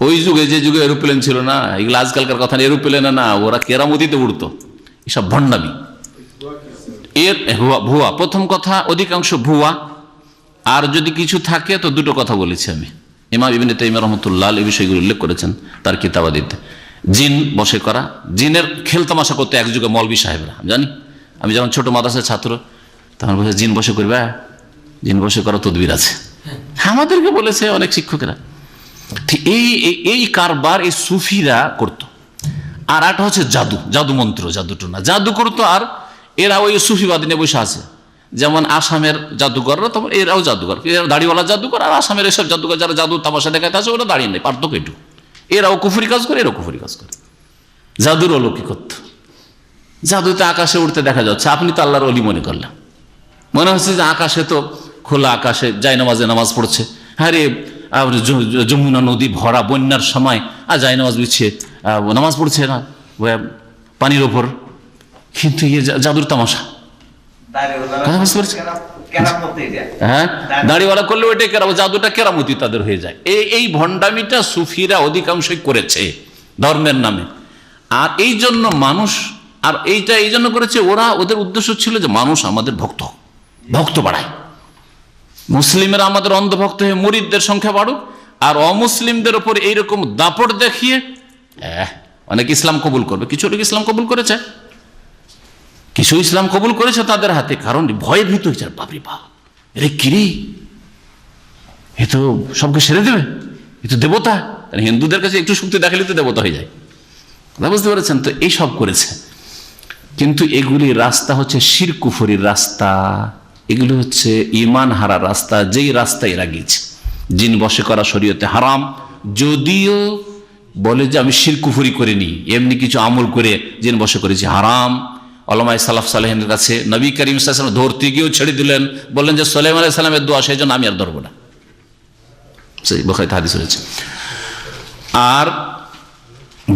ওই যুগে, যে যুগে এরোপ্লেন ছিল না, এগুলো আজকালকার কথা, এরোপ্লেনে না, ওরা কেরামতিতে উড়তো। এসব ভণ্ডামি, এর ভুয়া। প্রথম কথা, অধিকাংশ ভুয়া। আর যদি কিছু থাকে তো দুটো কথা বলেছি আমি, ইমাম ইবনে তাইমিয়া রাহমাতুল্লাহ এই বিষয়গুলো উল্লেখ করেছেন তার কিতাবাদিতে। জিন বশে করা, জিনের খেলতামাশা করতে এক যুগে মৌলভী সাহেবরা, জানি আমি যখন ছোট মাদ্রাসার ছাত্র, তখন বলছে জিন বশে করবে, জিন বশে করা তদবির আছে, আমাদেরকে বলেছে অনেক শিক্ষকেরা। এই কারবার এই সুফিরা করত। আর একটা হচ্ছে জাদু, জাদু মন্ত্র, জাদুটোনা, জাদু করতো। আর এরা ওই সুফিবাদী নিয়ে বসে আছে। যেমন আসামের জাদুঘররা, তখন এরাও জাদুঘর, এরা দাড়িওয়ালা জাদুঘর, আর আসামের এসব জাদুঘর যারা জাদু তামাশা দেখাতে আছে ওরা দাঁড়িয়ে নেই, পার্থক্য একটু। এরাও কুফরি কাজ করে, এরাও কুফরি কাজ করে। জাদুর অলৌকিকত্ব, জাদুতে আকাশে উঠতে দেখা যাচ্ছে, আপনি তো আল্লাহর অলি মনে করলেন, মনে হচ্ছে যে আকাশে তো খোলা আকাশে যায় নামাজে নামাজ পড়ছে। হ্যাঁ রে, যমুনা নদী ভরা বন্যার সময় আর যায় নামাজ বিছিয়ে নামাজ পড়ছে না পানির ওপর, কিন্তু ইয়ে জাদুর তামাশা। হ্যাঁ, দাড়িওয়ালা করলে ওইটাই কেরামত, জাদুটা কেরামতি তাদের হয়ে যায়। এই ভণ্ডামিটা সুফিরা অধিকাংশই করেছে ধর্মের নামে। আর এই জন্য মানুষ, আর এইটা এই জন্য করেছে, ওদের উদ্দেশ্য ছিল যে মানুষ আমাদের ভক্ত বাড়ায়, মুসলিমরা আমাদের অন্ধভক্ত হয়ে মুরিদদের সংখ্যা বাড়ুক, আর অমুসলিমদের উপর এইরকম দাপট দেখিয়ে অনেক ইসলাম কবুল করবে। কিছু লোক ইসলাম কবুল করেছে, কিছু ইসলাম কবুল করেছে তাদের হাতে, কারণ ভয়ে ভীত হয়েছে, বাপরে বাপ এরে কিরি, এ তো সবকে সেরে দেবে, এ তো দেবতা। হিন্দুদের কাছে একটু শক্তি দেখালে তো দেবতা হয়ে যায়। বুঝতে পেরেছেন? তো এই সব করেছে, কিন্তু এগুলি রাস্তা হচ্ছে শিরক কুফরির রাস্তা, এগুলি হচ্ছে ঈমান হারার রাস্তা, যেই রাস্তা এরা গিয়েছে। জিন বশে করা শরীয়তে হারাম, যদিও বলে যে আমি শিরক কুফরি করিনি, এমনি কিছু আমল করে জিন বশে করেছি, হারাম। ওলামায়ে সালাফ সালেহিনের কাছে নবী করিম সাল্লাল্লাহু আলাইহি ওয়াসাল্লাম ধরতে গিয়েও ছেড়ে দিলেন, বললেন যে সুলাইমান আলাইহিস সালামের দোয়া, সেই জন্য আমি আর ধরবো না। সেই বুখারীতে হাদিস রয়েছে। আর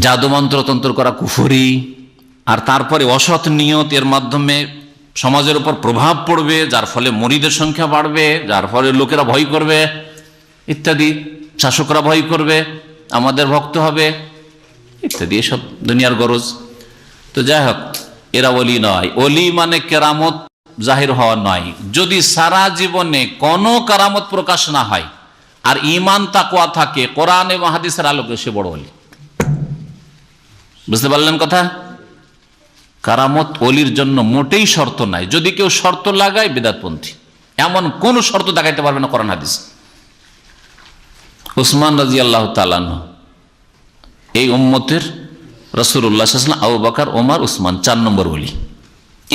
জাদু মন্ত্রতন্ত্র করা কুফরি, আর তারপরে অসৎ নিয়ত, এর মাধ্যমে সমাজের উপর প্রভাব পড়বে, যার ফলে মুরিদের সংখ্যা বাড়বে, যার ফলে লোকেরা ভয় করবে ইত্যাদি, শাসকরা ভয় করবে, আমাদের ভক্ত হবে ইত্যাদি, এসব দুনিয়ার গরজ। তো যাই হোক, এরা ওলি নয়। ওলি মানে কেরামত জাহির হওয়া নয়। যদি সারা জীবনে কোনো কেরামত প্রকাশ না হয় আর ঈমান তাকওয়া থাকে, কোরআন এবং হাদিসের আলোকে, সে বড় ওলি। বুঝতে পারলেন কথা? কারামত ওলির জন্য মোটেই শর্ত নাই। যদি কেউ শর্ত লাগায়, বিদআতপন্থী। এমন কোন শর্ত দেখাইতে পারবে না কোরআন হাদিস। উসমান রাদিয়াল্লাহু তাআলা আনহু এই উম্মতের, রাসূলুল্লাহ সাল্লাল্লাহু আলাইহি ওয়াসাল্লাম, আবু বকর, ওমর, উসমান 4 নম্বর ওলি।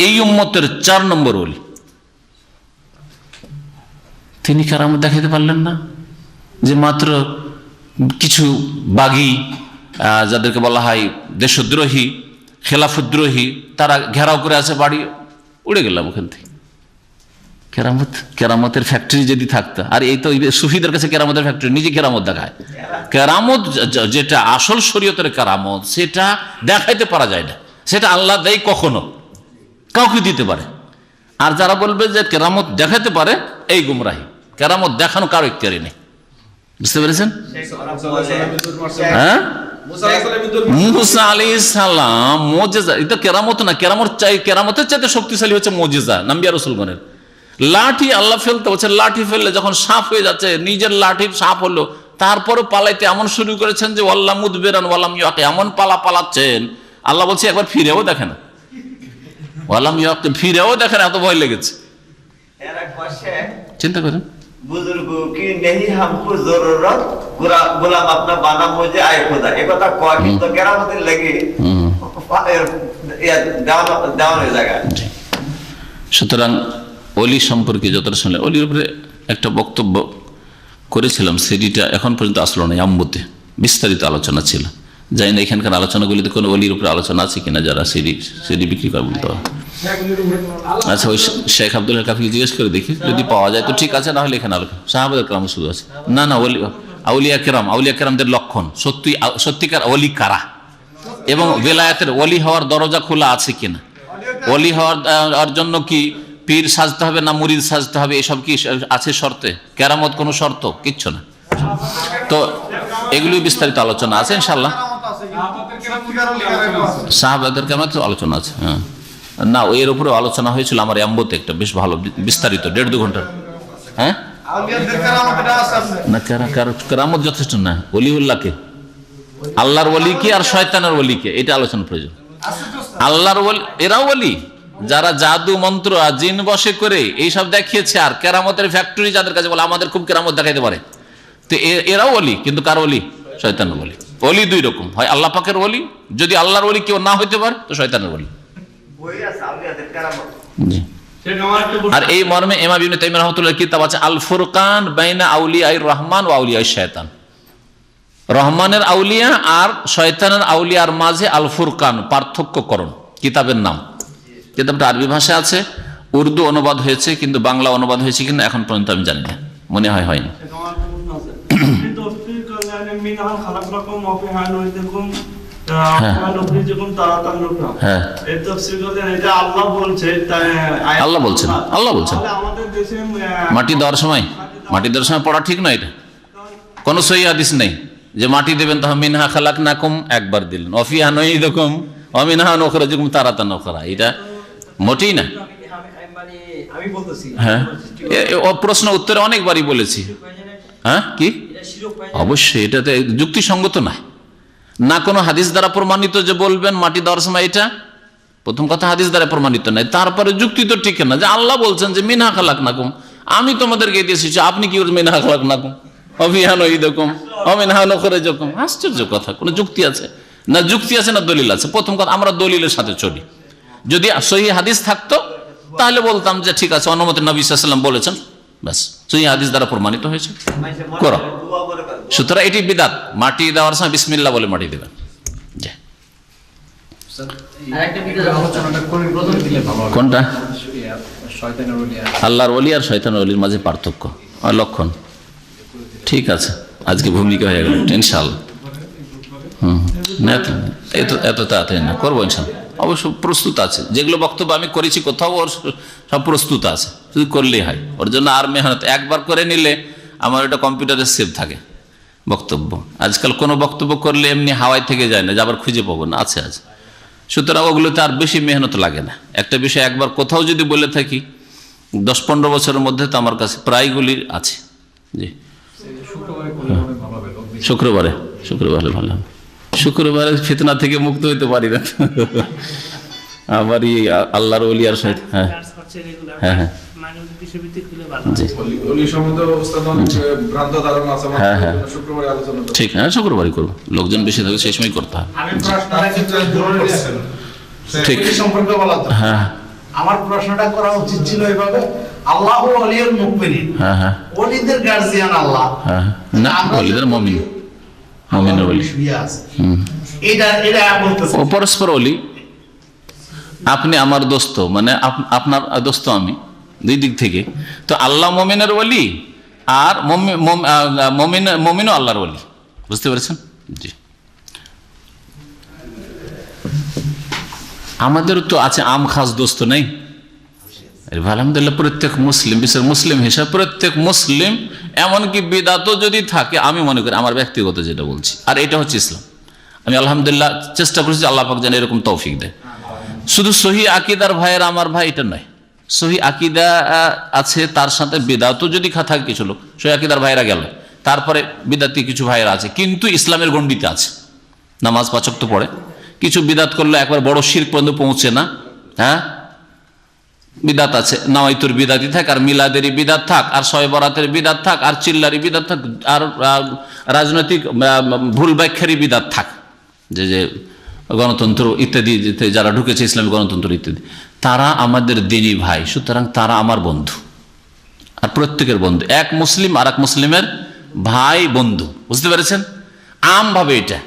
এই উম্মতের 4 নম্বর ওলি। তিনি কারামত দেখাইতে পারলেন না? যে মাত্র কিছু বাগী, যাদেরকে বলা হয় দেশদ্রোহী, খেলাফদ্রোহী, তারা ঘেরাও করে আছে বাড়ি, উড়ে গেলাম ওখান থেকে। কেরামতের ফ্যাক্টরি যদি থাকতো, আর এই তো সুফিদের কাছে কেরামতের ফ্যাক্টরি, নিজে কেরামত দেখায়। কেরামত যেটা আসল শরীয়তের কেরামত, সেটা দেখাইতে পারা যায় না, সেটা আল্লাহ দেয়, কখনো কাউকে দিতে পারে। আর যারা বলবে যে কেরামত দেখাতে পারে, এই গুমরাহি। কেরামত দেখানো কারো ইখতিয়ারে নেই। বুঝতে পেরেছেন? হ্যাঁ, মুসা আলাইহিস সালাম মুজিজা, এটা কেরামত না। কেরামতের চাইতে শক্তিশালী হচ্ছে মুজিজা নবী রাসূলগণের। লাঠি আল্লাহ ফেলতে বলছে, লাঠি ফেললে যখন সাপ হয়ে যাচ্ছে, নিজের লাঠির সাপ হলো, তারপরে পালাইতে এমন শুরু করেছেন যে ওয়াল্লা মুদবিরান ওয়ালাম ইয়াকি, এমন পালাচ্ছেন, আল্লাহ বলছে একবার ফিরেও দেখে না, ওয়ালাম ইয়াকি, ফিরেও দেখেন, এত ভয় লেগেছে। চিন্তা করেন। बुजुर्गों की नहीं हमको जरूरत, गुलाम अपना बाना मुझे आए खुदा, एक কথা কয় কিন্তু কেরামতের লাগি ডাউন হয়ে যায়। সুতরাং ওলি সম্পর্কে যতটা শুনলেন, ওলির উপরে একটা বক্তব্য করেছিলাম, সিডিটা এখন পর্যন্ত আসলো না। আম্বুতে বিস্তারিত আলোচনা ছিল, জানি না এখানকার আলোচনাগুলিতে কোনো ওলির উপরে আলোচনা আছে কিনা, যারা সিডি বিক্রি করে বলতে হবে। আচ্ছা, ওই শেখ আব্দুল কাফিকে জিজ্ঞেস করে দেখি, যদি পাওয়া যায় তো ঠিক আছে, না হলে এখানে আলোচনা। সাহাবায়ে কেরাম শুধু আছে না, না আউলিয়া কেরামদের লক্ষণ, সত্যিকার ওলি কারা, এবং বেলায়েতের ওলি হওয়ার দরজা খোলা আছে কিনা, ওলি হওয়ার জন্য কি পীর সাজতে হবে না মুরিদ সাজতে হবে, এসব কি আছে শর্তে? কেরামত কোনো শর্ত কিচ্ছু না। তো এগুলি বিস্তারিত আলোচনা আছে ইনশাআল্লাহ। সাহাবাদের কেরামত আলোচনা আছে, হ্যাঁ, না এর উপরে আলোচনা হয়েছিল আমার আম্বুতে, একটা বেশ ভালো বিস্তারিত 1.5-2 ঘন্টার। হ্যাঁ, না কেরামত যথেষ্ট না, ওলিউল্লাহকে, আল্লাহর ওলিকে আর শয়তানের ওলিকে, এটা আলোচনা প্রয়োজন। আল্লাহর ওলি এরাও ওলি, যারা জাদু মন্ত্র আর জিন বশে করে এইসব দেখিয়েছে, আর কেরামতের ফ্যাক্টরি যাদের কাছে বলে আমাদের খুব কেরামত দেখাইতে পারে, তো এরাও ওলি, কিন্তু কার ওলি? শয়তানের ওলি। ওলি 2 রকম, হয় আল্লাহ পাকের ওলি, যদি আল্লাহর ওলি কেউ না হইতে পারে তো শয়তানের ওলি। আর এই মর্মে ইমাম ইবনে তাইমিয়া রাহমাতুল্লাহ কিতাব আছে আল ফুরকান বাইনা আউলিয়াইর রহমান ওয়া আউলিয়াইশ শয়তান। রহমানের আউলিয়া আর শয়তানের আউলিয়ার মাঝে আল ফুরকান, পার্থক্যকরণ, কিতাবের নাম। কিতাবটা আরবি ভাষা আছে, উর্দু অনুবাদ হয়েছে, কিন্তু বাংলা অনুবাদ হয়েছে কিনা এখন পর্যন্ত আমি জানি না, মনে হয়নি। আল্লাহ বলছেন মাটি দেওয়ার সময় পড়া ঠিক নয়, এটা কোন সহিহ হাদিস নেই যে মাটি দেবেন তখন মিনহা খালাকনাকুম একবার দিলেন, অফিহা নুঈদুকুম ওয়া মিনহা নুখরিজুকুম তারাতান উখরা, এটা মোটেই না। হ্যাঁ, প্রশ্ন উত্তরে অনেকবারই বলেছি। হ্যাঁ, কি অবশ্যই এটাতে যুক্তিসঙ্গত নয়, না কোনো হাদিস দ্বারা প্রমাণিত যে বলবেন মাটি দেওয়ার সময়, এটা প্রথম কথা হাদিস দ্বারা প্রমাণিত নয়। তারপরে যুক্তি তো ঠিক না, যে আল্লাহ বলছেন যে মিনহা খালাকনাকুম, আমি তোমাদেরকে দিয়েছি, আপনি কি মিনহা খালাকনাকুম অফিহা নুঈদুকুম ওয়া মিনহা নুখরিজুকুম, আশ্চর্য কথা। কোনো যুক্তি আছে না? যুক্তি আছে না দলিল আছে? প্রথম কথা, আমরা দলিলের সাথে চলি। যদি সহিহ হাদিস থাকতো তাহলে বলতাম যে ঠিক আছে, অনুমতি নবী সাল্লাল্লাহু আলাইহি ওয়াসাল্লাম বলেছেন, ব্যাস, সহিহ হাদিস দ্বারা প্রমাণিত হয়েছে, করো। সুতরাং এটি বিদআত, মাটি দেওয়ার সময় বিসমিল্লাহ বলে মাটি দেবেন। আরেকটা বিদাত আলোচনাটা করে প্রথম দিলে ভালো হবে। কোনটা? শয়তানের ওলি আর আল্লাহর ওলি আর শয়তানের ওলির মাঝে পার্থক্য আর লক্ষণ। ঠিক আছে, আজকে ভূমিকা হয়ে গেল ইনশাআল্লাহ। না তো এত তাড়াতাড়ি না, করবো ইনশাআল্লাহ। অবশ্য প্রস্তুত আছে, যেগুলো বক্তব্য আমি করেছি কোথাও ওর সব প্রস্তুত আছে, শুধু করলেই হয়। ওর জন্য আর মেহনত, একবার করে নিলে আমার এটা কম্পিউটারে সেভ থাকে বক্তব্য। আজকাল কোনো বক্তব্য করলে এমনি হাওয়ায় থেকে যায় না, যে আবার খুঁজে পাবো না, আছে। সুতরাং ওগুলোতে আর বেশি মেহনত লাগে না। একটা বিষয় একবার কোথাও যদি বলে থাকি 10-15 বছরের মধ্যে তো আমার কাছে প্রায়গুলি আছে। জি, শুক্রবারে ভালো হবে। শুক্রবারে ফিতনা থেকে মুক্ত হইতে পারি না আবার আল্লাহর ওলি আর সাথে। হ্যাঁ হ্যাঁ জি হ্যাঁ হ্যাঁ ঠিক। হ্যাঁ শুক্রবারই করবো, লোকজন বেশি থাকে সেই সময় করতে হবে। ঠিক। হ্যাঁ আমার প্রশ্নটা করা উচিত ছিল এভাবে, আল্লাহ ওলিউল মুমিনিন, হ্যাঁ হ্যাঁ ওলিদের গার্জিয়ান আল্লাহ, হ্যাঁ না, ওলিদের মুমিনের ওলি। এটা বলতেছে ও পরস্পর ওলি। আপনি আমার দোস্ত, মানে আপনার দোস্ত আমি, দুই দিক থেকে। তো আল্লাহ মুমিনের ওলি আর মুমিনও আল্লাহর ওলি, বুঝতে পেরেছেন? জি। আমাদের তো আছে আম খাস দোস্ত নেই? আলহামদুলিল্লাহ, প্রত্যেক মুসলিম, বিশেষ মুসলিম হিসাবে প্রত্যেক মুসলিম, এমনকি বিদাতও যদি থাকে, আমি মনে করি আমার ব্যক্তিগত যেটা বলছি, আর এটা হচ্ছে ইসলাম। আমি আলহামদুলিল্লাহ চেষ্টা করছি, আল্লাহ পাক যেন এরকম তৌফিক দেয়। শুধু সহি আকিদার ভাইয়ের আমার ভাই এটা নয়, সহি আকিদা আছে, তার সাথে বিদাতও যদি থাকে কিছু লোক, সহি আকিদার ভাইয়েরা গেল, তারপরে বিদাতি কিছু ভাইয়েরা আছে, কিন্তু ইসলামের গণ্ডিতে আছে, নামাজ 5 ওয়াক্ত পড়ে, কিছু বিদাত করলে একবার বড় শিরক পর্যন্ত পৌঁছে না। হ্যাঁ, বিদাত আছে, নাওয়াইতুর বিদাতি থাক, আর মিলাদেরই বিদাত থাক, আর শবে বরাতের বিদাত থাক, আর চিল্লারি বিদাত থাক, আর রাজনৈতিক ভুল ব্যাখ্যারই বিদাত থাক, যে গণতন্ত্র ইত্যাদি যারা ঢুকেছে, ইসলামী গণতন্ত্র ইত্যাদি, তারা আমাদের দিনী ভাই। সুতরাং তারা আমার বন্ধু, আর প্রত্যেকের বন্ধু, এক মুসলিম আর এক মুসলিমের ভাই বন্ধু, বুঝতে পেরেছেন? আমভাবে এটা।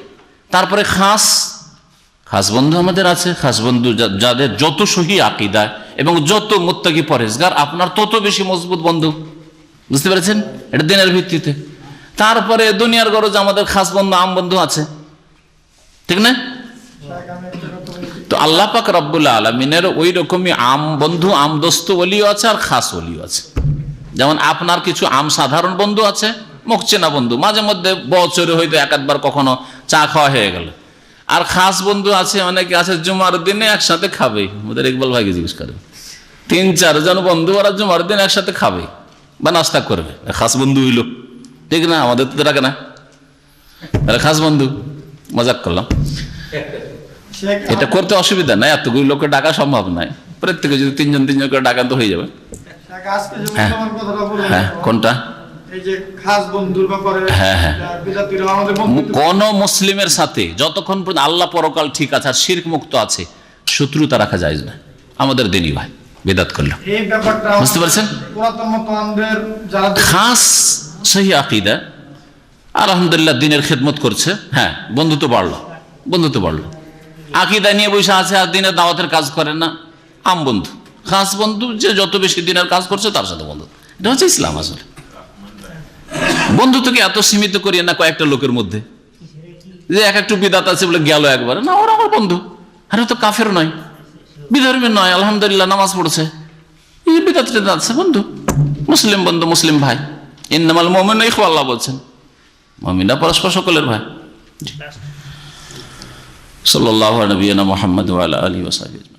তারপরে খাস বন্ধু আমাদের আছে, খাস বন্ধু যাদের যত সহি আকীদা এবং যত মুত্তাকি পরহেজগার, আপনার তত বেশি মজবুত বন্ধু, বুঝতে পেরেছেন? এটা দিনের ভিত্তিতে। তারপরে দুনিয়ার গরজ আমাদের খাস বন্ধু, আম বন্ধু আছে, ঠিক না? তো আল্লাহ পাক রব্বুল আলামিনের ওই রকমই আম বন্ধু, আম দোস্ত ওলিও আছে, আর খাস ওলিও আছে। যেমন আপনার কিছু আম সাধারণ বন্ধু আছে, মুখ চেনা বন্ধু, মাঝে মধ্যে বছরে হয়তো এক-আধবার কখনো চা খাওয়া হয়ে গেল। আর খাস বন্ধু আছে, অনেকে আছে জুমার দিনে একসাথে খাবে। ওদের ইকবাল ভাইকে জিজ্ঞেস করে, 3-4 জন বন্ধু ওরা জুমার দিন একসাথে খাবে বা নাস্তা করবে, খাস বন্ধু হইল, ঠিক না? আমাদের তো রাখে না, তাহলে খাস বন্ধু। মজাক করলাম, এটা করতে অসুবিধা নাই, এতগুলো লোককে ডাকা সম্ভব নয়। প্রত্যেকে যদি 3 জন করে ডাকান তো হয়ে যাবে। হ্যাঁ হ্যাঁ, কোনটা? হ্যাঁ হ্যাঁ, কোন মুসলিমের সাথে যতক্ষণ পর্যন্ত আল্লাহ পরকাল ঠিক আছে আর শিরক মুক্ত আছে, শত্রুতা রাখা যায় না। আমাদের দিনী ভাই বিদাত করলো, বুঝতে পারছেন? খাস সহি আকীদা, আলহামদুলিল্লাহ দিনের খেদমত করছে, হ্যাঁ বন্ধুত্ব বাড়লো। আকীদা নিয়ে বসে আছে আর দিনের দাওয়াতের কাজ করে না, আম বন্ধু। খাস বন্ধু যে যত বেশি দিনের কাজ করছে তার সাথে বন্ধু, এটা হচ্ছে ইসলাম। আসলে বন্ধুত্বকে এত সীমিত করিয়ে না কয়েকটা লোকের মধ্যে, যে একটু বিদাত আছে বলে গেল একবার, না ওরা আমার বন্ধু। আরে তো কাফের নয়, বিধর্মী নয়, আলহামদুলিল্লাহ নামাজ পড়ছে, বিদাত আছে, বন্ধু, মুসলিম বন্ধু, মুসলিম ভাই। ইন্নামাল মুমিনুনা ইখওয়া, আল্লাহ বলছেন, মুমিনরা পরস্পর সকলের ভাই। সাল্লাল্লাহু আলা নবিয়িনা মুহাম্মদ ওয়া আলা আলিহি ওয়া সাহবিহি।